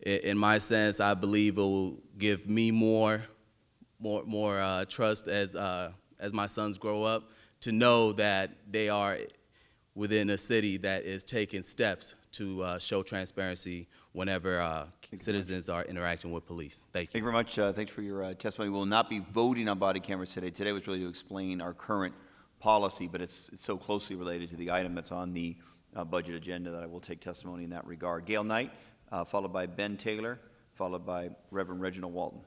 In my sense, I believe it will give me more trust as my sons grow up, to know that they are within a city that is taking steps to show transparency whenever citizens are interacting with police. Thank you. Thank you very much. Thanks for your testimony. We will not be voting on body cameras today. Today was really to explain our current policy, but it's so closely related to the item that's on the budget agenda that I will take testimony in that regard. Gail Knight, followed by Ben Taylor, followed by Reverend Reginald Walton.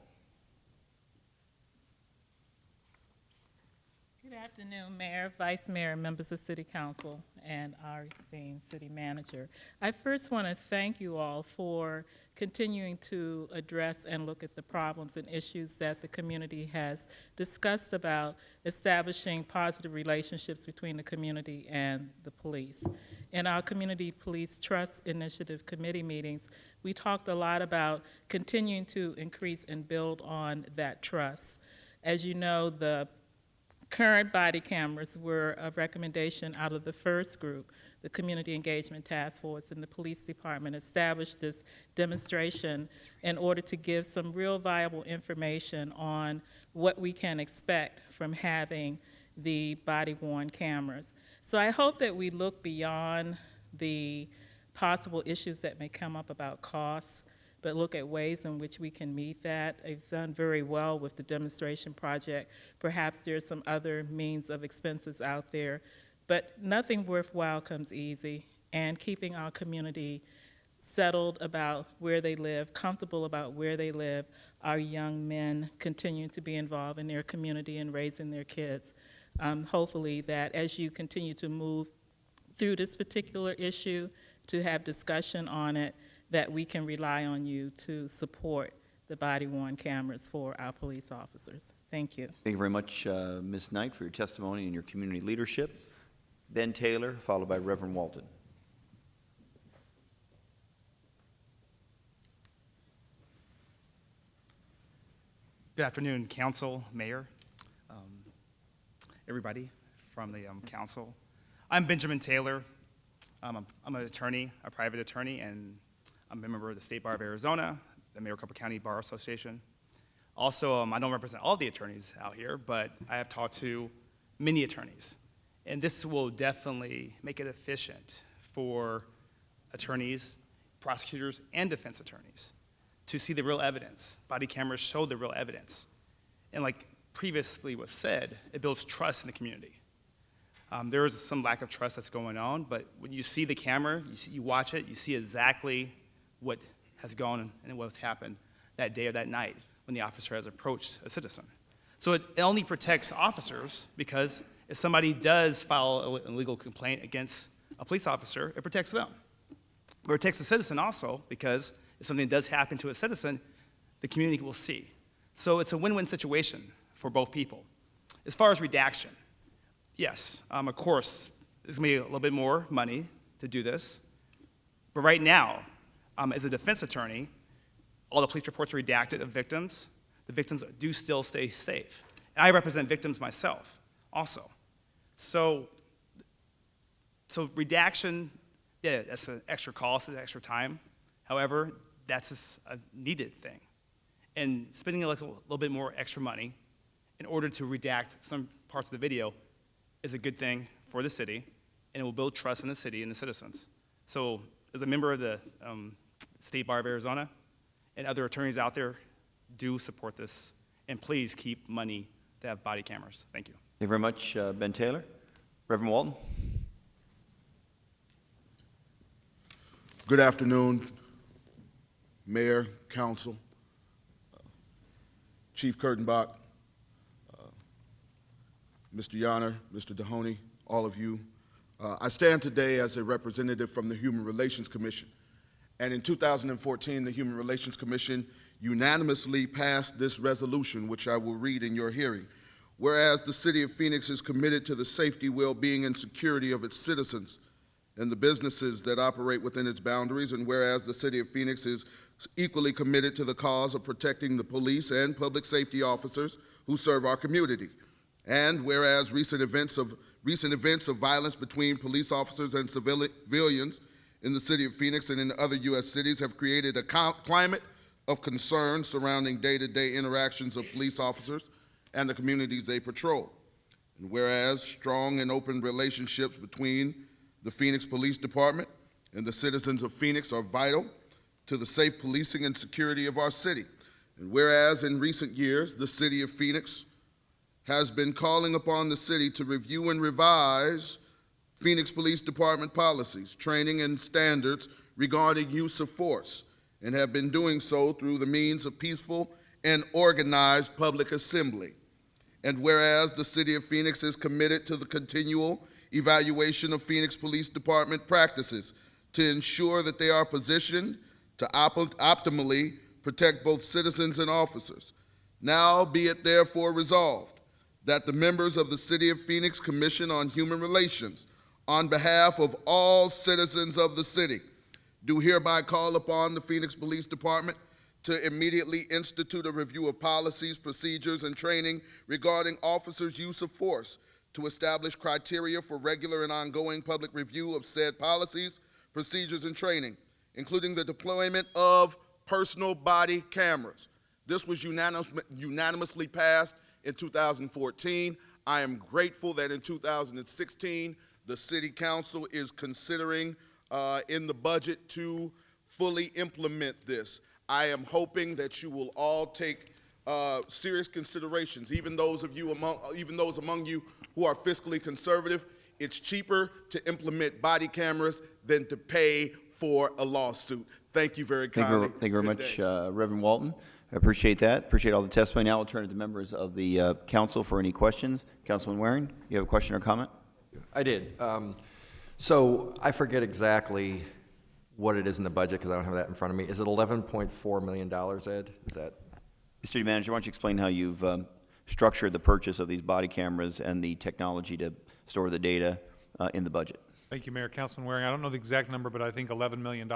Good afternoon, Mayor, Vice Mayor, members of City Council, and our esteemed City Manager. I first want to thank you all for continuing to address and look at the problems and issues that the community has discussed about establishing positive relationships between the community and the police. In our Community Police Trust Initiative committee meetings, we talked a lot about continuing to increase and build on that trust. As you know, the current body cameras were a recommendation out of the first group. The Community Engagement Task Force and the Police Department established this demonstration in order to give some real viable information on what we can expect from having the body-worn cameras. So I hope that we look beyond the possible issues that may come up about costs, but look at ways in which we can meet that. It's done very well with the demonstration project. Perhaps there's some other means of expenses out there, but nothing worthwhile comes easy, and keeping our community settled about where they live, comfortable about where they live, our young men continue to be involved in their community and raising their kids. Hopefully that as you continue to move through this particular issue, to have discussion on it, that we can rely on you to support the body-worn cameras for our police officers. Thank you. Thank you very much, Ms. Knight, for your testimony and your community leadership. Ben Taylor, followed by Reverend Walton. Good afternoon, Council, Mayor, everybody from the Council. I'm Benjamin Taylor. I'm an attorney, a private attorney, and I'm a member of the State Bar of Arizona, the Maricopa County Bar Association. Also, I don't represent all the attorneys out here, but I have talked to many attorneys. And this will definitely make it efficient for attorneys, prosecutors, and defense attorneys to see the real evidence. Body cameras show the real evidence. And like previously was said, it builds trust in the community. There is some lack of trust that's going on, but when you see the camera, you watch it, you see exactly what has gone and what's happened that day or that night when the officer has approached a citizen. So it only protects officers because if somebody does file an illegal complaint against a police officer, it protects them. But it protects the citizen also because if something does happen to a citizen, the community will see. So it's a win-win situation for both people. As far as redaction, yes, of course, there's going to be a little bit more money to do this. But right now, as a defense attorney, all the police reports are redacted of victims. The victims do still stay safe. And I represent victims myself also. So redaction, yeah, that's an extra cost, an extra time. However, that's a needed thing. And spending a little bit more extra money in order to redact some parts of the video is a good thing for the city, and it will build trust in the city and the citizens. So as a member of the State Bar of Arizona and other attorneys out there, do support this, and please keep money to have body cameras. Thank you. Thank you very much, Ben Taylor. Reverend Walton. Good afternoon, Mayor, Council, Chief Kurtenbach, Mr. Yonner, Mr. Dahoney, all of you. I stand today as a representative from the Human Relations Commission. And in 2014, the Human Relations Commission unanimously passed this resolution, which I will read in your hearing. Whereas the City of Phoenix is committed to the safety, well-being, and security of its citizens and the businesses that operate within its boundaries, and whereas the City of Phoenix is equally committed to the cause of protecting the police and public safety officers who serve our community. And whereas recent events of violence between police officers and civilians in the City of Phoenix and in other U.S. cities have created a climate of concern surrounding day-to-day interactions of police officers and the communities they patrol. And whereas strong and open relationships between the Phoenix Police Department and the citizens of Phoenix are vital to the safe policing and security of our city. And whereas in recent years, the City of Phoenix has been calling upon the city to review and revise Phoenix Police Department policies, training, and standards regarding use of force, and have been doing so through the means of peaceful and organized public assembly. And whereas the City of Phoenix is committed to the continual evaluation of Phoenix Police Department practices to ensure that they are positioned to optimally protect both citizens and officers. Now be it therefore resolved that the members of the City of Phoenix Commission on Human Relations, on behalf of all citizens of the city, do hereby call upon the Phoenix Police Department to immediately institute a review of policies, procedures, and training regarding officers' use of force, to establish criteria for regular and ongoing public review of said policies, procedures, and training, including the deployment of personal body cameras. This was unanimously passed in 2014. I am grateful that in 2016, the City Council is considering in the budget to fully implement this. I am hoping that you will all take serious considerations, even those among you who are fiscally conservative. It's cheaper to implement body cameras than to pay for a lawsuit. Thank you very kindly. Thank you very much, Reverend Walton. I appreciate that. Appreciate all the testimony. Now I'll turn it to members of the council for any questions. Councilman Waring, you have a question or comment? I did. So I forget exactly what it is in the budget because I don't have that in front of me. Is it $11.4 million, Ed? Is that? City Manager, why don't you explain how you've structured the purchase of these body cameras and the technology to store the data in the budget? Thank you, Mayor. Councilman Waring, I don't know the exact number, but I think $11 million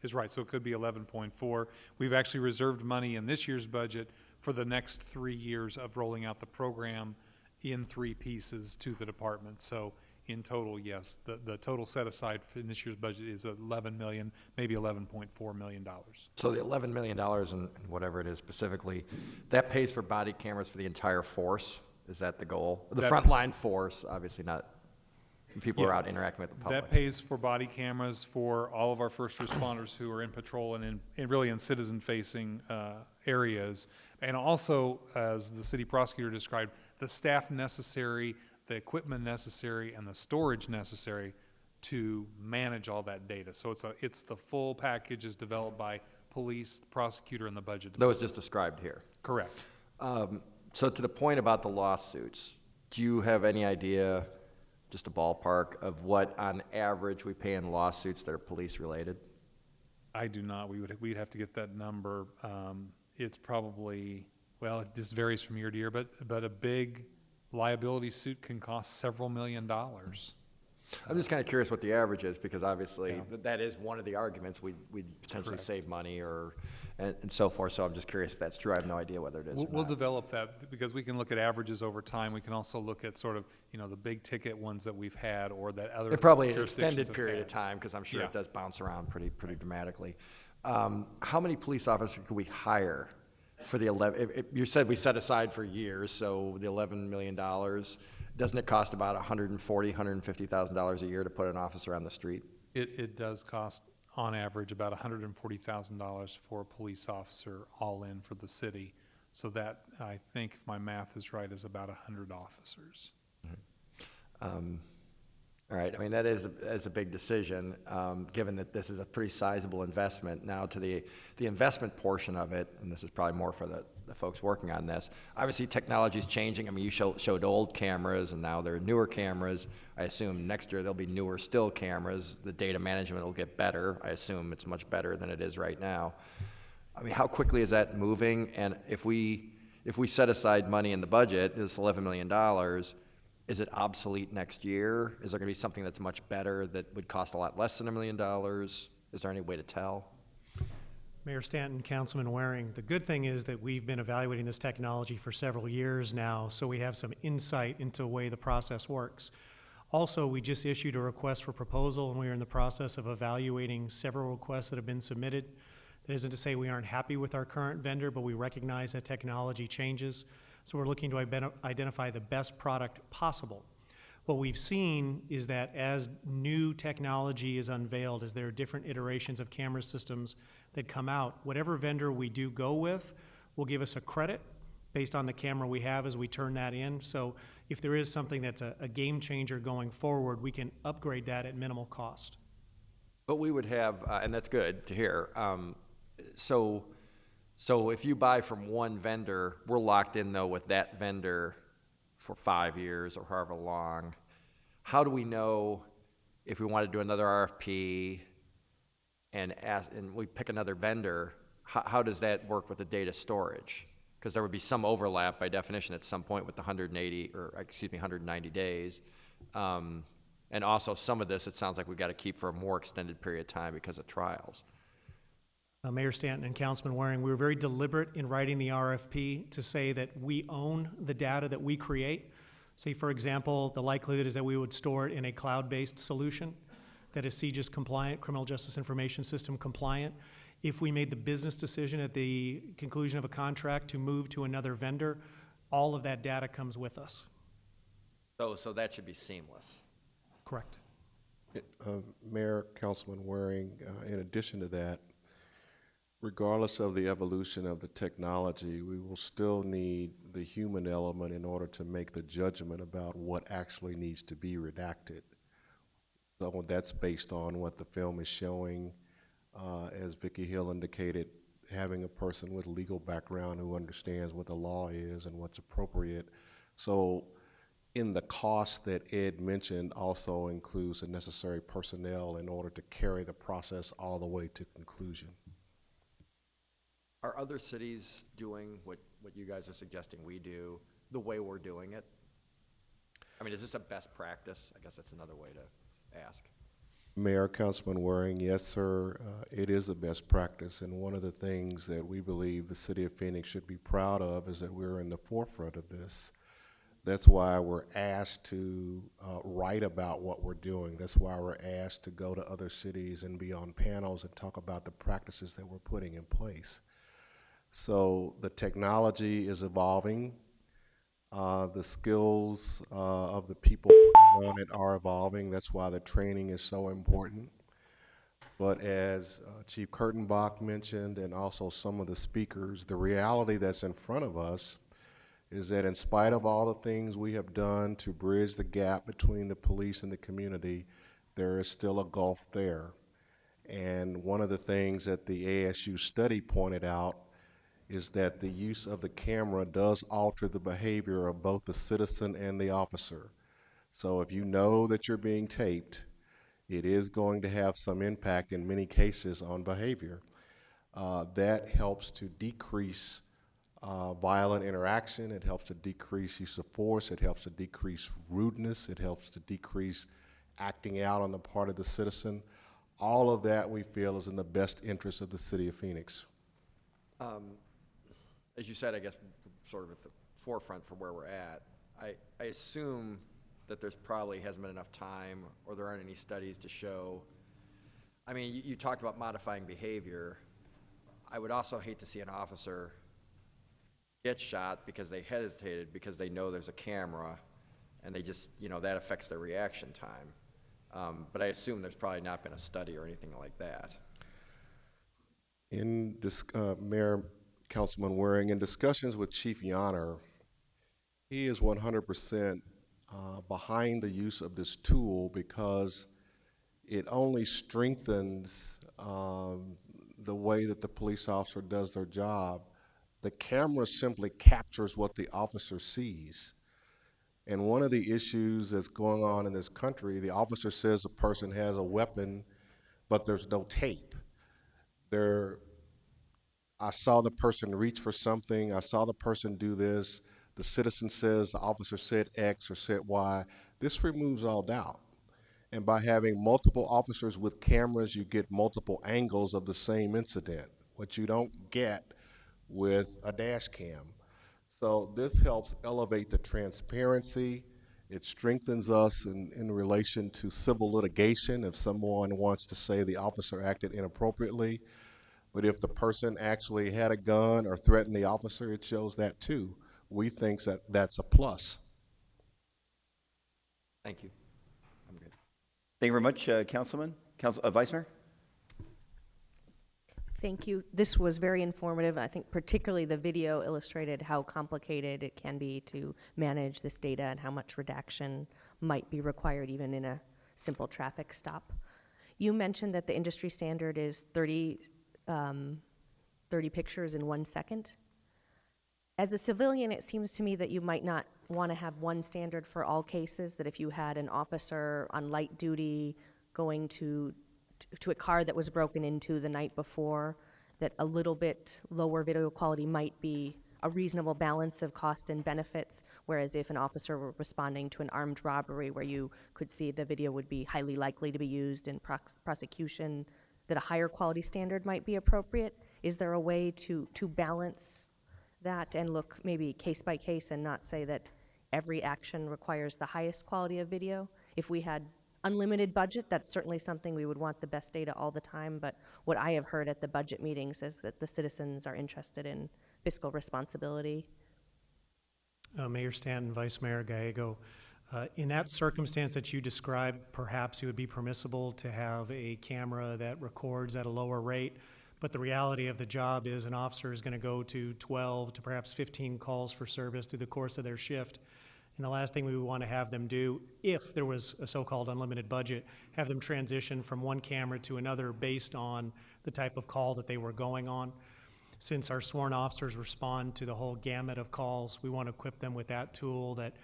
is right, so it could be 11.4. We've actually reserved money in this year's budget for the next 3 years of rolling out the program in 3 pieces to the department. So in total, yes, the total set aside in this year's budget is $11 million, maybe $11.4 million. So the $11 million and whatever it is specifically, that pays for body cameras for the entire force? Is that the goal? The That- frontline force, obviously not, people are Yeah. out interacting with the public. That pays for body cameras for all of our first responders who are in patrol and really in citizen-facing areas. And also, as the city prosecutor described, the staff necessary, the equipment necessary, and the storage necessary to manage all that data. So it's the full package is developed by police, prosecutor, and the budget That was department. just described here. Correct. So to the point about the lawsuits, do you have any idea, just a ballpark, of what on average we pay in lawsuits that are police-related? I do not. We'd have to get that number. It's probably, well, it just varies from year to year, but a big liability suit can cost several $1 million. I'm just kind of curious what the average is, because obviously that is one of the arguments. We'd potentially Correct. save money and so forth, so I'm just curious if that's true. I have no idea whether it is or We'll not. develop that, because we can look at averages over time. We can also look at sort of, the big ticket ones that we've had or that other And probably an jurisdictions extended have period of had. time, because I'm sure Yeah. it does bounce around pretty dramatically. How many police officers could we hire for the 11, you said we set aside for years, so the $11 million, doesn't it cost about $140,000, $150,000 a year to put an officer on the street? It does cost, on average, about $140,000 for a police officer all in for the city. So that, I think, if my math is right, is about 100 officers. All right, I mean, that is a big decision, given that this is a pretty sizable investment. Now, to the investment portion of it, and this is probably more for the folks working on this, obviously technology is changing. I mean, you showed old cameras, and now there are newer cameras. I assume next year there'll be newer still cameras. The data management will get better. I assume it's much better than it is right now. I mean, how quickly is that moving? And if we set aside money in the budget, this $11 million, is it obsolete next year? Is there going to be something that's much better that would cost a lot less than $1 million? Is there any way to tell? Mayor Stanton, Councilman Waring, the good thing is that we've been evaluating this technology for several years now, so we have some insight into the way the process works. Also, we just issued a request for proposal, and we are in the process of evaluating several requests that have been submitted. That isn't to say we aren't happy with our current vendor, but we recognize that technology changes. So we're looking to identify the best product possible. What we've seen is that as new technology is unveiled, as there are different iterations of camera systems that come out, whatever vendor we do go with will give us a credit based on the camera we have as we turn that in. So if there is something that's a game changer going forward, we can upgrade that at minimal cost. But we would have, and that's good to hear. So if you buy from one vendor, we're locked in though with that vendor for 5 years or however long. How do we know if we want to do another RFP and we pick another vendor, how does that work with the data storage? Because there would be some overlap by definition at some point with the 190 days. And also some of this, it sounds like we've got to keep for a more extended period of time because of trials. Mayor Stanton and Councilman Waring, we were very deliberate in writing the RFP to say that we own the data that we create. Say, for example, the likelihood is that we would store it in a cloud-based solution that is CJIS compliant, Criminal Justice Information System compliant. If we made the business decision at the conclusion of a contract to move to another vendor, all of that data comes with us. So that should be seamless. Correct. Mayor, Councilman Waring, in addition to that, regardless of the evolution of the technology, we will still need the human element in order to make the judgment about what actually needs to be redacted. So that's based on what the film is showing. As Vicki Hill indicated, having a person with legal background who understands what the law is and what's appropriate. So in the cost that Ed mentioned also includes the necessary personnel in order to carry the process all the way to conclusion. Are other cities doing what you guys are suggesting we do the way we're doing it? I mean, is this a best practice? I guess that's another way to ask. Mayor, Councilman Waring, yes, sir. It is the best practice, and one of the things that we believe the city of Phoenix should be proud of is that we're in the forefront of this. That's why we're asked to write about what we're doing. That's why we're asked to go to other cities and be on panels and talk about the practices that we're putting in place. So the technology is evolving. The skills of the people on it are evolving. That's why the training is so important. But as Chief Kurtenbach mentioned, and also some of the speakers, the reality that's in front of us is that in spite of all the things we have done to bridge the gap between the police and the community, there is still a gulf there. And one of the things that the ASU study pointed out is that the use of the camera does alter the behavior of both the citizen and the officer. So if you know that you're being taped, it is going to have some impact in many cases on behavior. That helps to decrease violent interaction. It helps to decrease use of force. It helps to decrease rudeness. It helps to decrease acting out on the part of the citizen. All of that we feel is in the best interest of the city of Phoenix. As you said, I guess sort of at the forefront for where we're at, I assume that there's probably hasn't been enough time or there aren't any studies to show. I mean, you talked about modifying behavior. I would also hate to see an officer get shot because they hesitated because they know there's a camera and they just, that affects their reaction time. But I assume there's probably not been a study or anything like that. In this, Mayor, Councilman Waring, in discussions with Chief Yonner, he is 100% behind the use of this tool because it only strengthens the way that the police officer does their job. The camera simply captures what the officer sees. And one of the issues that's going on in this country, the officer says a person has a weapon, but there's no tape. I saw the person reach for something, I saw the person do this, the citizen says the officer said X or said Y. This removes all doubt. And by having multiple officers with cameras, you get multiple angles of the same incident, which you don't get with a dash cam. So this helps elevate the transparency. It strengthens us in relation to civil litigation if someone wants to say the officer acted inappropriately. But if the person actually had a gun or threatened the officer, it shows that too. We think that that's a plus. Thank you. I'm good. Thank you very much, Councilman. Vice Mayor? Thank you. This was very informative. I think particularly the video illustrated how complicated it can be to manage this data and how much redaction might be required even in a simple traffic stop. You mentioned that the industry standard is 30 pictures in 1 second. As a civilian, it seems to me that you might not want to have one standard for all cases, that if you had an officer on light duty going to a car that was broken into the night before, that a little bit lower video quality might be a reasonable balance of cost and benefits, whereas if an officer were responding to an armed robbery where you could see the video would be highly likely to be used in prosecution, that a higher quality standard might be appropriate. Is there a way to balance that and look maybe case by case and not say that every action requires the highest quality of video? If we had unlimited budget, that's certainly something we would want the best data all the time, but what I have heard at the budget meetings is that the citizens are interested in fiscal responsibility. Mayor Stanton, Vice Mayor Gallego, in that circumstance that you described, perhaps it would be permissible to have a camera that records at a lower rate, but the reality of the job is an officer is going to go to 12 to perhaps 15 calls for service through the course of their shift. And the last thing we would want to have them do, if there was a so-called unlimited budget, have them transition from one camera to another based on the type of call that they were going on. Since our sworn officers respond to the whole gamut of calls, we want to equip them with that tool that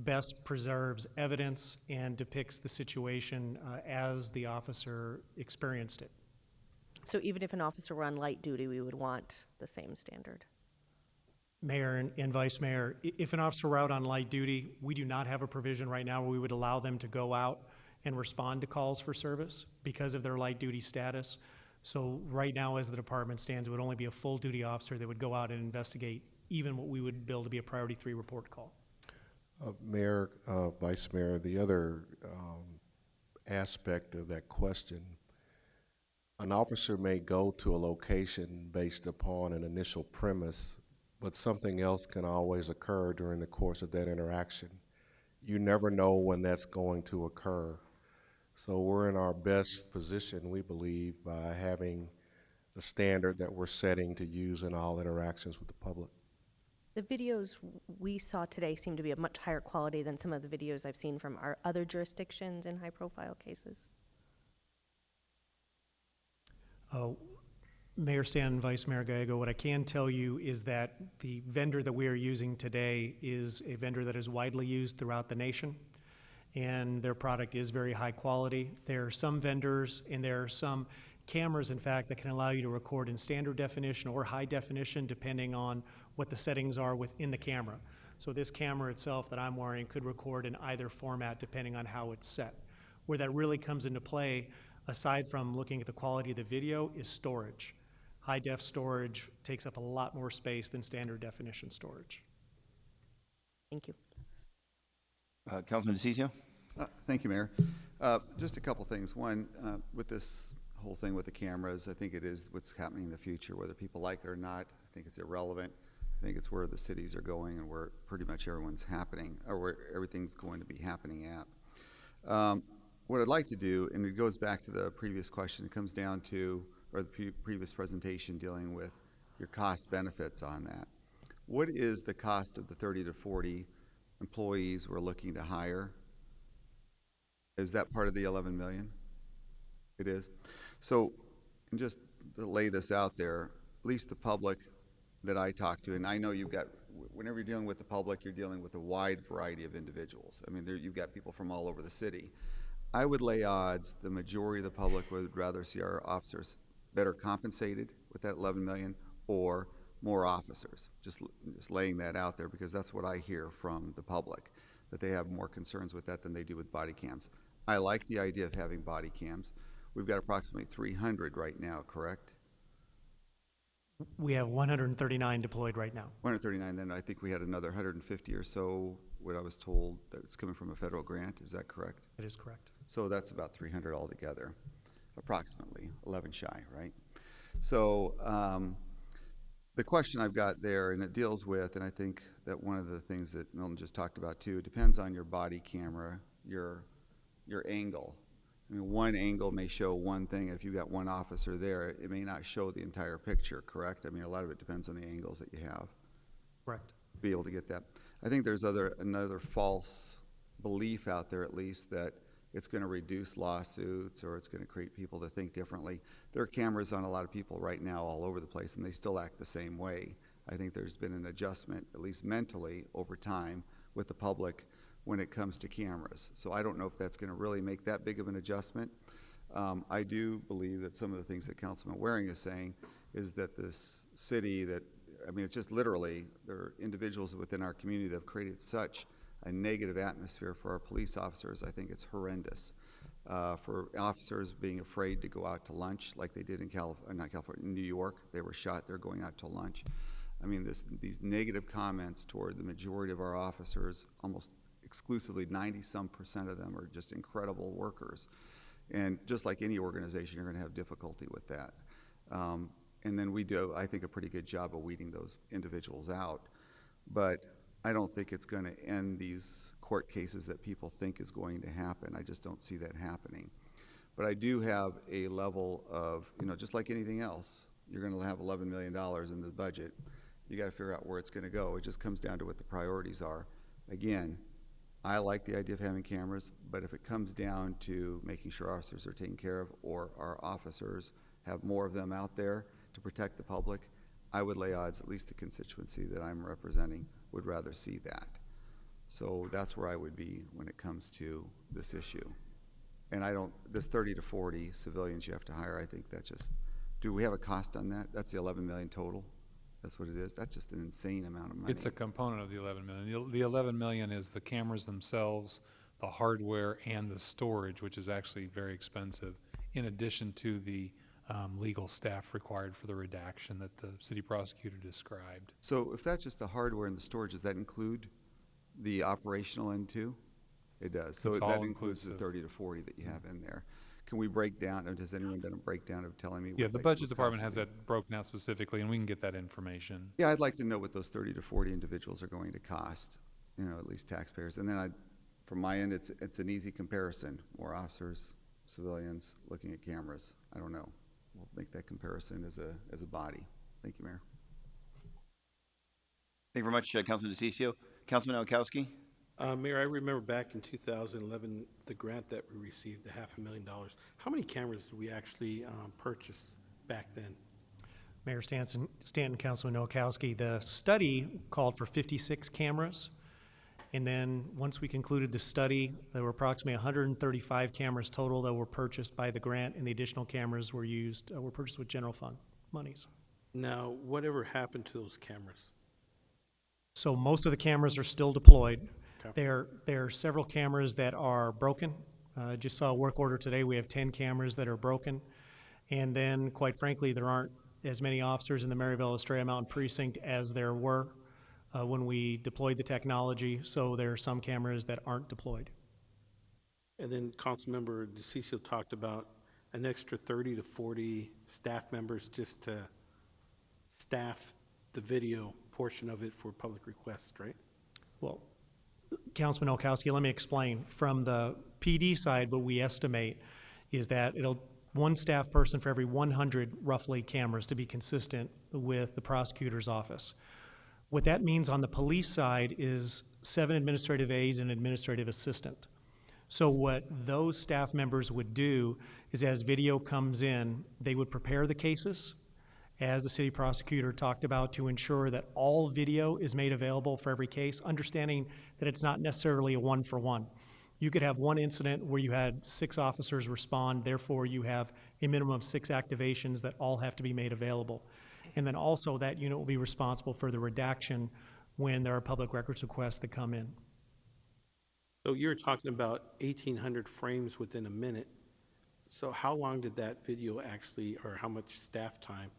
best preserves evidence and depicts the situation as the officer experienced it. So even if an officer were on light duty, we would want the same standard? Mayor and Vice Mayor, if an officer were out on light duty, we do not have a provision right now where we would allow them to go out and respond to calls for service because of their light duty status. So right now, as the department stands, it would only be a full duty officer that would go out and investigate even what we would bill to be a priority 3 report call. Mayor, Vice Mayor, the other aspect of that question, an officer may go to a location based upon an initial premise but something else can always occur during the course of that interaction. You never know when that's going to occur. So we're in our best position, we believe, by having the standard that we're setting to use in all interactions with the public. The videos we saw today seem to be of much higher quality than some of the videos I've seen from our other jurisdictions in high-profile cases. Mayor Stan and Vice Mayor Gallego, what I can tell you is that the vendor that we are using today is a vendor that is widely used throughout the nation, and their product is very high quality. There are some vendors and there are some cameras, in fact, that can allow you to record in standard definition or high definition depending on what the settings are within the camera. So this camera itself that I'm wearing could record in either format depending on how it's set. Where that really comes into play, aside from looking at the quality of the video, is storage. High def storage takes up a lot more space than standard definition storage. Thank you. Councilman DeCiccio? Thank you, Mayor. Just a couple things. One, with this whole thing with the cameras, I think it is what's happening in the future, whether people like it or not. I think it's irrelevant. I think it's where the cities are going and where pretty much everyone's happening, or where everything's going to be happening at. What I'd like to do, and it goes back to the previous question, it comes down to, or the previous presentation dealing with your cost benefits on that. What is the cost of the 30 to 40 employees we're looking to hire? Is that part of the 11 million? It is. So, and just to lay this out there, at least the public that I talk to, and I know you've got, whenever you're dealing with the public, you're dealing with a wide variety of individuals. I mean, you've got people from all over the city. I would lay odds the majority of the public would rather see our officers better compensated with that 11 million or more officers. Just laying that out there, because that's what I hear from the public, that they have more concerns with that than they do with body cams. I like the idea of having body cams. We've got approximately 300 right now, correct? We have 139 deployed right now. 139, then I think we had another 150 or so, what I was told, that's coming from a federal grant. Is that correct? That is correct. So that's about 300 altogether, approximately, 11 shy, right? So the question I've got there, and it deals with, and I think that one of the things that Milton just talked about too, it depends on your body camera, your angle. I mean, one angle may show one thing. If you've got one officer there, it may not show the entire picture, correct? I mean, a lot of it depends on the angles that you have. Correct. Be able to get that. I think there's another false belief out there, at least, that it's going to reduce lawsuits or it's going to create people to think differently. There are cameras on a lot of people right now all over the place, and they still act the same way. I think there's been an adjustment, at least mentally, over time with the public when it comes to cameras. So I don't know if that's going to really make that big of an adjustment. I do believe that some of the things that Councilman Waring is saying is that this city that, I mean, it's just literally, there are individuals within our community that have created such a negative atmosphere for our police officers. I think it's horrendous. For officers being afraid to go out to lunch like they did in in New York. They were shot, they're going out to lunch. I mean, these negative comments toward the majority of our officers, almost exclusively 90-some% of them are just incredible workers. And just like any organization, you're going to have difficulty with that. And then we do, I think, a pretty good job of weeding those individuals out. But I don't think it's going to end these court cases that people think is going to happen. I just don't see that happening. But I do have a level of, just like anything else, you're going to have $11 million in the budget. You got to figure out where it's going to go. It just comes down to what the priorities are. Again, I like the idea of having cameras, but if it comes down to making sure officers are taken care of or our officers have more of them out there to protect the public, I would lay odds, at least the constituency that I'm representing would rather see that. So that's where I would be when it comes to this issue. And this 30 to 40 civilians you have to hire, I think that's just, do we have a cost on that? That's the 11 million total? That's what it is? That's just an insane amount of money. It's a component of the 11 million. The 11 million is the cameras themselves, the hardware, and the storage, which is actually very expensive, in addition to the legal staff required for the redaction that the city prosecutor described. So if that's just the hardware and the storage, does that include the operational end too? It does. So It's that all includes the inclusive. 30 to 40 that you have in there. Can we break down, or does anyone done a breakdown of telling me? Yeah, what the they budget would department cost has me? that broken out specifically, and we can get that information. Yeah, I'd like to know what those 30 to 40 individuals are going to cost, at least taxpayers. And then from my end, it's an easy comparison. More officers, civilians, looking at cameras. I don't know. We'll make that comparison as a body. Thank you, Mayor. Thank you very much, Councilman DeCiccio. Councilman Nowakowski? Mayor, I remember back in 2011, the grant that we received, the $500,000. How many cameras did we actually purchase back then? Mayor Stanton, Councilman Nowakowski, the study called for 56 cameras. And then once we concluded the study, there were approximately 135 cameras total that were purchased by the grant, and the additional cameras were purchased with general fund monies. Now, whatever happened to those cameras? So most of the cameras are still deployed. Okay. There are several cameras that are broken. Just saw a work order today. We have 10 cameras that are broken. And then, quite frankly, there aren't as many officers in the Maryville Estrella Mountain Precinct as there were when we deployed the technology. So there are some cameras that aren't deployed. And then Councilmember DeCiccio talked about an extra 30 to 40 staff members just to staff the video portion of it for public requests, right? Well, Councilman Olkowski, let me explain. From the PD side, what we estimate is that one staff person for every 100 roughly cameras to be consistent with the prosecutor's office. What that means on the police side is 7 administrative aides and administrative assistant. So what those staff members would do is as video comes in, they would prepare the cases, as the city prosecutor talked about, to ensure that all video is made available for every case, understanding that it's not necessarily a one-for-one. You could have one incident where you had 6 officers respond, therefore you have a minimum of 6 activations that all have to be made available. And then also that unit will be responsible for the redaction when there are public records requests that come in. So you're talking about 1,800 frames within a minute. So how long did that video actually, or how much staff time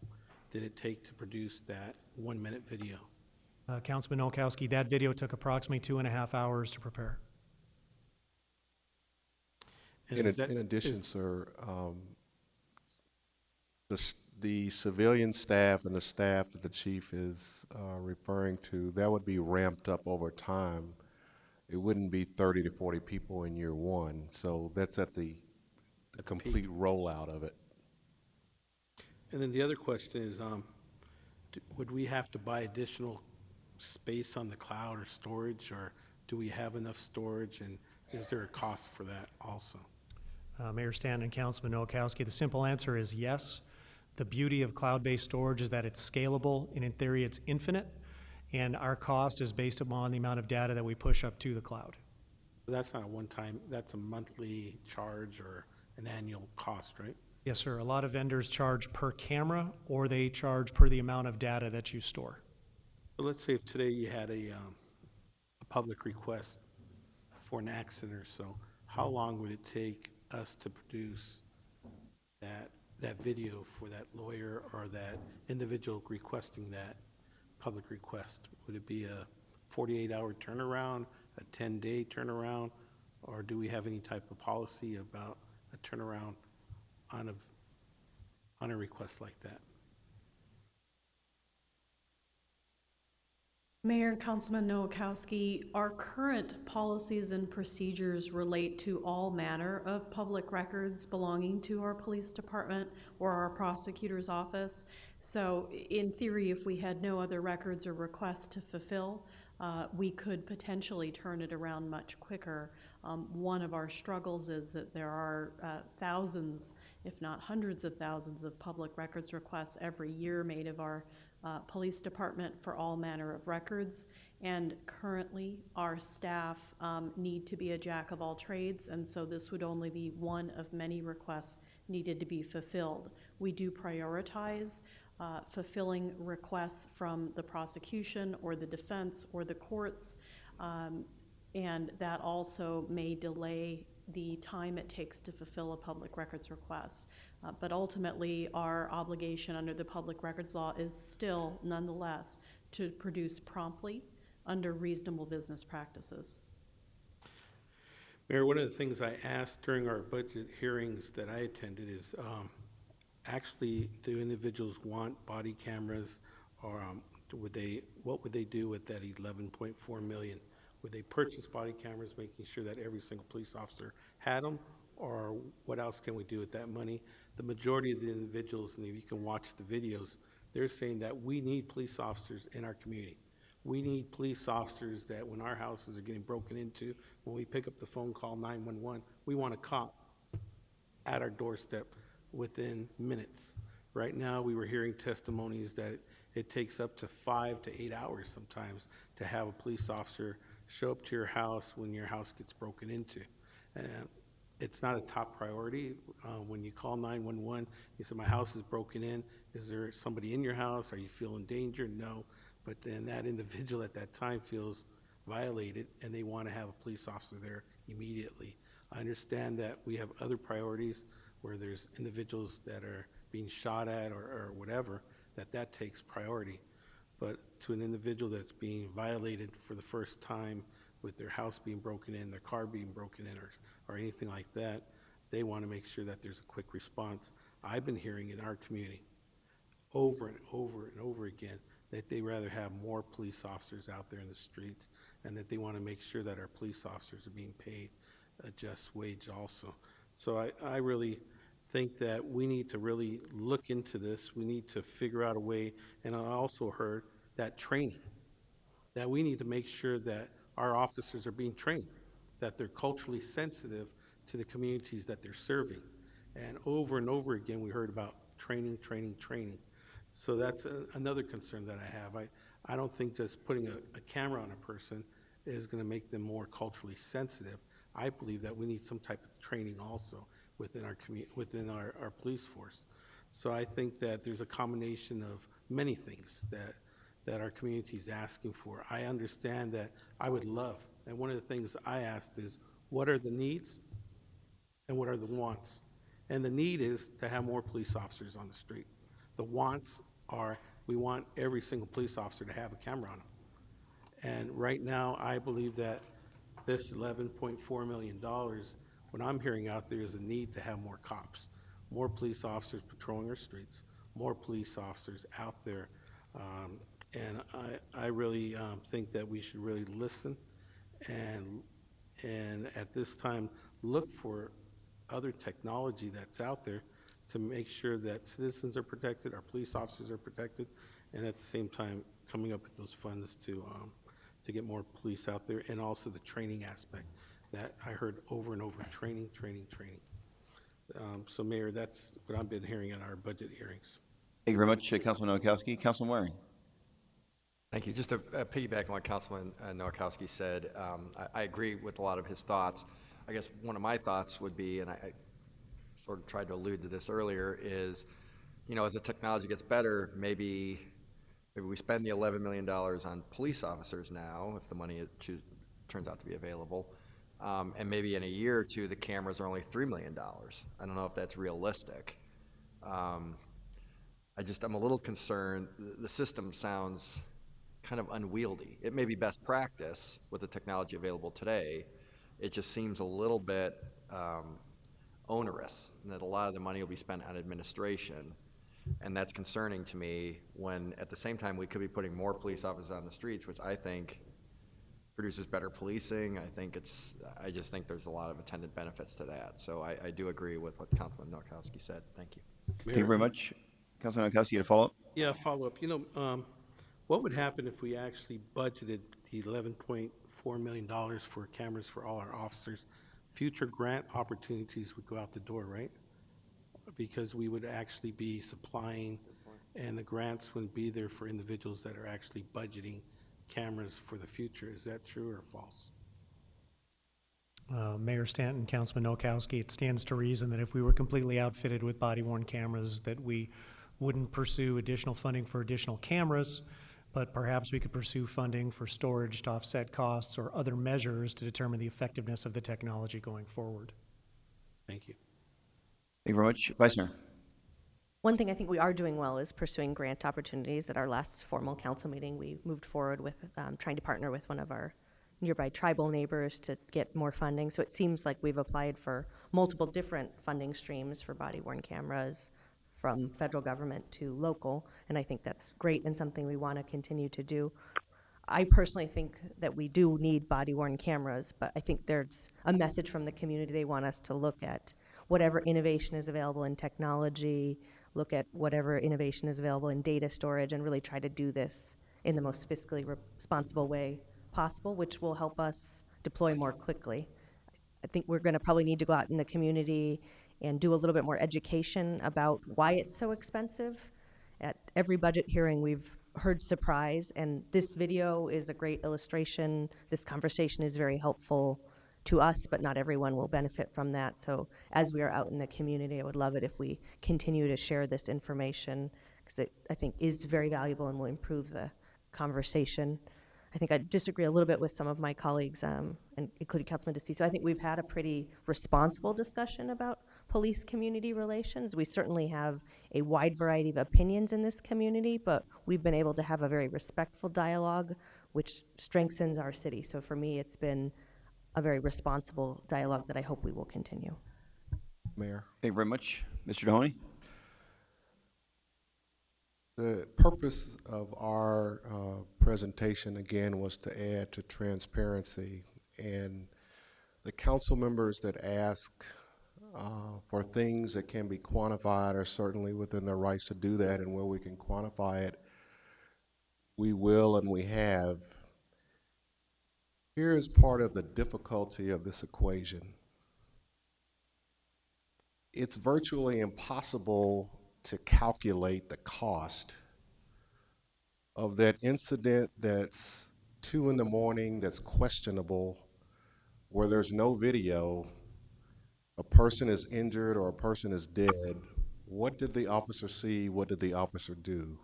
did it take to produce that 1-minute video? Councilman Olkowski, that video took approximately 2.5 hours to prepare. In addition, sir, the civilian staff and the staff that the chief is referring to, that would be ramped up over time. It wouldn't be 30 to 40 people in year one. So that's at the complete rollout of it. And then the other question is, would we have to buy additional space on the cloud or storage, or do we have enough storage, and is there a cost for that also? Mayor Stanton and Councilman Nowakowski, the simple answer is yes. The beauty of cloud-based storage is that it's scalable, and in theory it's infinite, and our cost is based upon the amount of data that we push up to the cloud. But that's not a one-time, that's a monthly charge or an annual cost, right? Yes, sir. A lot of vendors charge per camera, or they charge per the amount of data that you store. But let's say if today you had a public request for an accident or so, how long would it take us to produce that video for that lawyer or that individual requesting that public request? Would it be a 48-hour turnaround, a 10-day turnaround, or do we have any type of policy about a turnaround on a request like that? Mayor and Councilman Nowakowski, our current policies and procedures relate to all manner of public records belonging to our police department or our prosecutor's office. So in theory, if we had no other records or requests to fulfill, we could potentially turn it around much quicker. One of our struggles is that there are thousands, if not hundreds of thousands, of public records requests every year made of our police department for all manner of records, and currently our staff need to be a jack of all trades, and so this would only be one of many requests needed to be fulfilled. We do prioritize fulfilling requests from the prosecution or the defense or the courts, and that also may delay the time it takes to fulfill a public records request. But ultimately, our obligation under the public records law is still, nonetheless, to produce promptly under reasonable business practices. Mayor, one of the things I asked during our budget hearings that I attended is, actually, do individuals want body cameras, or what would they do with that 11.4 million? Would they purchase body cameras, making sure that every single police officer had them, or what else can we do with that money? The majority of the individuals, and if you can watch the videos, they're saying that we need police officers in our community. We need police officers that when our houses are getting broken into, when we pick up the phone call 911, we want a cop at our doorstep within minutes. Right now, we were hearing testimonies that it takes up to 5 to 8 hours sometimes to have a police officer show up to your house when your house gets broken into. And it's not a top priority. When you call 911, you say, my house is broken in. Is there somebody in your house? Are you feeling danger? No. But then that individual at that time feels violated, and they want to have a police officer there immediately. I understand that we have other priorities where there's individuals that are being shot at or whatever, that takes priority. But to an individual that's being violated for the first time with their house being broken in, their car being broken in, or anything like that, they want to make sure that there's a quick response. I've been hearing in our community over and over and over again that they rather have more police officers out there in the streets, and that they want to make sure that our police officers are being paid a just wage also. So I really think that we need to really look into this. We need to figure out a way, and I also heard that training, that we need to make sure that our officers are being trained, that they're culturally sensitive to the communities that they're serving. And over again, we heard about training. So that's another concern that I have. I don't think just putting a camera on a person is going to make them more culturally sensitive. I believe that we need some type of training also within our police force. So I think that there's a combination of many things that our community is asking for. I understand that I would love, and one of the things I asked is, what are the needs and what are the wants? And the need is to have more police officers on the street. The wants are, we want every single police officer to have a camera on them. And right now, I believe that this $11.4 million, what I'm hearing out there is a need to have more cops, more police officers patrolling our streets, more police officers out there. And I really think that we should really listen and at this time look for other technology that's out there to make sure that citizens are protected, our police officers are protected, and at the same time coming up with those funds to get more police out there, and also the training aspect that I heard over and over, training. So Mayor, that's what I've been hearing in our budget hearings. Thank you very much, Councilman Nowakowski. Councilman Waring. Thank you. Just to piggyback on what Councilman Nowakowski said, I agree with a lot of his thoughts. I guess one of my thoughts would be, and I sort of tried to allude to this earlier, is, as the technology gets better, maybe we spend the $11 million on police officers now, if the money turns out to be available, and maybe in a year or two, the cameras are only $3 million. I don't know if that's realistic. I'm a little concerned. The system sounds kind of unwieldy. It may be best practice with the technology available today. It just seems a little bit onerous, and that a lot of the money will be spent on administration. And that's concerning to me, when at the same time we could be putting more police officers on the streets, which I think produces better policing. I just think there's a lot of attendant benefits to that. So I do agree with what Councilman Nowakowski said. Thank you. Thank you very much. Councilman Nowakowski, you had a follow-up? Yeah, follow-up. What would happen if we actually budgeted the $11.4 million for cameras for all our officers? Future grant opportunities would go out the door, right? Because we would actually be supplying, and the grants wouldn't be there for individuals that are actually budgeting cameras for the future. Is that true or false? Mayor Stanton, Councilman Nowakowski, it stands to reason that if we were completely outfitted with body-worn cameras, that we wouldn't pursue additional funding for additional cameras, but perhaps we could pursue funding for storage to offset costs or other measures to determine the effectiveness of the technology going forward. Thank you. Thank you very much. Vice Mayor. One thing I think we are doing well is pursuing grant opportunities. At our last formal council meeting, we moved forward with trying to partner with one of our nearby tribal neighbors to get more funding. So it seems like we've applied for multiple different funding streams for body-worn cameras, from federal government to local, and I think that's great and something we want to continue to do. I personally think that we do need body-worn cameras, but I think there's a message from the community. They want us to look at whatever innovation is available in technology, look at whatever innovation is available in data storage, and really try to do this in the most fiscally responsible way possible, which will help us deploy more quickly. I think we're going to probably need to go out in the community and do a little bit more education about why it's so expensive. At every budget hearing, we've heard surprise, and this video is a great illustration. This conversation is very helpful to us, but not everyone will benefit from that. So as we are out in the community, I would love it if we continue to share this information, because it, I think, is very valuable and will improve the conversation. I think I disagree a little bit with some of my colleagues, and including Councilman DeCiso. I think we've had a pretty responsible discussion about police-community relations. We certainly have a wide variety of opinions in this community, but we've been able to have a very respectful dialogue, which strengthens our city. So for me, it's been a very responsible dialogue that I hope we will continue. Mayor. Thank you very much. Mr. Mahoney? The purpose of our presentation, again, was to add to transparency. And the council members that ask for things that can be quantified are certainly within their rights to do that, and where we can quantify it, we will and we have. Here is part of the difficulty of this equation. It's virtually impossible to calculate the cost of that incident that's 2 in the morning, that's questionable, where there's no video, a person is injured or a person is dead. What did the officer see? What did the officer do?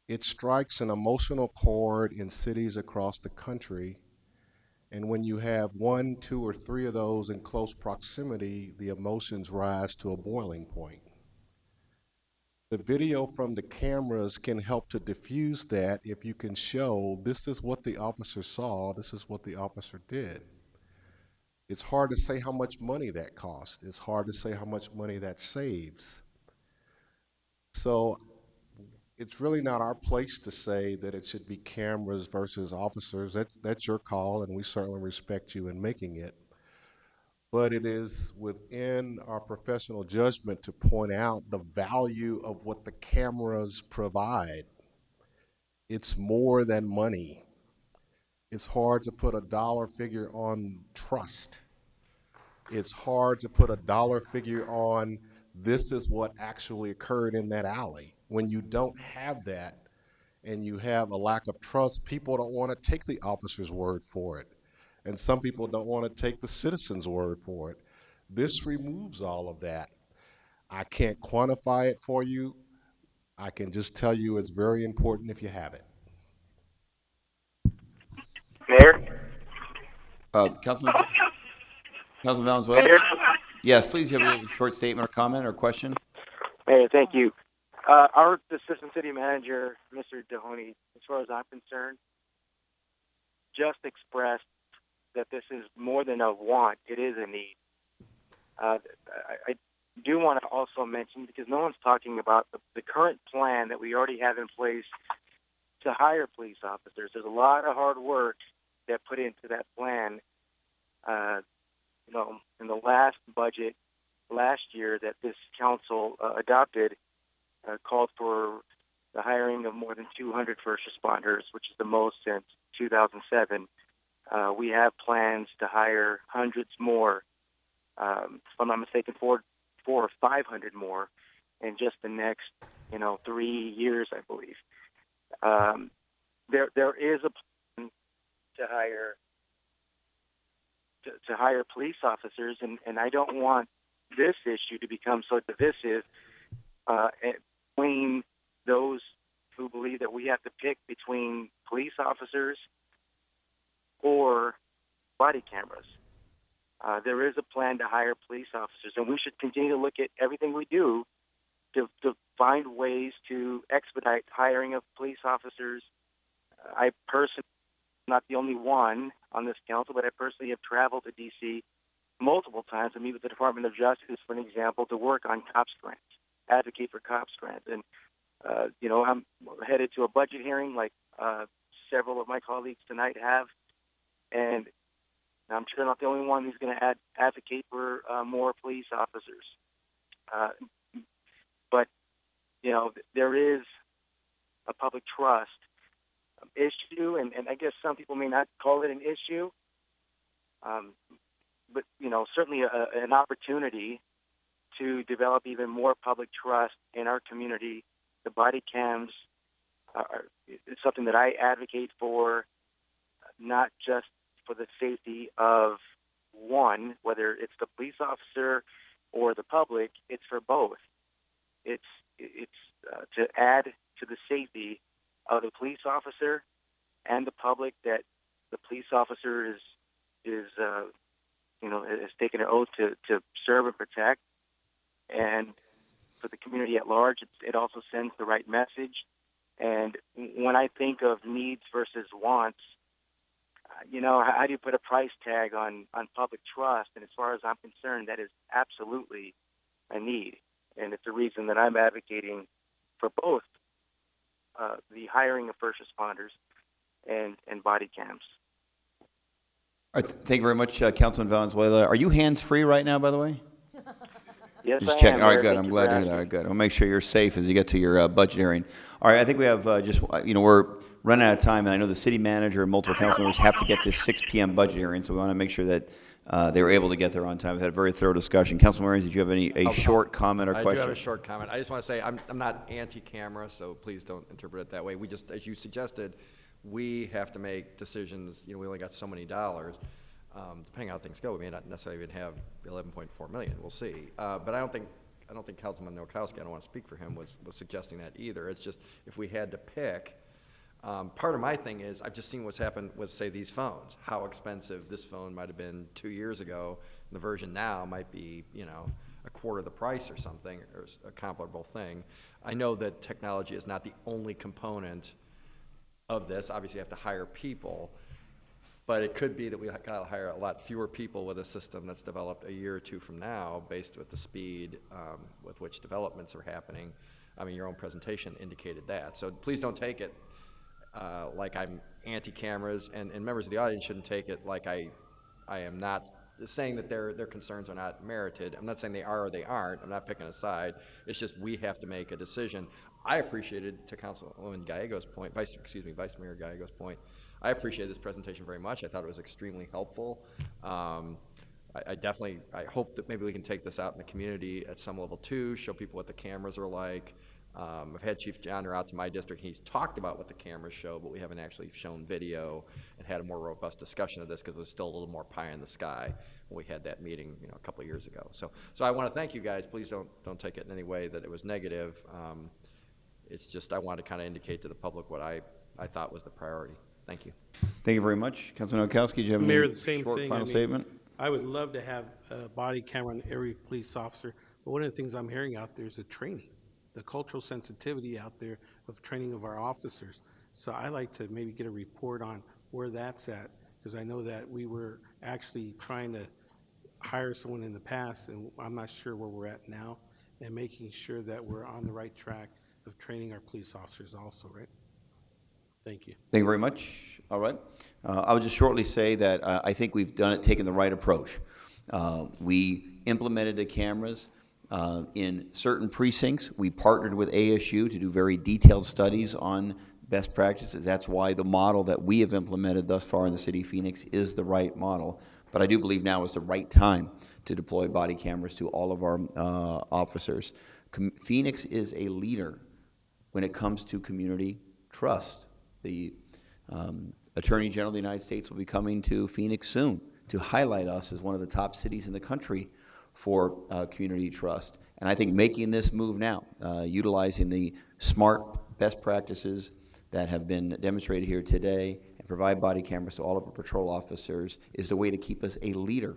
It strikes an emotional chord in cities across the country, and when you have 1, 2, or 3 of those in close proximity, the emotions rise to a boiling point. The video from the cameras can help to diffuse that if you can show this is what the officer saw, this is what the officer did. It's hard to say how much money that costs. It's hard to say how much money that saves. So it's really not our place to say that it should be cameras versus officers. That's your call, and we certainly respect you in making it. But it is within our professional judgment to point out the value of what the cameras provide. It's more than money. It's hard to put a dollar figure on trust. It's hard to put a dollar figure on this is what actually occurred in that alley. When you don't have that and you have a lack of trust, people don't want to take the officer's word for it. And some people don't want to take the citizen's word for it. This removes all of that. I can't quantify it for you. I can just tell you it's very important if you have it. Mayor? Councilman Valenzuela? Mayor? Yes, please, you have a short statement or comment or question? Mayor, thank you. Our Assistant City Manager, Mr. Dahoney, as far as I'm concerned, just expressed that this is more than a want, it is a need. I do want to also mention, because no one's talking about the current plan that we already have in place to hire police officers. There's a lot of hard work that put into that plan. In the last budget last year that this council adopted, called for the hiring of more than 200 first responders, which is the most since 2007. We have plans to hire hundreds more, if I'm not mistaken, 400 or 500 more in just the next, 3 years, I believe. There is a plan to hire police officers, and I don't want this issue to become so divisive between those who believe that we have to pick between police officers or body cameras. There is a plan to hire police officers, and we should continue to look at everything we do to find ways to expedite hiring of police officers. I personally not the only one on this council, but I personally have traveled to D.C. multiple times to meet with the Department of Justice, for an example, to work on COPS grants, advocate for COPS grants. And, I'm headed to a budget hearing like several of my colleagues tonight have. And I'm sure not the only one who's going to advocate for more police officers. But, there is a public trust issue, and I guess some people may not call it an issue, but, certainly an opportunity to develop even more public trust in our community. The body cams is something that I advocate for, not just for the safety of one, whether it's the police officer or the public. It's for both. It's to add to the safety of the police officer and the public, that the police officer has taken an oath to serve and protect, and for the community at large, it also sends the right message. And when I think of needs versus wants, how do you put a price tag on public trust? And as far as I'm concerned, that is absolutely a need. And it's a reason that I'm advocating for both the hiring of first responders and body cams. All right, thank you very much, Councilman Valenzuela. Are you hands-free right now, by the way? Yes, Just I checking. am. All right, Mayor. good. Thank I'm you glad for to hear that. asking. All right, good. I'll make sure you're safe as you get to your budget hearing. All right, I think we have we're running out of time, and I know the city manager and multiple council members have to get to 6 p.m. budget hearing, so we want to make sure that they were able to get there on time. We've had a very thorough discussion. Councilman Marion, did you have a short comment or I question? do have a short comment. I just want to say I'm not anti-camera, so please don't interpret it that way. We just, as you suggested, we have to make decisions. We only got so many dollars. Depending on how things go, we may not necessarily even have 11.4 million. We'll see. But I don't think Councilman Nowakowski, I don't want to speak for him, was suggesting that either. It's just if we had to pick, part of my thing is I've just seen what's happened with, say, these phones, how expensive this phone might have been 2 years ago, and the version now might be, a quarter the price or something, or a comparable thing. I know that technology is not the only component of this. Obviously, you have to hire people. But it could be that we got to hire a lot fewer people with a system that's developed a year or two from now, based with the speed with which developments are happening. I mean, your own presentation indicated that. So please don't take it like I'm anti-cameras, and members of the audience shouldn't take it like I am not saying that their concerns are not merited. I'm not saying they are or they aren't. I'm not picking a side. It's just we have to make a decision. I appreciated, to Councilwoman Gallego's point, Vice Mayor Gallego's point, I appreciate this presentation very much. I thought it was extremely helpful. I hope that maybe we can take this out in the community at some level too, show people what the cameras are like. I've had Chief Johnner out to my district. He's talked about what the cameras show, but we haven't actually shown video and had a more robust discussion of this because it was still a little more pie in the sky when we had that meeting, a couple of years ago. So I want to thank you guys. Please don't take it in any way that it was negative. It's just I want to kind of indicate to the public what I thought was the priority. Thank you. Thank you very much. Councilman Nowakowski, do you have Mayor, any the same short thing. final statement? I would love to have a body camera on every police officer, but one of the things I'm hearing out there is the training, the cultural sensitivity out there of training of our officers. So I like to maybe get a report on where that's at, because I know that we were actually trying to hire someone in the past, and I'm not sure where we're at now, and making sure that we're on the right track of training our police officers also, right? Thank you. Thank you very much. All right. I would just shortly say that I think we've taken the right approach. We implemented the cameras in certain precincts. We partnered with ASU to do very detailed studies on best practices. That's why the model that we have implemented thus far in the city of Phoenix is the right model. But I do believe now is the right time to deploy body cameras to all of our officers. Phoenix is a leader when it comes to community trust. The Attorney General of the United States will be coming to Phoenix soon to highlight us as one of the top cities in the country for community trust. And I think making this move now, utilizing the smart best practices that have been demonstrated here today and provide body cameras to all of our patrol officers is the way to keep us a leader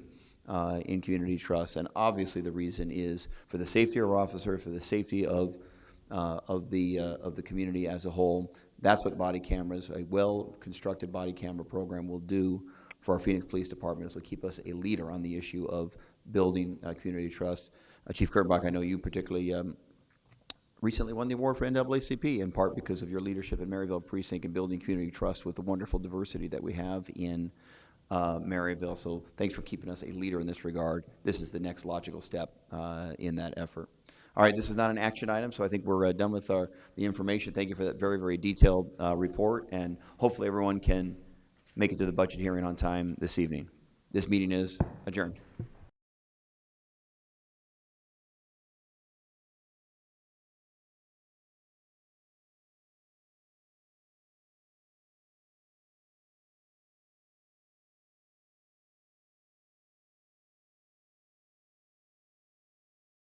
in community trust. And obviously the reason is for the safety of our officers, for the safety of the community as a whole, That's what body cameras, a well-constructed body camera program will do for our Phoenix Police Department, is will keep us a leader on the issue of building community trust. Chief Kurtenbach, I know you particularly recently won the award for NAACP, in part because of your leadership in Maryville Precinct and building community trust with the wonderful diversity that we have in Maryville. So thanks for keeping us a leader in this regard. This is the next logical step in that effort. All right, this is not an action item, so I think we're done with the information. Thank you for that very, very detailed report, and hopefully everyone can make it to the budget hearing on time this evening. This meeting is adjourned.